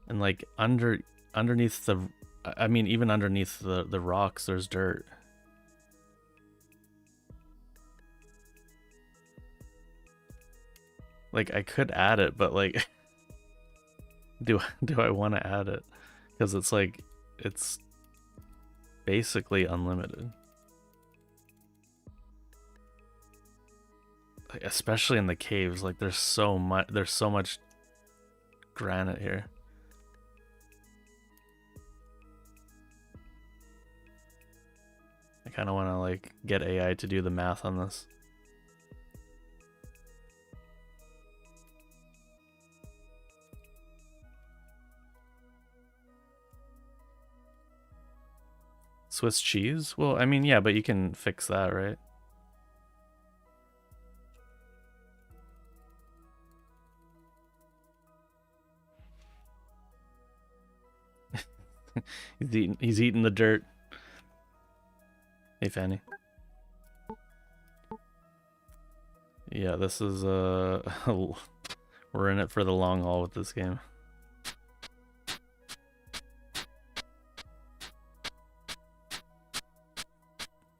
A: And like underneath the, I mean, even underneath the rocks, there's dirt. Like, I could add it, but like, do I want to add it? Because it's like, it's basically unlimited. Like, especially in the caves, like there's so much granite here. I kind of want to like get AI to do the math on this. Swiss cheese? Well, I mean, yeah, but you can fix that, right? He's eating the dirt. Hey, Fanny. Yeah, this is we're in it for the long haul with this game.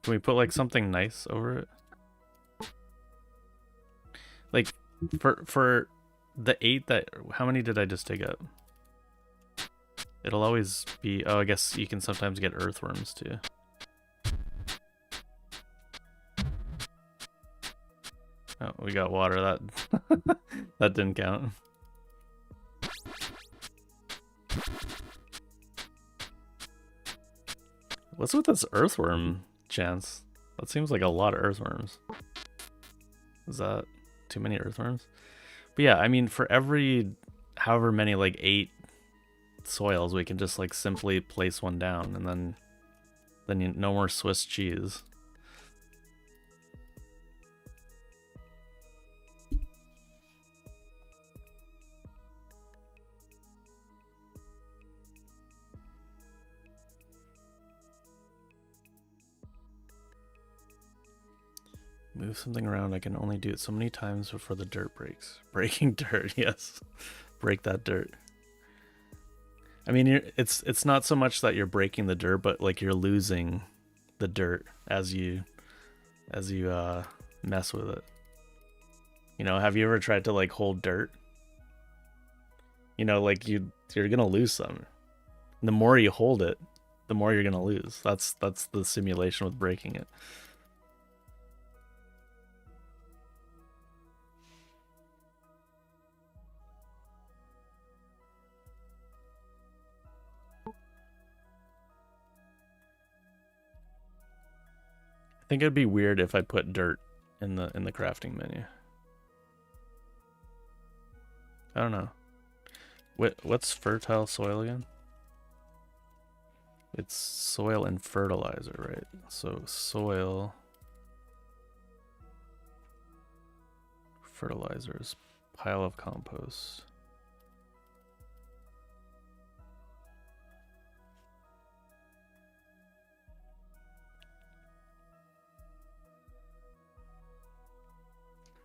A: Can we put like something nice over it? Like for the 8 that, how many did I just dig up? It'll always be, oh, I guess you can sometimes get earthworms too. Oh, we got water. That that didn't count. What's with this earthworm chance? That seems like a lot of earthworms. Is that too many earthworms? But yeah, I mean, for every however many, like 8 soils, we can just like simply place one down, and then you, no more Swiss cheese. Move something around. I can only do it so many times before the dirt breaks. Breaking dirt, yes. Break that dirt. I mean, it's not so much that you're breaking the dirt, but like you're losing the dirt as you mess with it. You know, have you ever tried to like hold dirt? You know, like you're gonna lose some. The more you hold it, the more you're gonna lose. That's the simulation with breaking it. I think it'd be weird if I put dirt in the crafting menu. I don't know. What's fertile soil again? It's soil and fertilizer, right? So soil, fertilizers, pile of compost.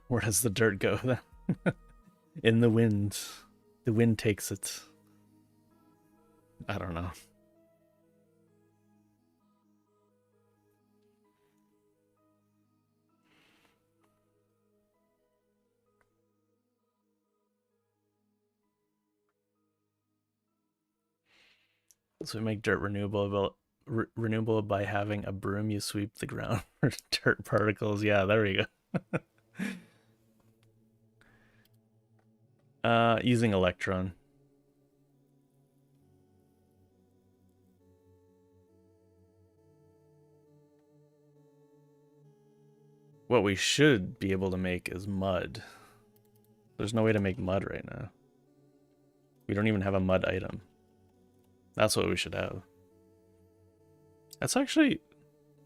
A: Where does the dirt go then? In the wind. The wind takes it. I don't know. So we make dirt renewable by having a broom. You sweep the ground for dirt particles. Yeah, there we go. Using electron. what we should be able to make is mud. There's no way to make mud right now. We don't even have a mud item. That's what we should have. That's actually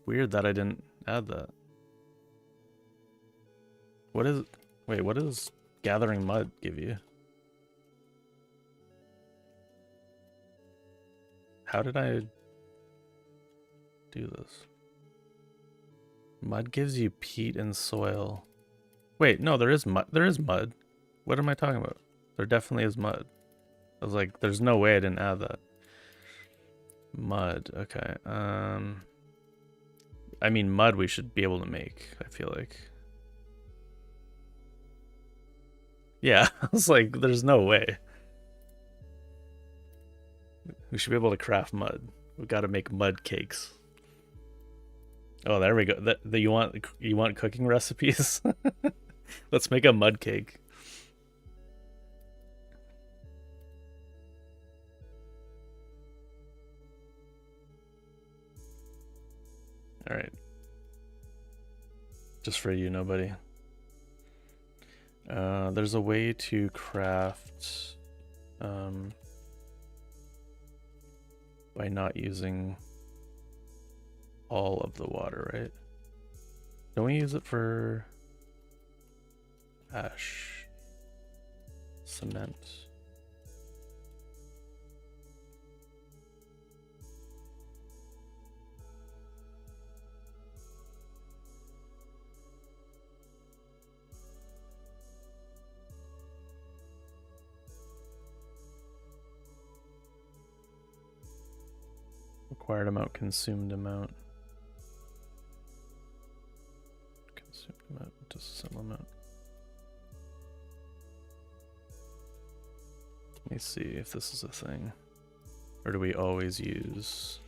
A: weird that I didn't add that. What is... Wait, what does gathering mud give you? How did I do this? Mud gives you peat and soil. Wait, no, there is mud. There is mud. What am I talking about? There definitely is mud. I was like, there's no way I didn't add that. Mud, okay. I mean, mud we should be able to make, I feel like. Yeah, I was like, there's no way. We should be able to craft mud. We got to make mud cakes. Oh, there we go. That you want cooking recipes? Let's make a mud cake. All right. Just for you, nobody. There's a way to craft by not using all of the water, right? Don't we use it for ash, cement? Required amount, consumed amount. Consumed amount, disassemble amount. Let me see if this is a thing. Or do we always use...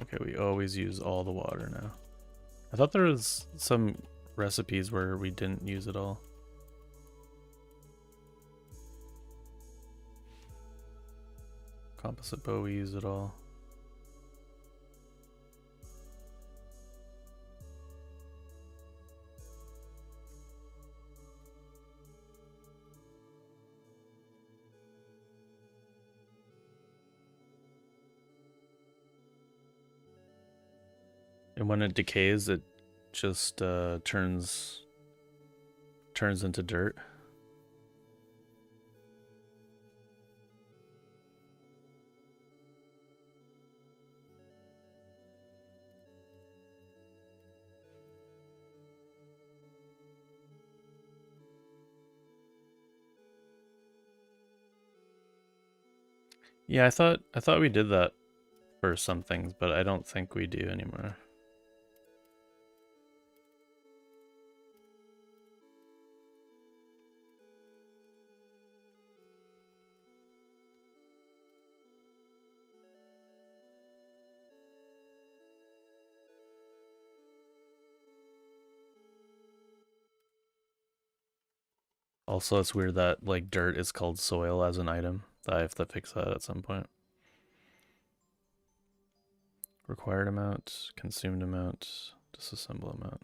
A: Okay, we always use all the water now. I thought there was some recipes where we didn't use it all. Composite bow, we use it all. And when it decays, it just turns into dirt. Yeah, I thought we did that for some things, but I don't think we do anymore. Also, it's weird that like dirt is called soil as an item. I have to fix that at some point. Required amount, consumed amount, disassemble amount.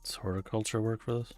A: Does horticulture work for this?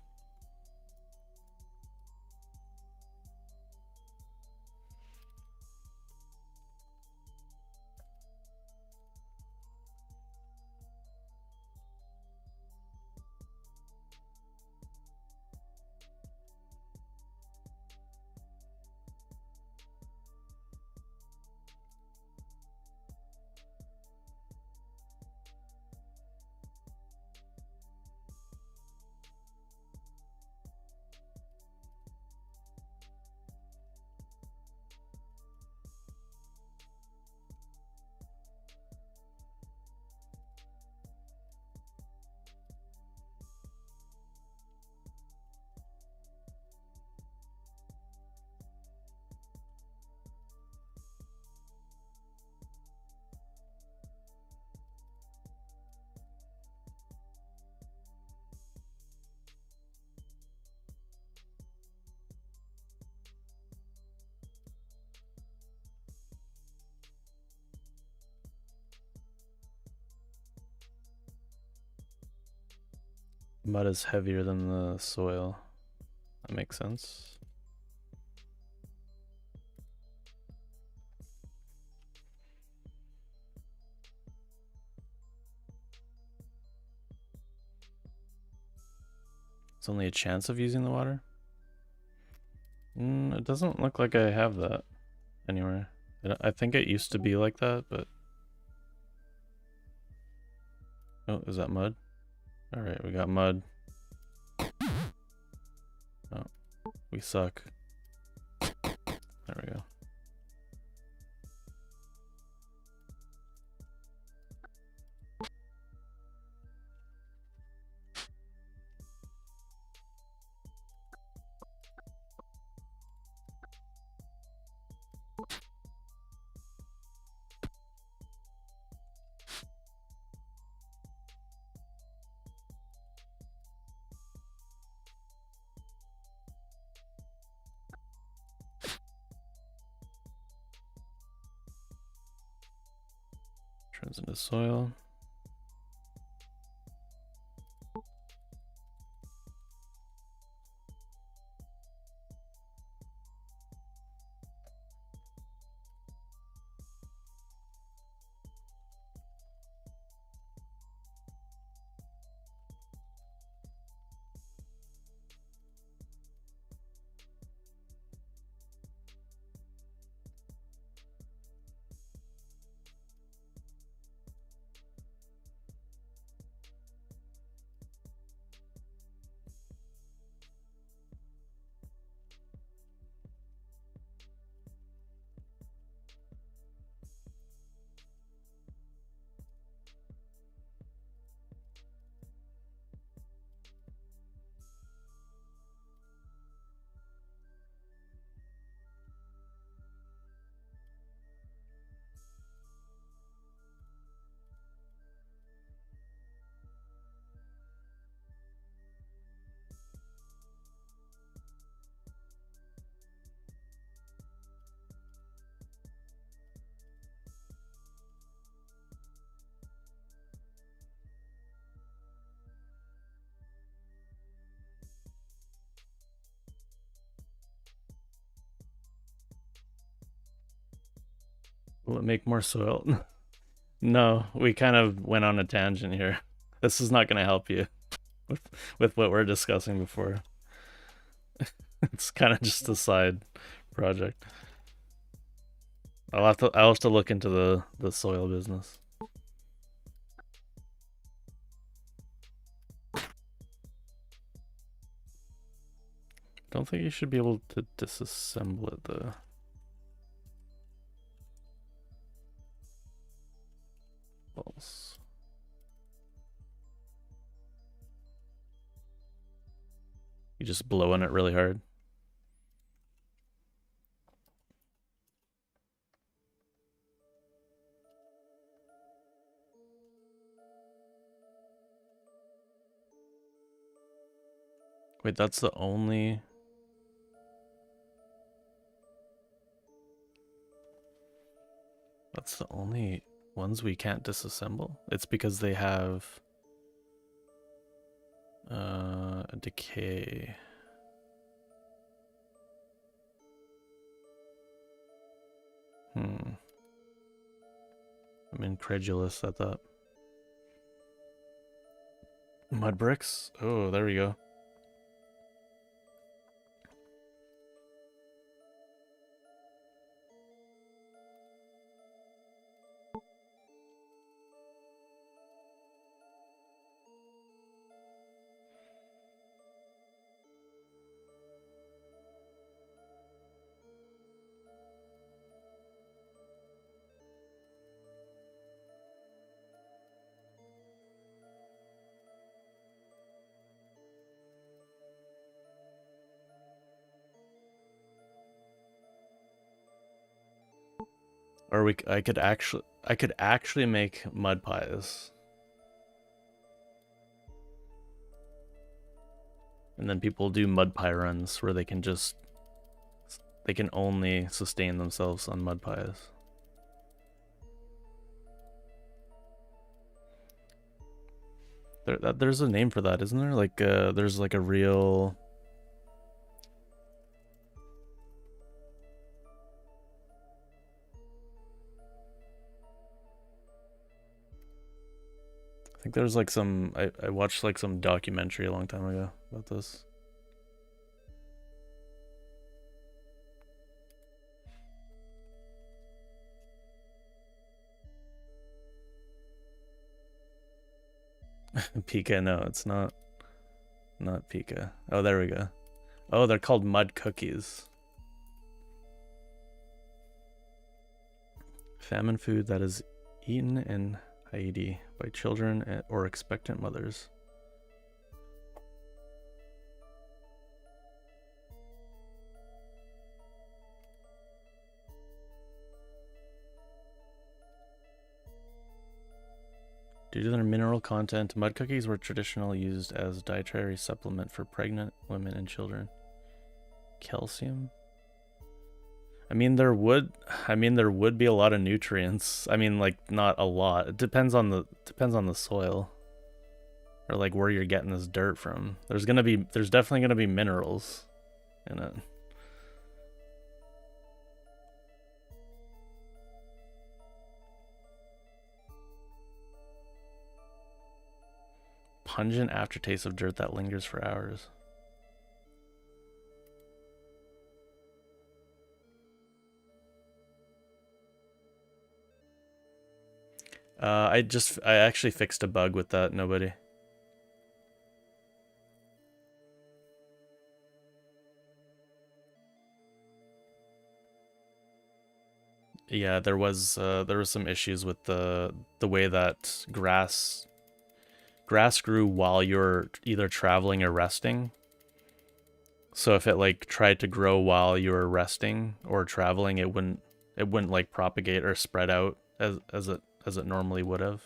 A: Mud is heavier than the soil. That makes sense. It's only a chance of using the water? It doesn't look like I have that anywhere. I think it used to be like that, but... Oh, is that mud? Alright, we got mud. Oh, we suck. There we go. Turns into soil. Will it make more soil? No, we kind of went on a tangent here. This is not going to help you with what we're discussing before. It's kind of just a side project. I'll have to look into the soil business. Don't think you should be able to disassemble it though. False. You just blow on it really hard. Wait, that's the only... That's the only ones we can't disassemble? It's because they have... a decay. I'm incredulous at that. Mud bricks? Oh, there we go. Or I could actually make mud pies. And then people do mud pie runs where they can only sustain themselves on mud pies. There's a name for that, isn't there? Like, there's like a real. I think there's like some. I watched like some documentary a long time ago about this. Pika, no, it's not. Not Pika. Oh, there we go. Oh, they're called mud cookies. Famine food that is eaten in Haiti by children or expectant mothers. Due to their mineral content, mud cookies were traditionally used as dietary supplement for pregnant women and children. Calcium? There would be a lot of nutrients. I mean, like, not a lot. It depends on the soil. Or like where you're getting this dirt from. There's definitely gonna be minerals in it. Pungent aftertaste of dirt that lingers for hours. I actually fixed a bug with that. Nobody. Yeah, there was some issues with the way that grass grew while you're either traveling or resting. So if it like tried to grow while you were resting or traveling, it wouldn't like propagate or spread out as it normally would have.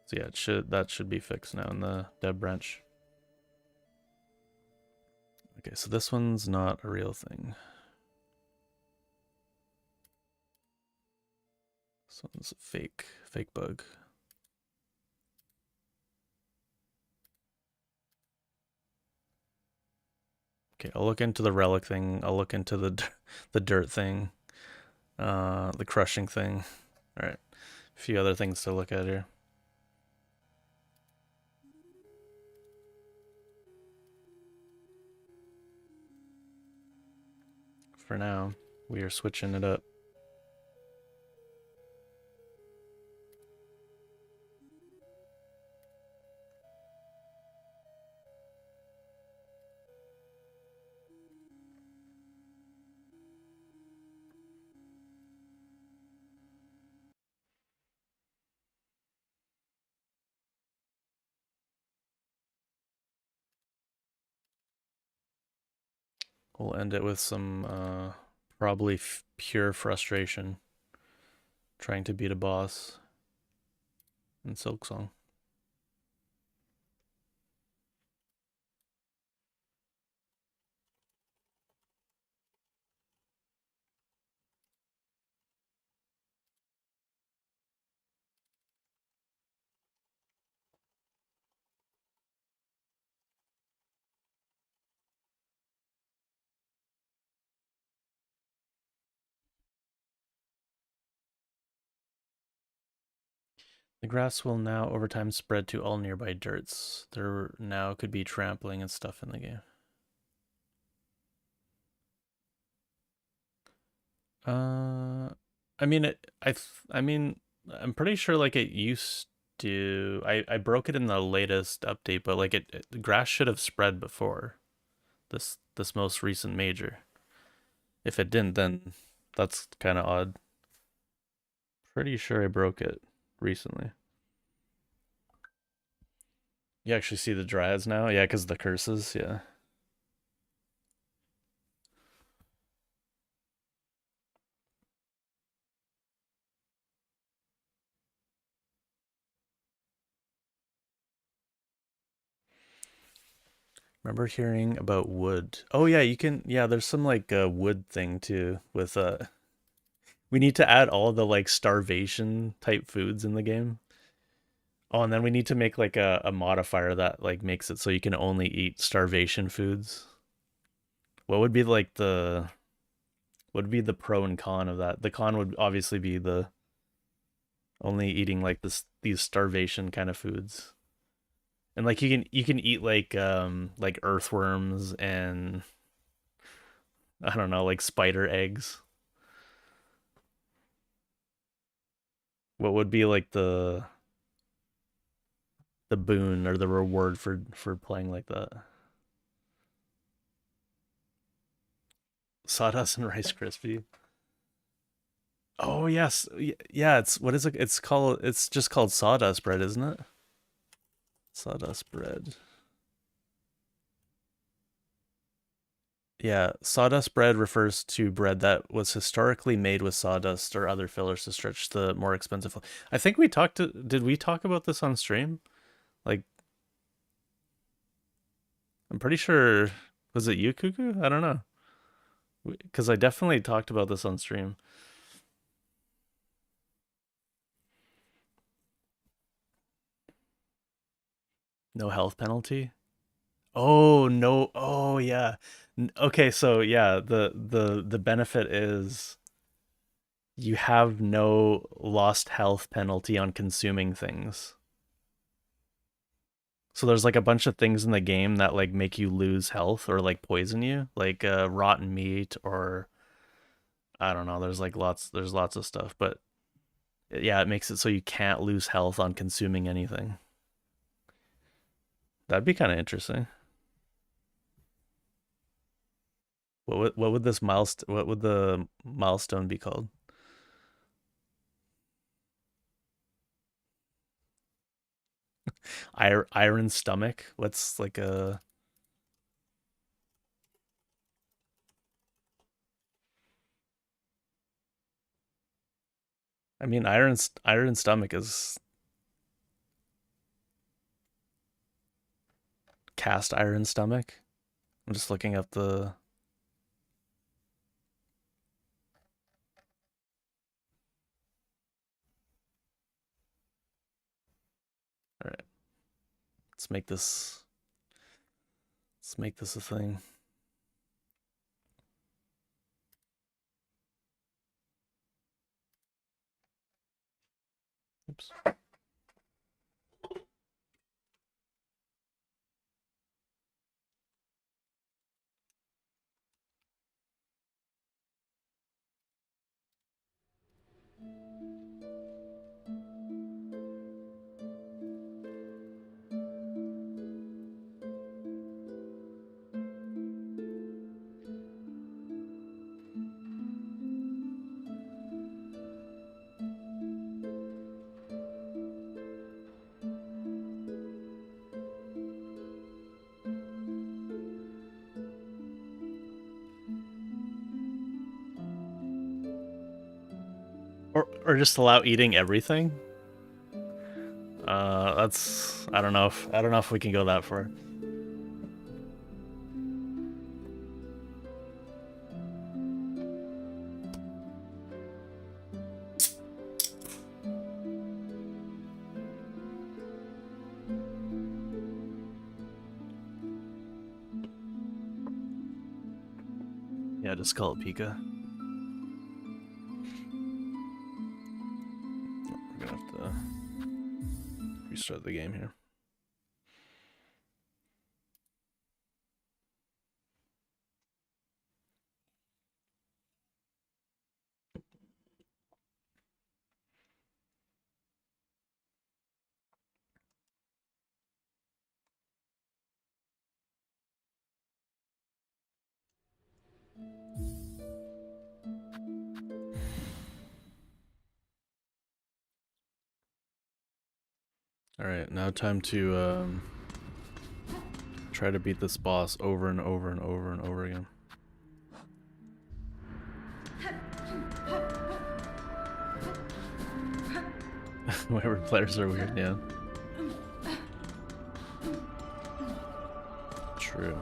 A: So yeah, that should be fixed now in the dev branch. Okay, so this one's not a real thing. This one's a fake bug. Okay, I'll look into the relic thing. I'll look into the dirt thing, the crushing thing. All right, a few other things to look at here. For now, we are switching it up. We'll end it with some probably pure frustration trying to beat a boss in Silksong. The grass will now over time spread to all nearby dirts. There now could be trampling and stuff in the game. Uh, I mean, I mean, I'm pretty sure like it used to. I broke it in the latest update, but like the grass should have spread before this most recent major. If it didn't, then that's kind of odd. Pretty sure I broke it recently. You actually see the dryads now? Yeah, because the curses, yeah. Remember hearing about wood? Oh yeah, you can yeah, there's some like wood thing too with we need to add all the like starvation type foods in the game. Oh, and then we need to make like a modifier that like makes it so you can only eat starvation foods. What would be like the what would be the pro and con of that? The con would obviously be the only eating like these starvation kind of foods. And like you can eat like earthworms and I don't know, like spider eggs. What would be like the boon or the reward for playing like that? Sawdust and Rice Krispie. Oh yes, yeah. It's what is it? It's called. It's just called sawdust bread, isn't it? Sawdust bread. Yeah, sawdust bread refers to bread that was historically made with sawdust or other fillers to stretch the more expensive. I think we talked to. Did we talk about this on stream? Like, I'm pretty sure. Was it you, Cuckoo? I don't know. Because I definitely talked about this on stream. No health penalty. Oh no. Oh yeah. Okay, so yeah, the benefit is you have no lost health penalty on consuming things. So there's like a bunch of things in the game that like make you lose health or like poison you, like rotten meat or I don't know, there's lots of stuff, but yeah, it makes it so you can't lose health on consuming anything. That'd be kind of interesting. What would this milestone what would the milestone be called? Iron stomach? What's like a I mean iron stomach is cast iron stomach. I'm just looking up the all right. Let's make this let's make this a thing. Oops. Or just allow eating everything? That's I don't know if we can go that far. Yeah, just call it Pika. We're gonna have to restart the game here. All right, now time to try to beat this boss over and over and over and over again. Whatever players are weird, yeah. True.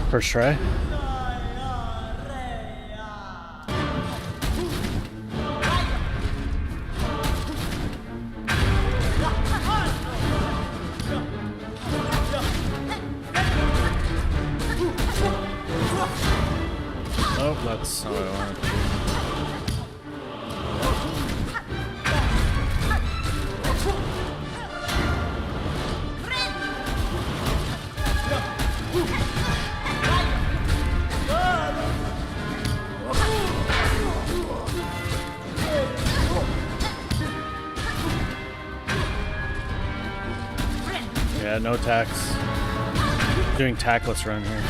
A: First try. Oh, that's not what I wanted to do. Yeah, no tax. Doing tackless run here.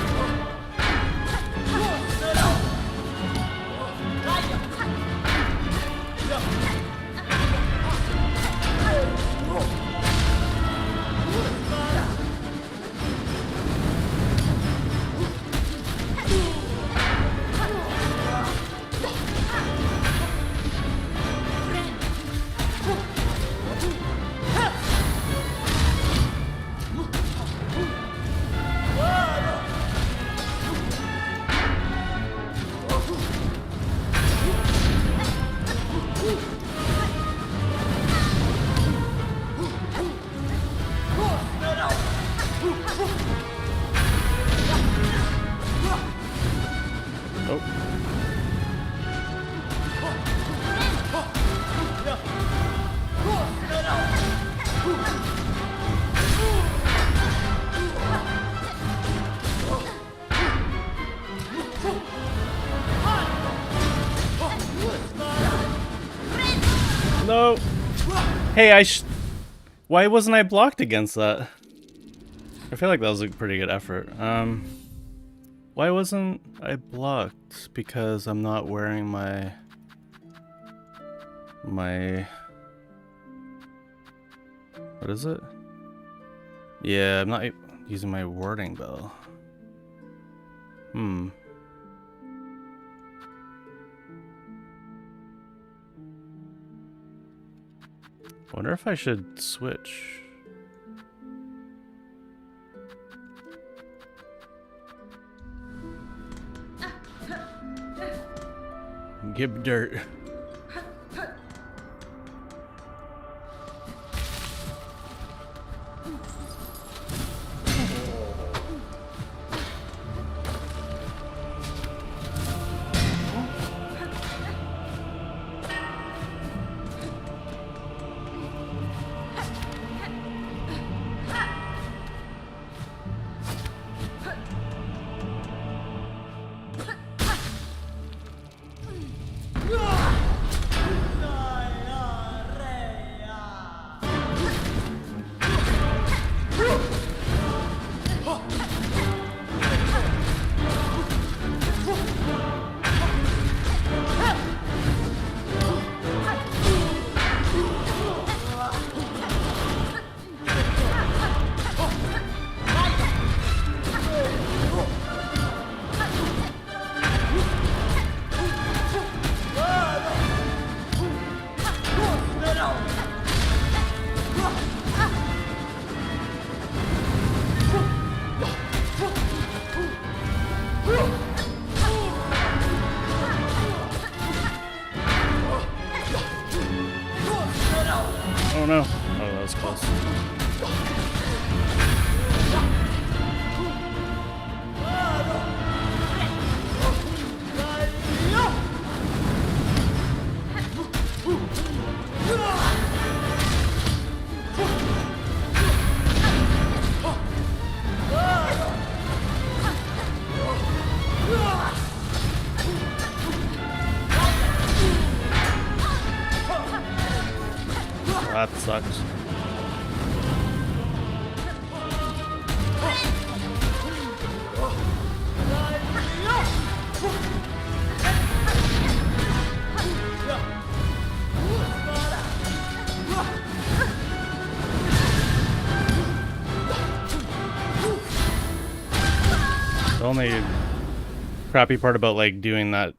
A: No. Hey, why wasn't I blocked against that? I feel like that was a pretty good effort. Why wasn't I blocked? Because I'm not wearing my what is it? Yeah, I'm not using my warding bell. Wonder if I should switch. Give dirt. Oh no. Oh, that was close. That sucks. The only crappy part about like doing that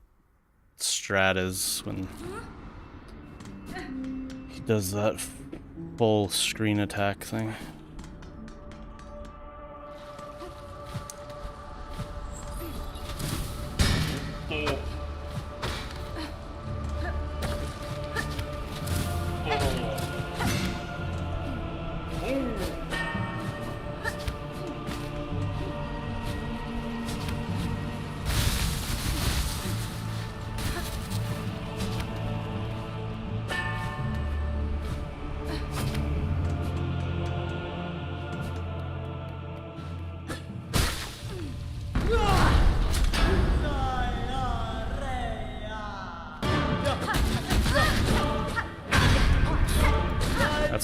A: strat is when he does that full screen attack thing.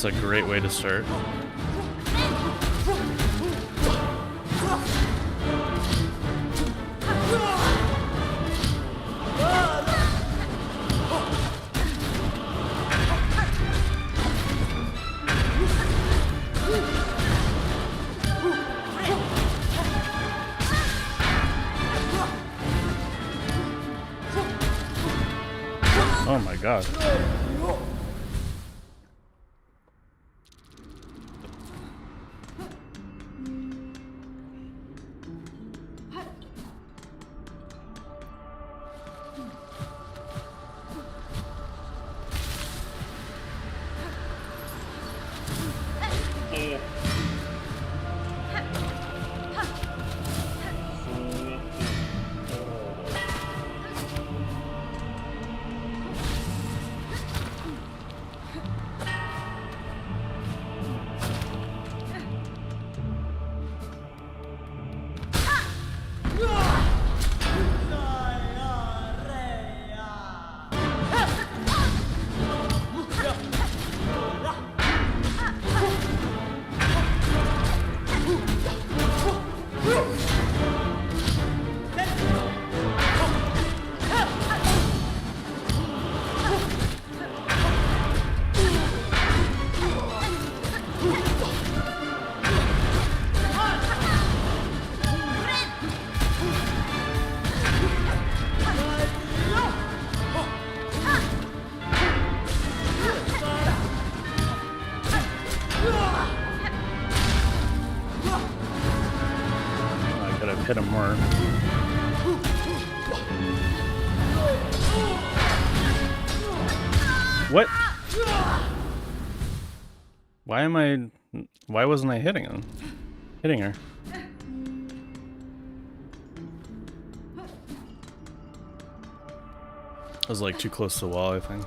A: That's a great way to start. Oh my god. Hit him more. What? Why wasn't I hitting her? I was like too close to the wall, I think.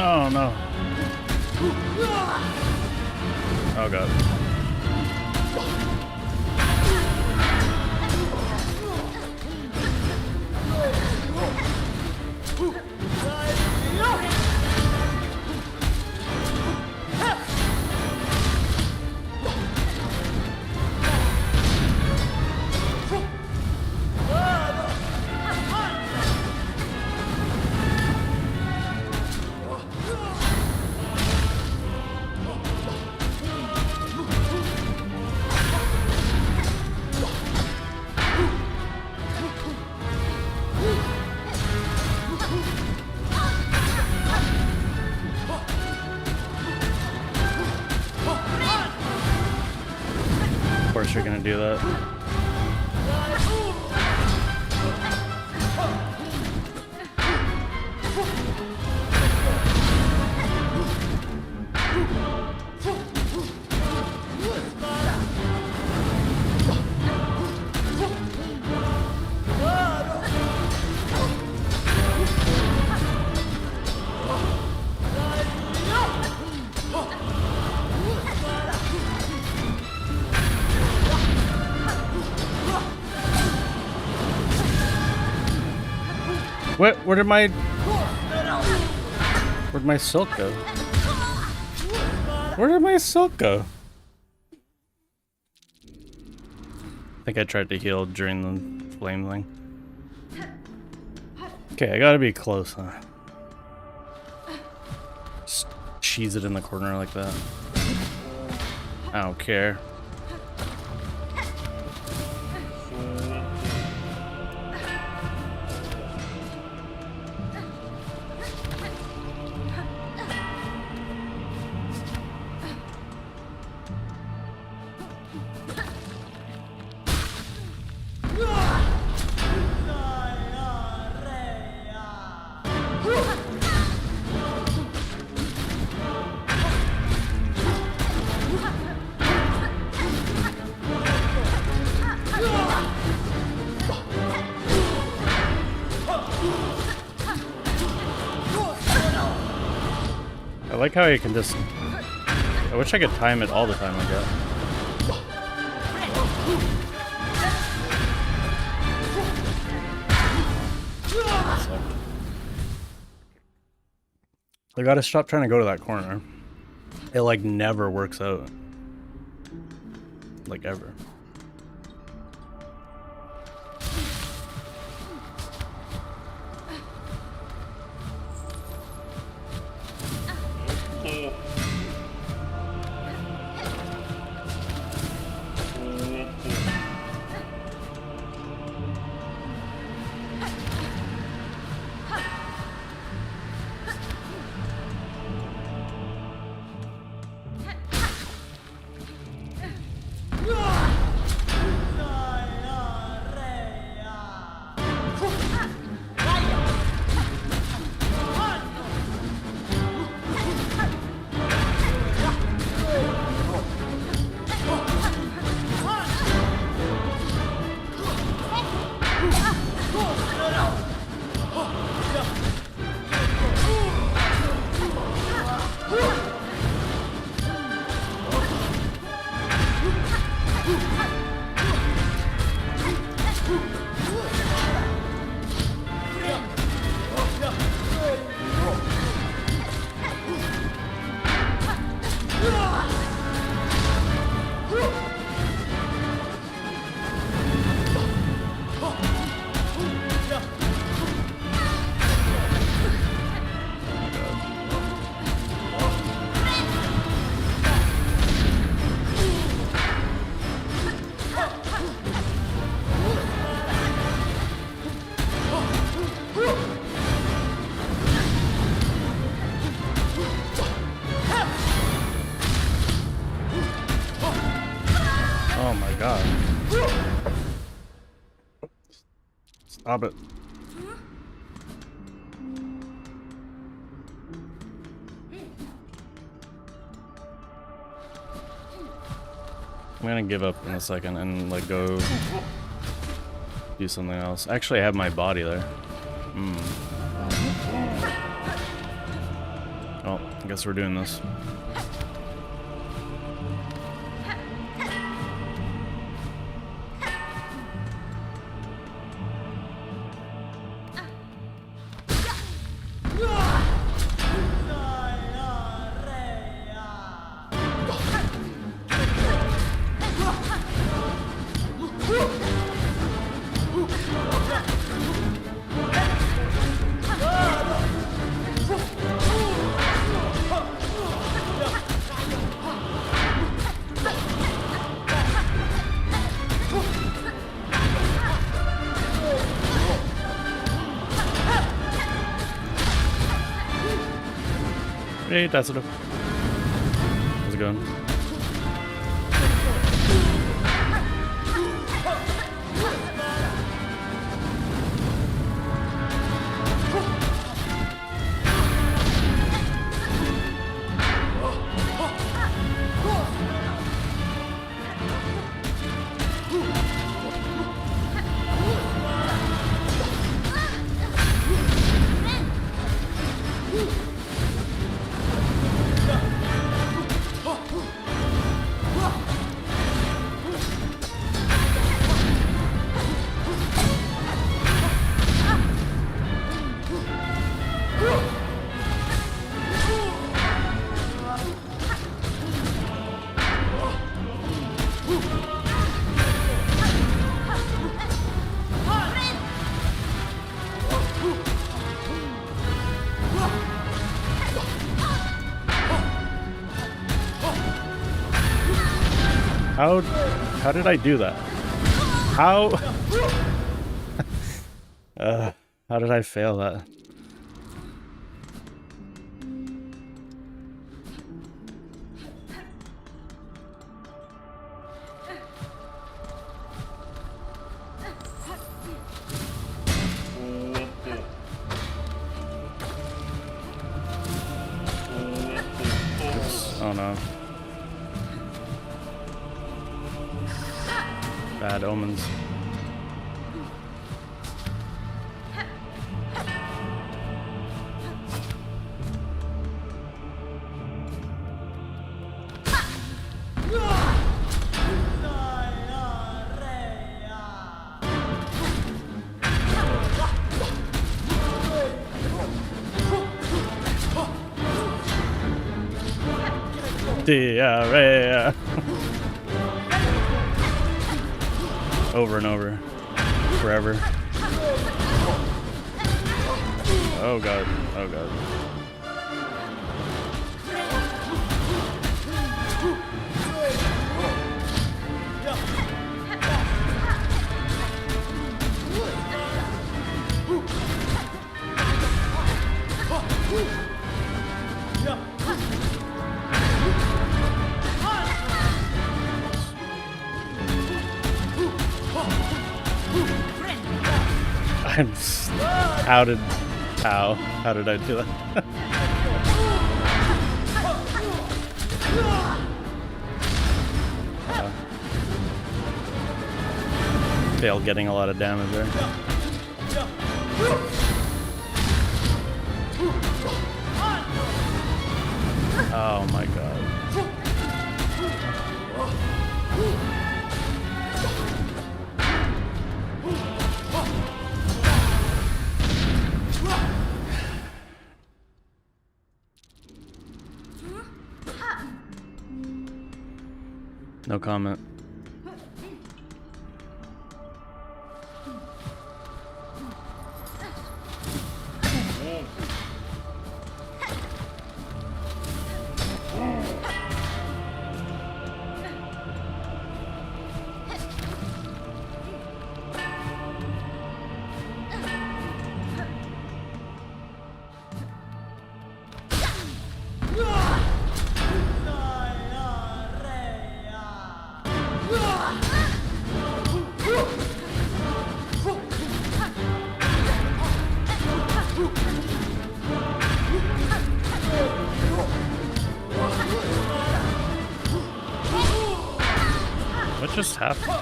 A: Oh no. Oh god. Of course you're gonna do that. Where'd my silk go? Where did my silk go? think I tried to heal during the flame thing. Okay, I gotta be close, huh? Just cheese it in the corner like that. I don't care. I like how you can just... I wish I could time it all the time like that. I gotta stop trying to go to that corner. It like never works out. Like ever. Oh my god. Stop it. I'm gonna give up in a second and like go do something else. Actually, I have my body there. Oh, I guess we're doing this. Hey, that's it. How's it going? How did I do that? How? How did I fail that? Oops. Oh no. Bad omens. Diarrhea. Over and over. Forever. Oh god. Oh god. How did I do that? Fail getting a lot of damage there. Oh my god. No comment. What just happened?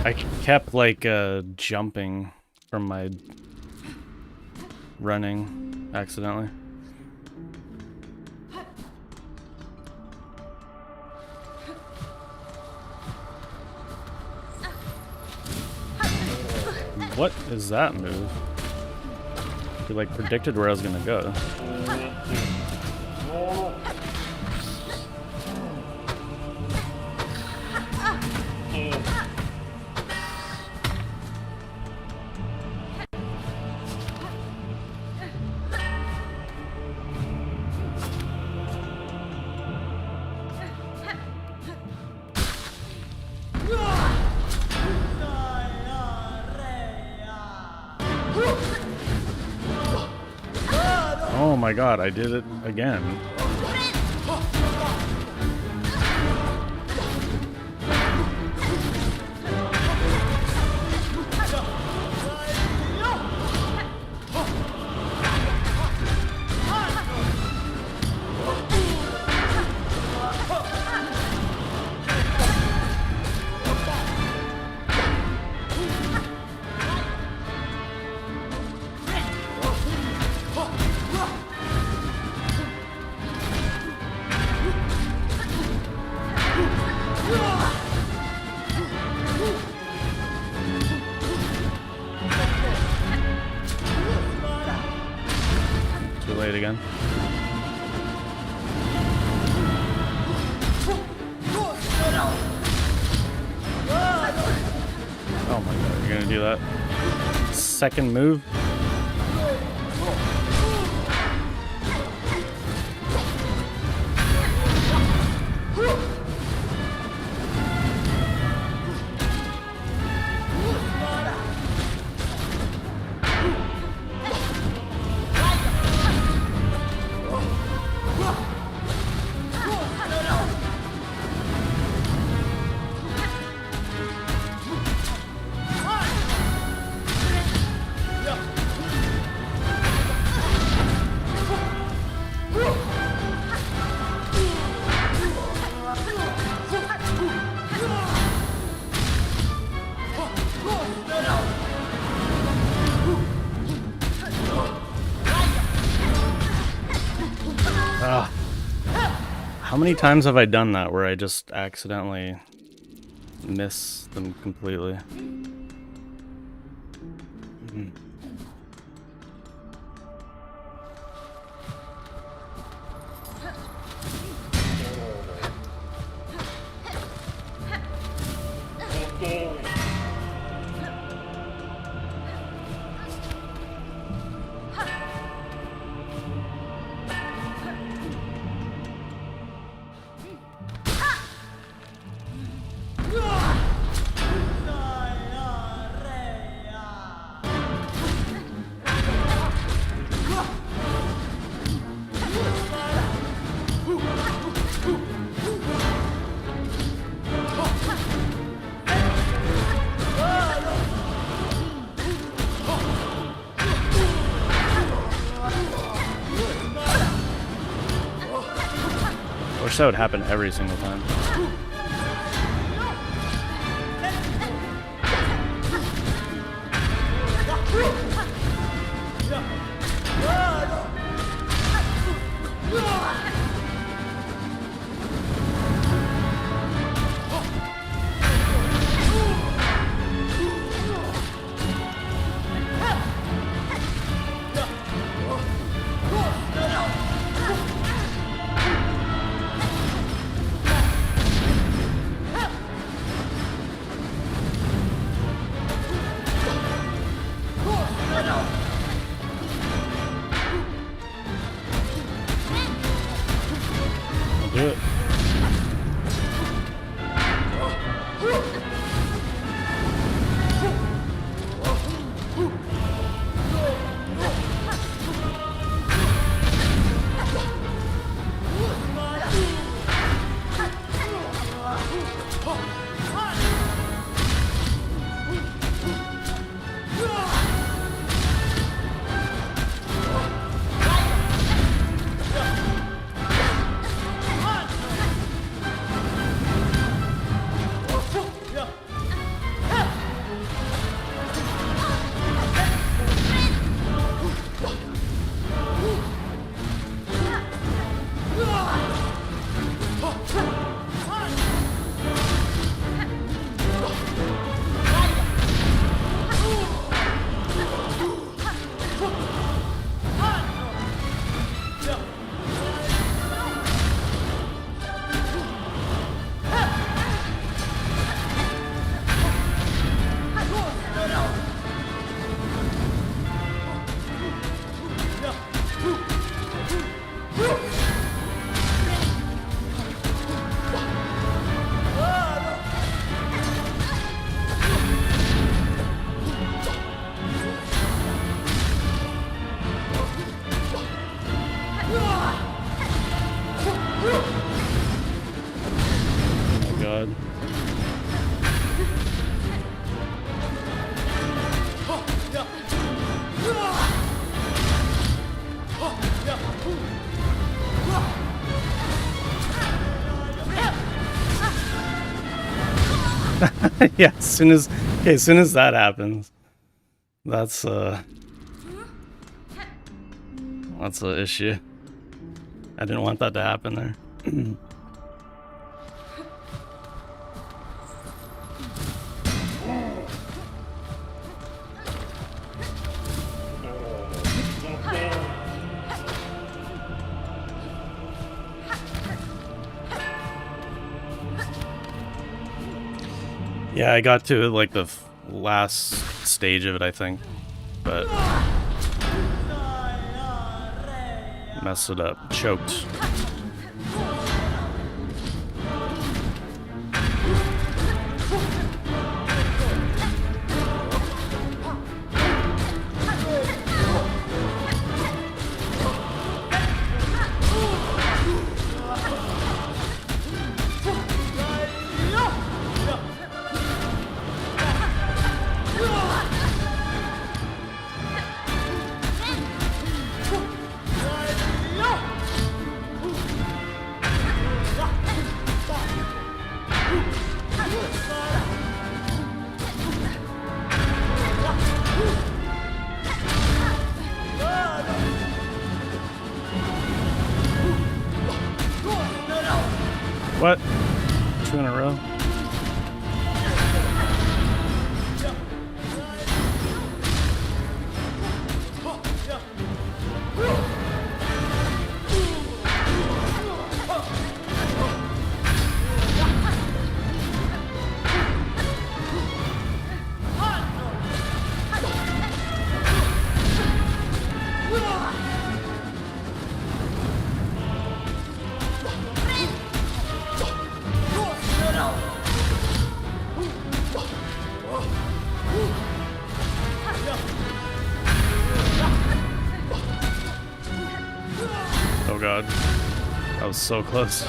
A: I kept like jumping from my running accidentally. What is that move? He like predicted where I was gonna go. Oh my god, I did it again. again. Oh my god, you're gonna do that second move? How many times have I done that where I just accidentally miss them completely? I wish that would happen every single time. Do it. God. Yeah, as soon as that happens, that's an issue. I didn't want that to happen there. Yeah, I got to like the last stage of it, I think, but messed it up. Choked. What? 2 in a row? Oh god. That was so close.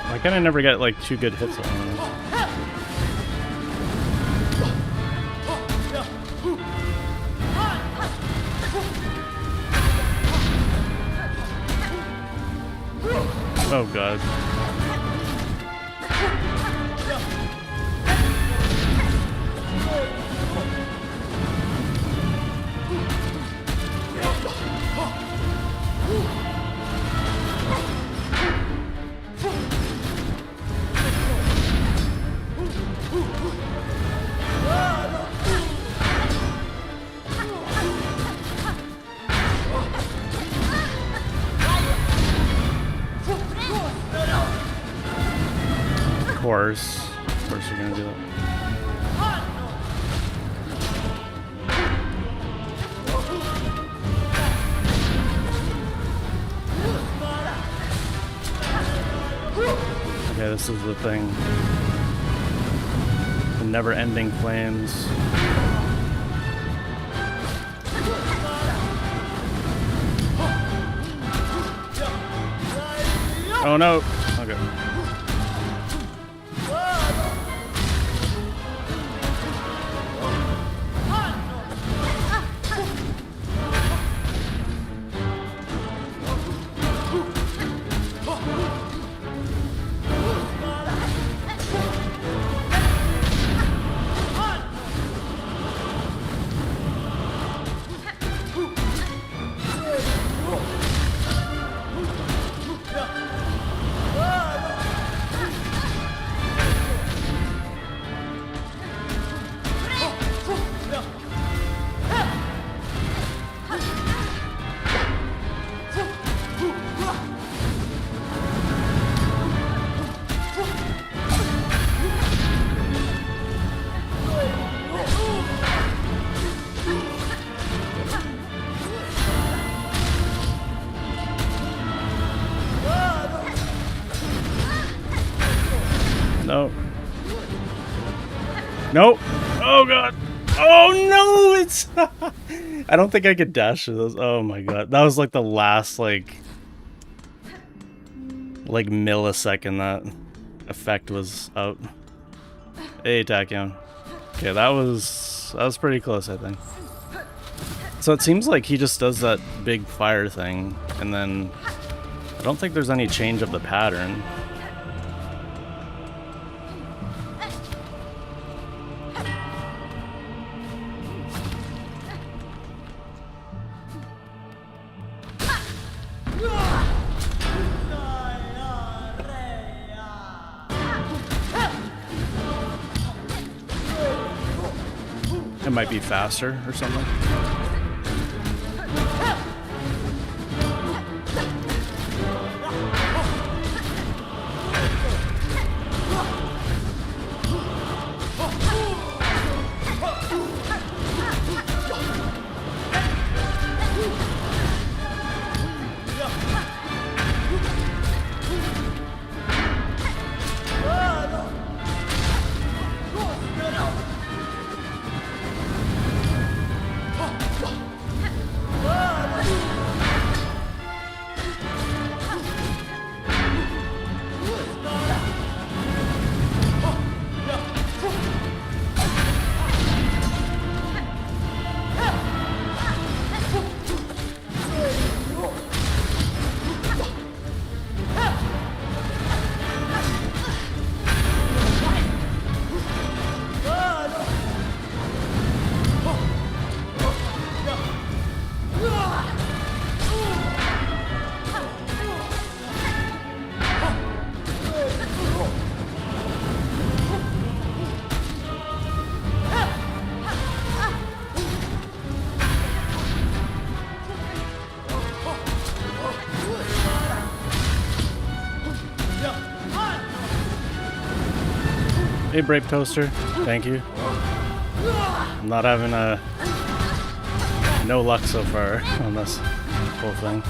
A: Why can I never get like 2 good hits on him? Oh god. Of course you're gonna do that. Okay, this is the thing. The never-ending flames. Oh no! Okay. No. Nope. Oh god. Oh no, it's I don't think I could dash to those. Oh my god. That was like the last like millisecond that effect was out. Hey, Tachyon. Okay, that was pretty close, I think. So it seems like he just does that big fire thing and then I don't think there's any change of the pattern. It might be faster or something. Hey, Brave Toaster. Thank you. I'm not having no luck so far on this whole thing.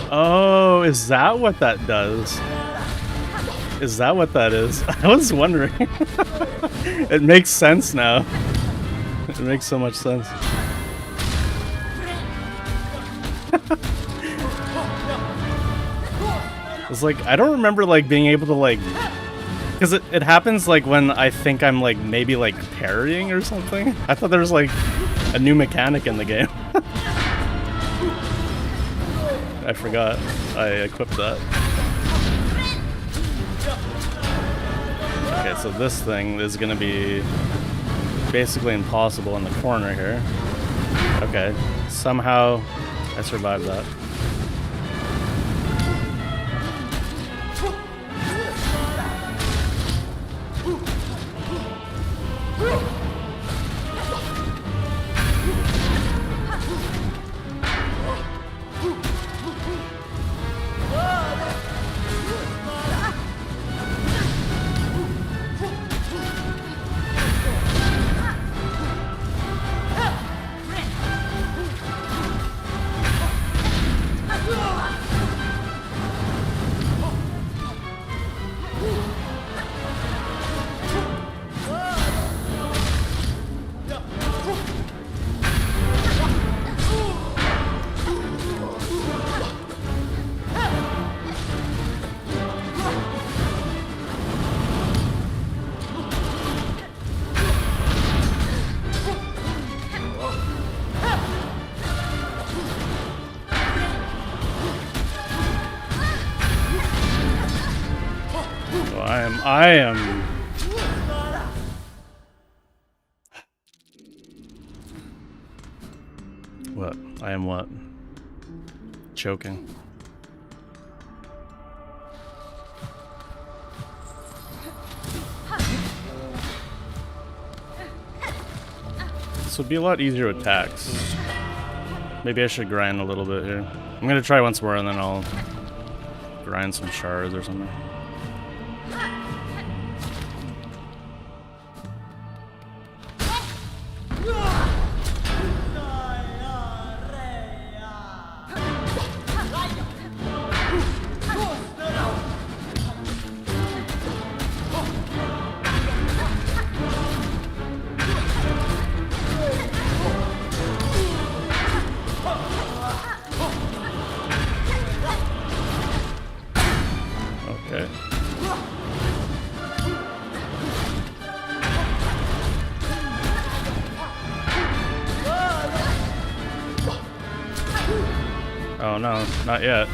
A: Oh, is that what that does? Is that what that is? I was wondering. It makes sense now. It makes so much sense. It's like, I don't remember like being able to like, because it happens like when I think I'm like maybe like parrying or something. I thought there was like a new mechanic in the game. I forgot I equipped that. Okay, so this thing is gonna be basically impossible in the corner here. Okay, somehow I survived that. I am. What? I am what? Choking. This would be a lot easier with attacks. Maybe I should grind a little bit here. I'm gonna try once more and then I'll grind some shards or something. Oh no, not yet.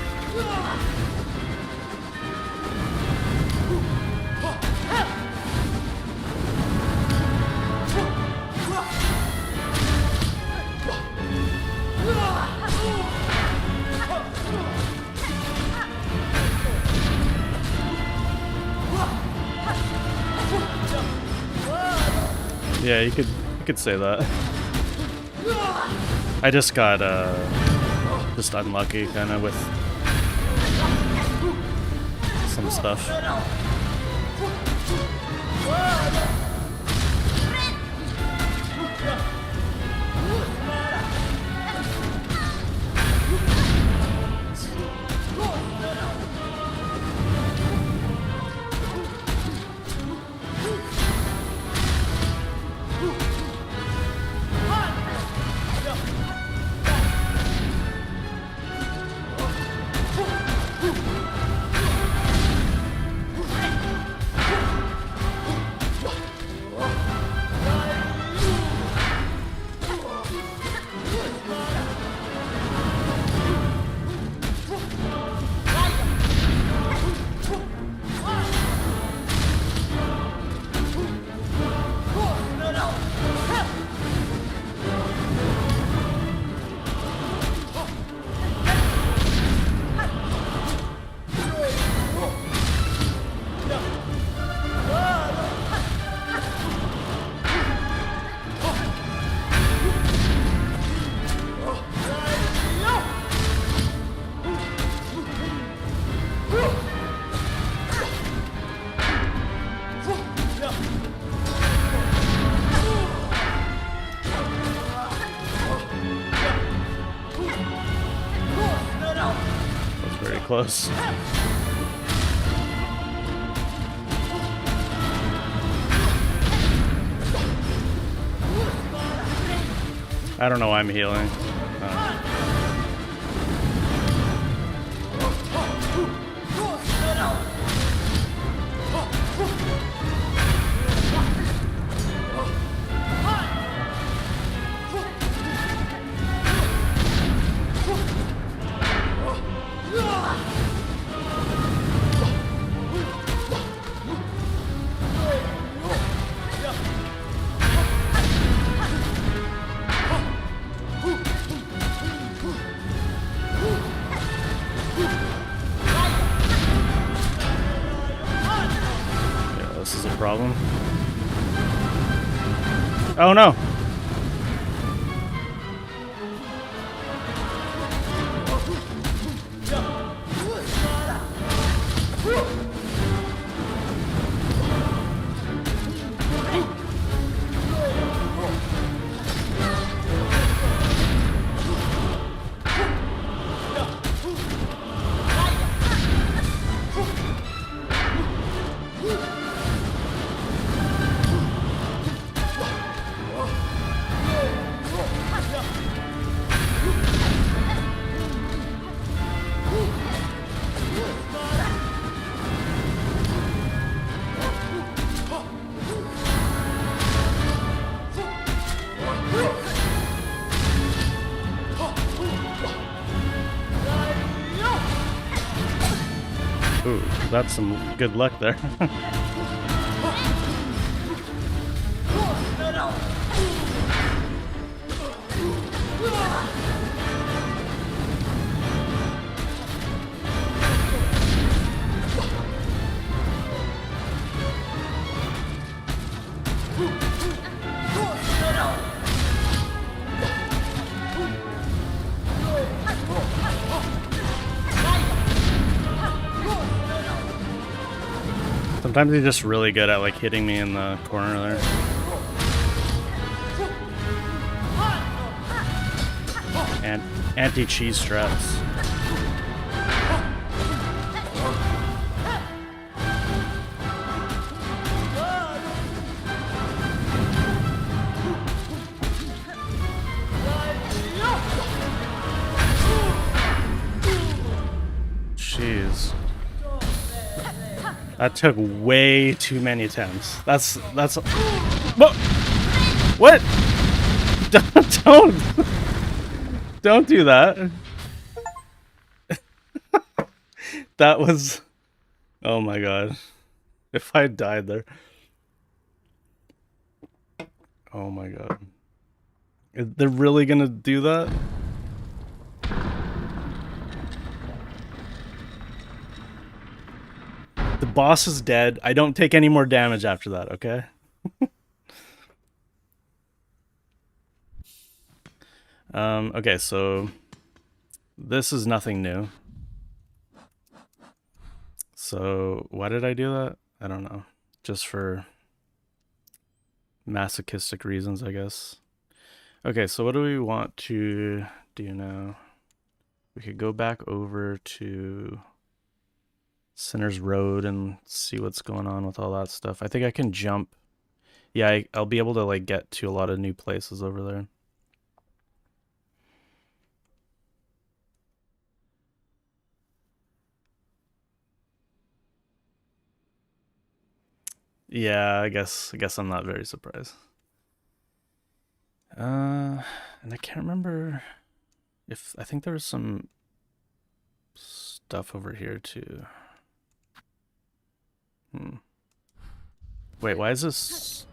A: Yeah, you could say that. I just got just unlucky kind of with some stuff. Close. I don't know why I'm healing. Problem. Oh no. Ooh, that's some good luck there. Sometimes he's just really good at like hitting me in the corner there. And anti-cheese straps. Jeez. That took way too many attempts. That's what? Don't do that. That was... Oh my god. If I died there. Oh my god. They're really gonna do that? The boss is dead. I don't take any more damage after that, okay? Okay, so this is nothing new. So why did I do that? I don't know. Just for masochistic reasons, I guess. Okay, so what do we want to do now? We could go back over to Sinner's Road and see what's going on with all that stuff. I think I can jump. Yeah, I'll be able to like get to a lot of new places over there. Yeah, I guess I'm not very surprised. And I can't remember if I think there was some stuff over here too. Wait, why is this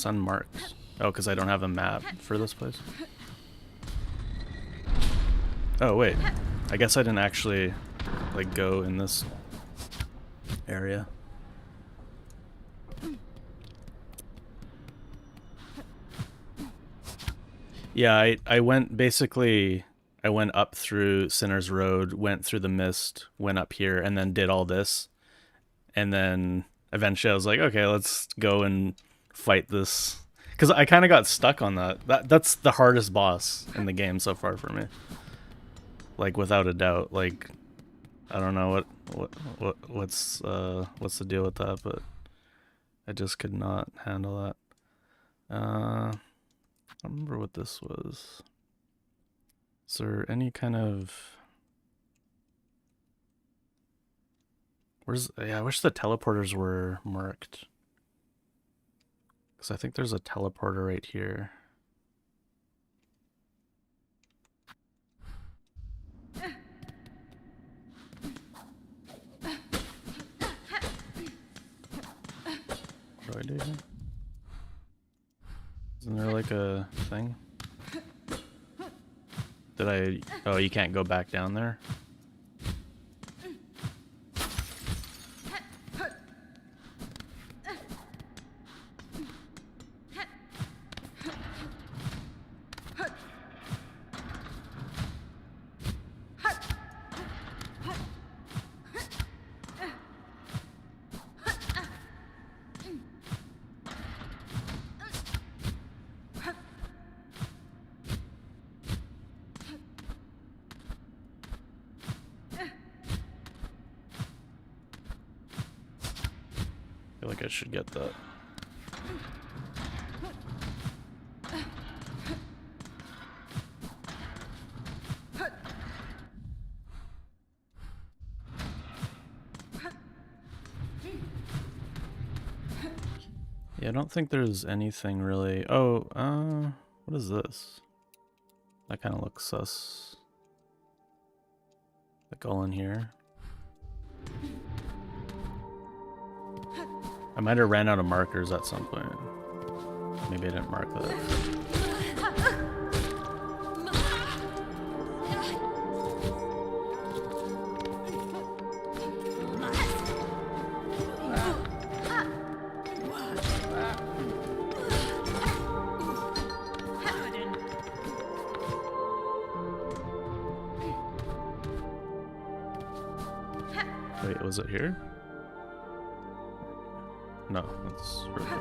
A: unmarked? Oh, because I don't have a map for this place. Oh wait, I guess I didn't actually like go in this area. Yeah, I went basically, I went up through Sinner's Road, went through the mist, went up here, and then did all this. And then eventually I was like, okay, let's go and fight this. Because I kind of got stuck on that. That's the hardest boss in the game so far for me. Like, without a doubt. Like, I don't know what's the deal with that, but I just could not handle that. I don't remember what this was. Is there any kind of... Yeah, I wish the teleporters were marked. Because I think there's a teleporter right here. What do I do here? Isn't there like a thing? Did I... Oh, you can't go back down there? I feel like I should get that. Yeah, I don't think there's anything really... Oh, what is this? That kind of looks sus. Like all in here. I might have ran out of markers at some point. Maybe I didn't mark that. Wait, was it here? No, that's right here.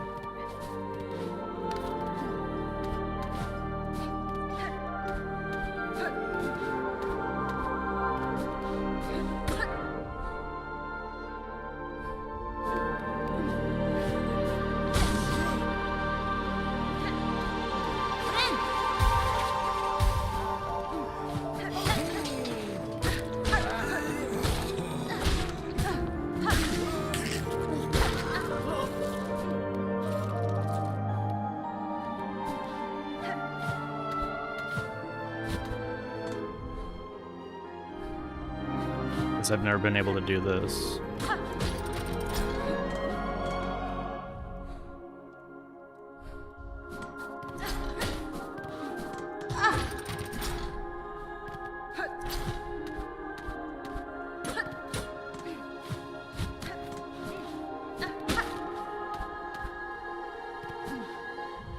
A: Because I've never been able to do this.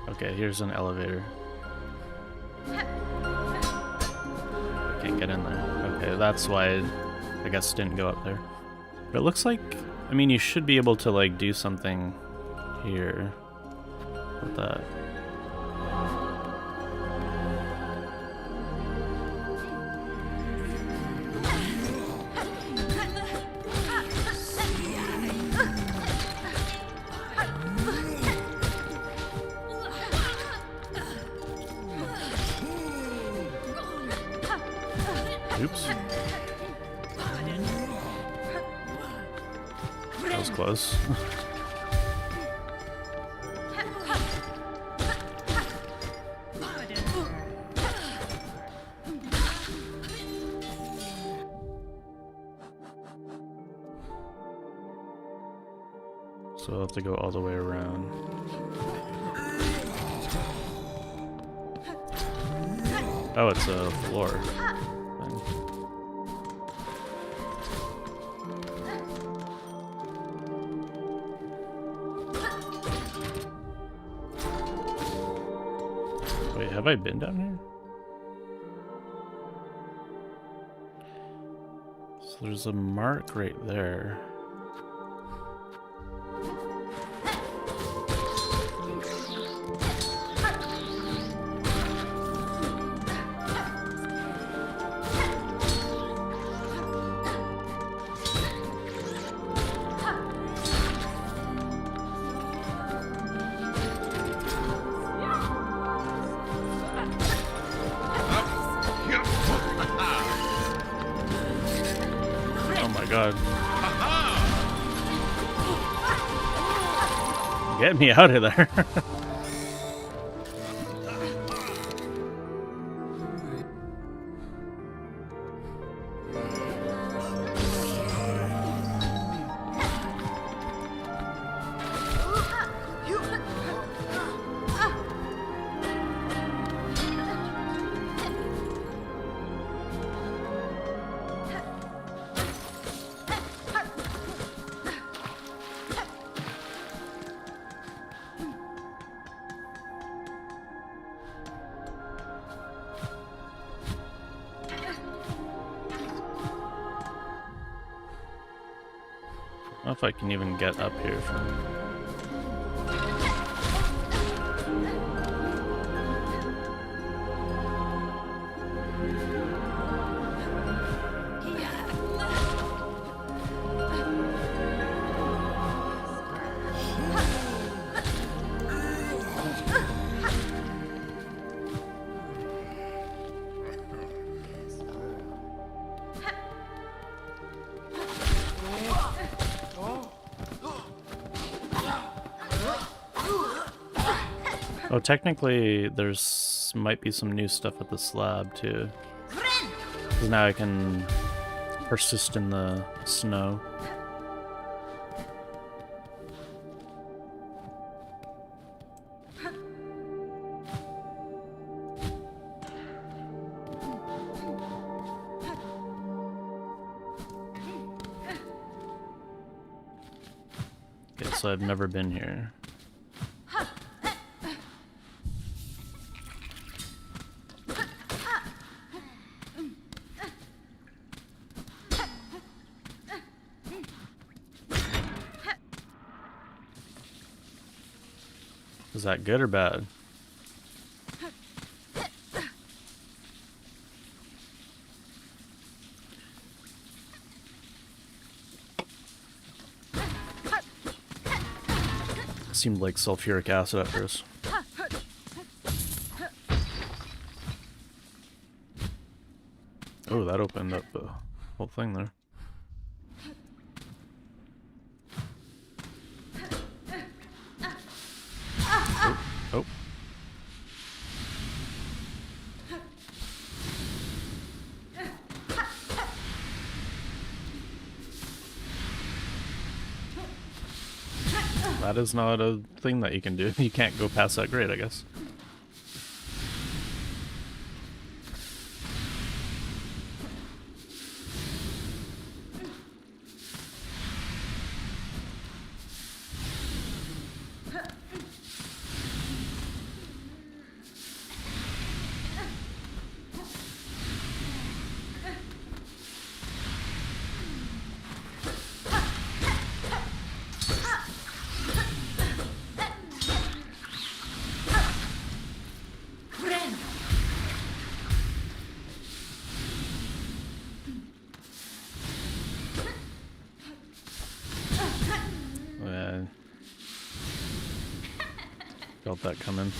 A: Okay, here's an elevator. I can't get in there. Okay, that's why I guess didn't go up there. But it looks like, I mean, you should be able to like do something here with that. Oops. That was close. So I'll have to go all the way around. Oh, it's a floor thing. Wait, have I been down here? So there's a mark right there. God. Get me out of there. I don't know if I can even get up here from... Oh, technically, there's might be some new stuff at the slab, too. 'Cause now I can persist in the snow. Okay, so I've never been here. Is that good or bad? Seemed like sulfuric acid at first. Oh, that opened up the whole thing there. Oh. That is not a thing that you can do. You can't go past that grade, I guess. Felt that coming.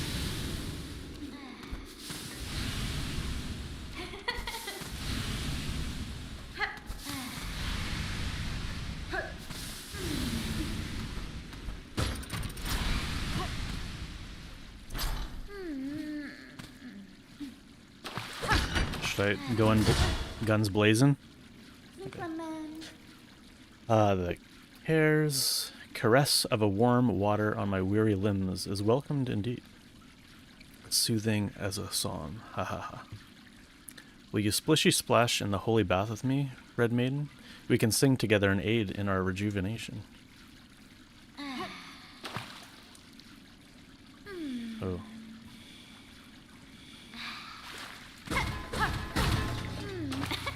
A: Should I go in guns blazing? The hair's caress of a warm water on my weary limbs is welcomed indeed. Soothing as a song. Ha ha ha. Will you splishy splash in the holy bath with me, Red Maiden? We can sing together and aid in our rejuvenation. Oh.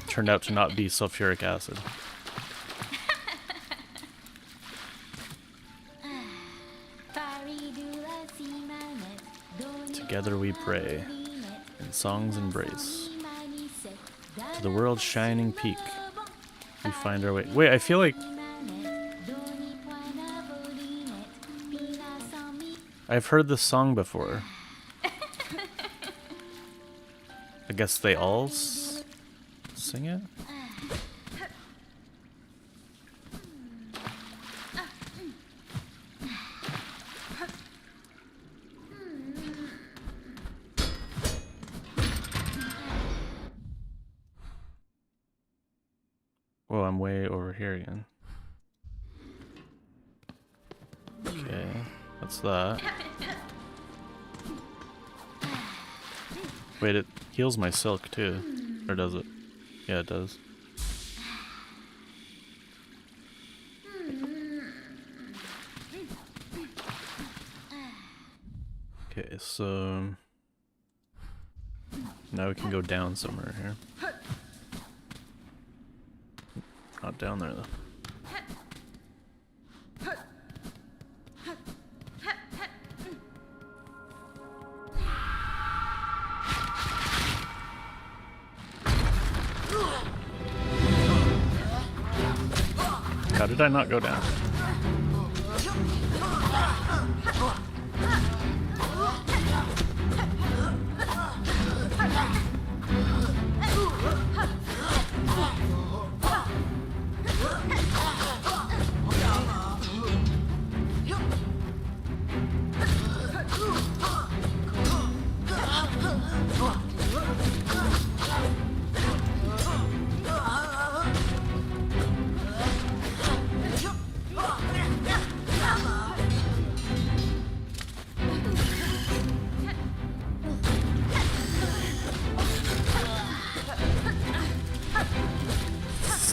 A: Turned out to not be sulfuric acid. Together we pray, in song's embrace, to the world's shining peak, we find our way. Wait, I feel like I've heard this song before. I guess they all sing it? Whoa, I'm way over here again. Okay, what's that? Wait, it heals my silk too. Or does it? Yeah, it does. Okay, so now we can go down somewhere here. Not down there though. How did I not go down?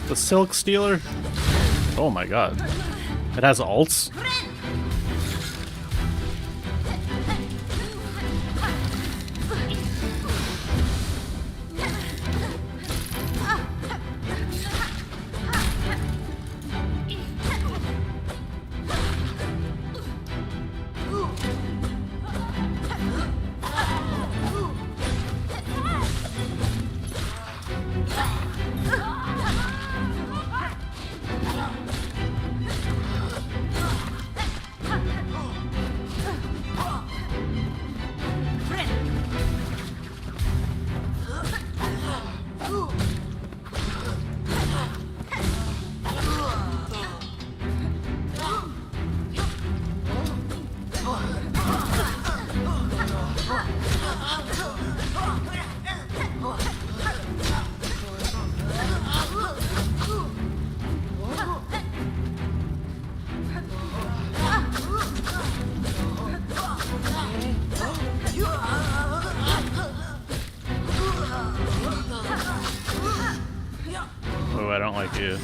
A: The Silk Stealer? Oh my god. It has ults? Oh, I don't like you.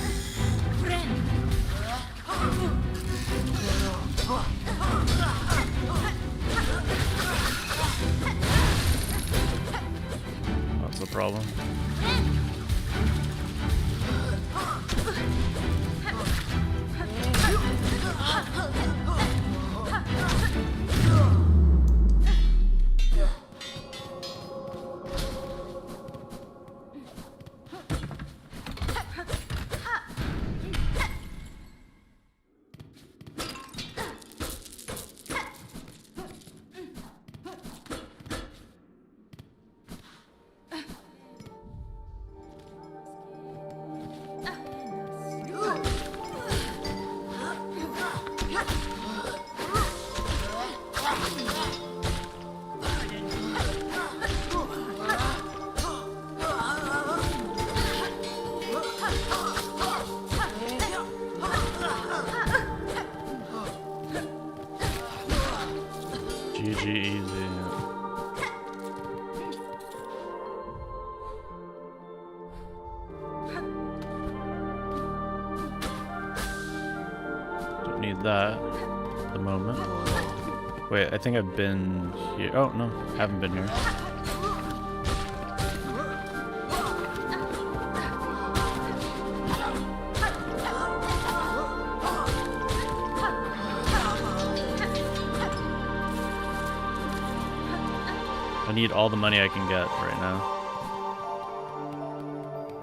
A: That's the problem. GG easy. Don't need that at the moment. Wait, I think I've been here. Oh, no, haven't been here. I need all the money I can get right now.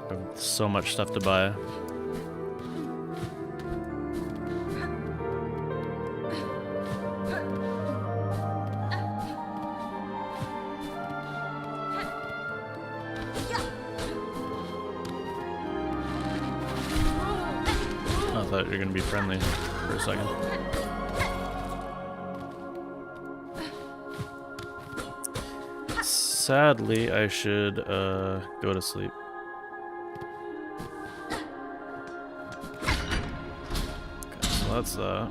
A: I have so much stuff to buy. I thought you were gonna be friendly for a second. Sadly, I should go to sleep. Okay, so that's that.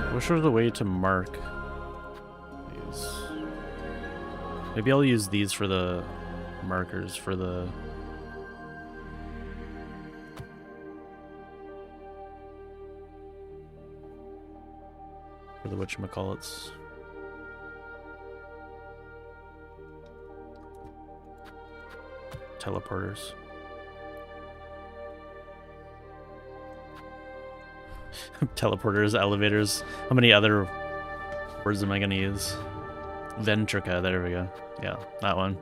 A: I wish there was a way to mark these. Maybe I'll use these for the markers for the whatchamacallits. Teleporters. Teleporters, elevators. How many other words am I gonna use? Ventrica, there we go. Yeah, that one.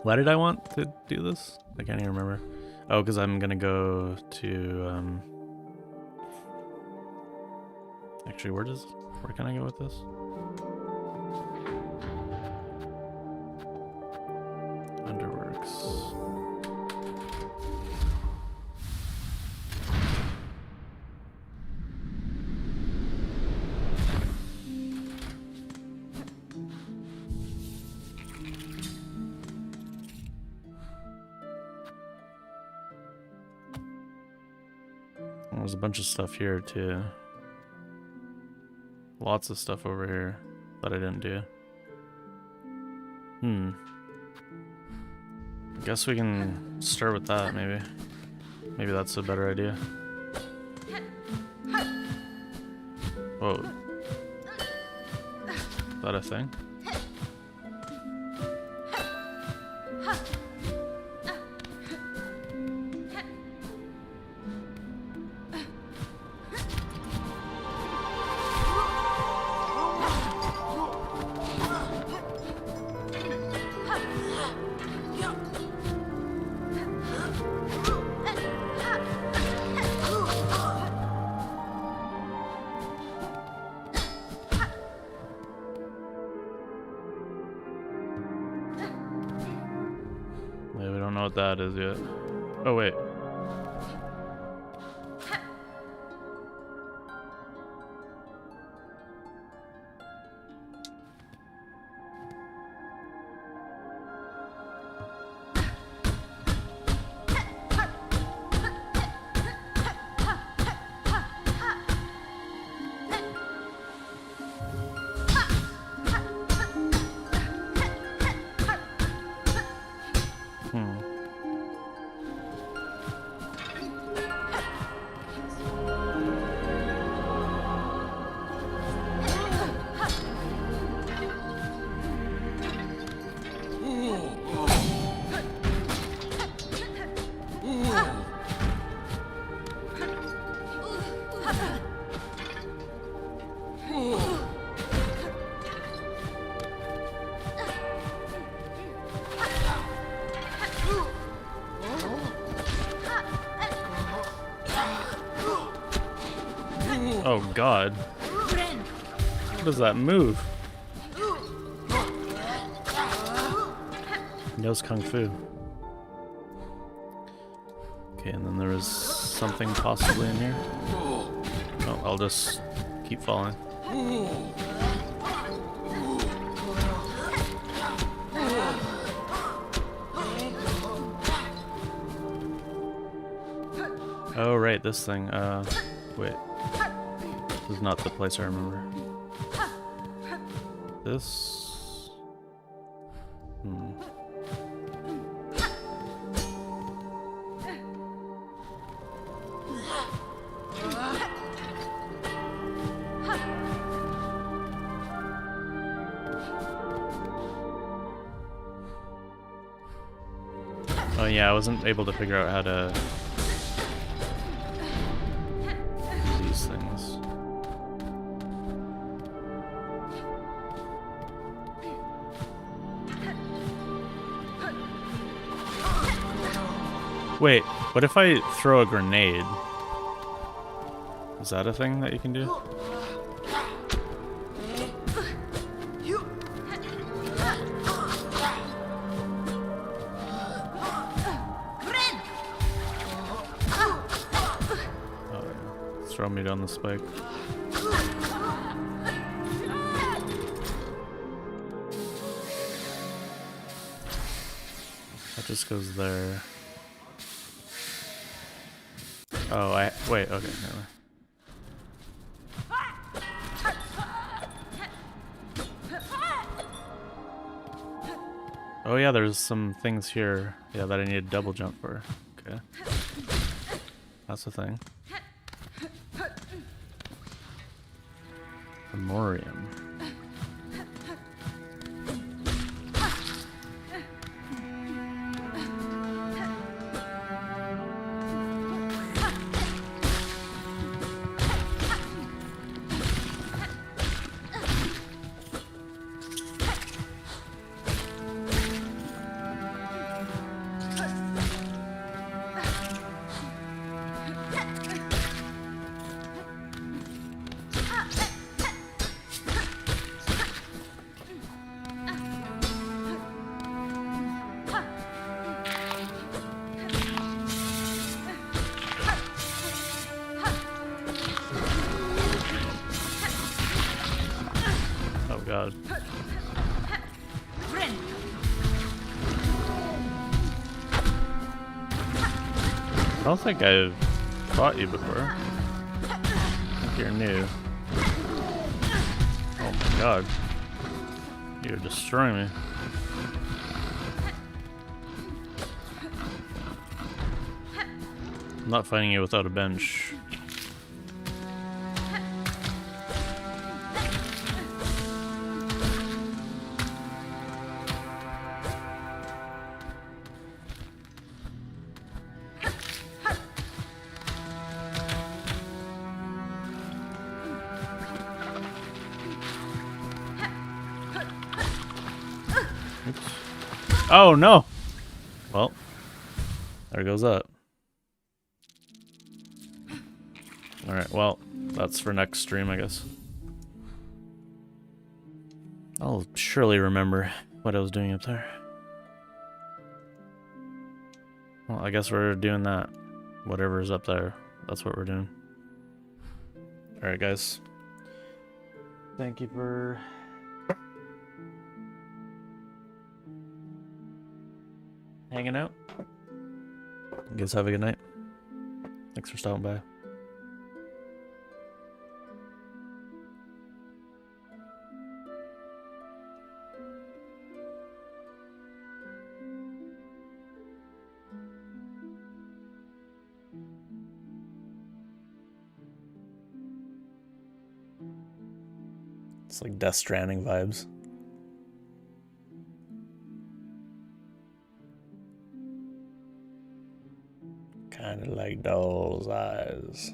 A: Why did I want to do this? I can't even remember. Oh, because I'm gonna go to actually, where can I go with this? Underworks. There's a bunch of stuff here too. Lots of stuff over here that I didn't do. I guess we can start with that, maybe. Maybe that's a better idea. Whoa. Is that a thing? Yeah, we don't know what that is yet. Oh, wait. Oh god. What does that move? He knows Kung Fu. Okay, and then there was something possibly in here. Oh, I'll just keep falling. Oh, right, this thing. Wait. This is not the place I remember. This... Oh yeah, I wasn't able to figure out how to do these things. Wait, what if I throw a grenade? Is that a thing that you can do? Throw me down the spike. That just goes there. Oh, wait, okay, never mind. Oh yeah, there's some things here, yeah, that I need a double jump for. Okay. That's the thing. Memoriam. God. I don't think I've fought you before. I think you're new. Oh my god. You're destroying me. I'm not fighting you without a bench. Oops. Oh no! Well, there goes that. Alright, well, that's for next stream, I guess. I'll surely remember what I was doing up there. Well, I guess we're doing that. Whatever's up there, that's what we're doing. Alright, guys. Thank you for hanging out. You guys have a good night. Thanks for stopping by. It's like Death Stranding vibes. Kind of like doll's eyes.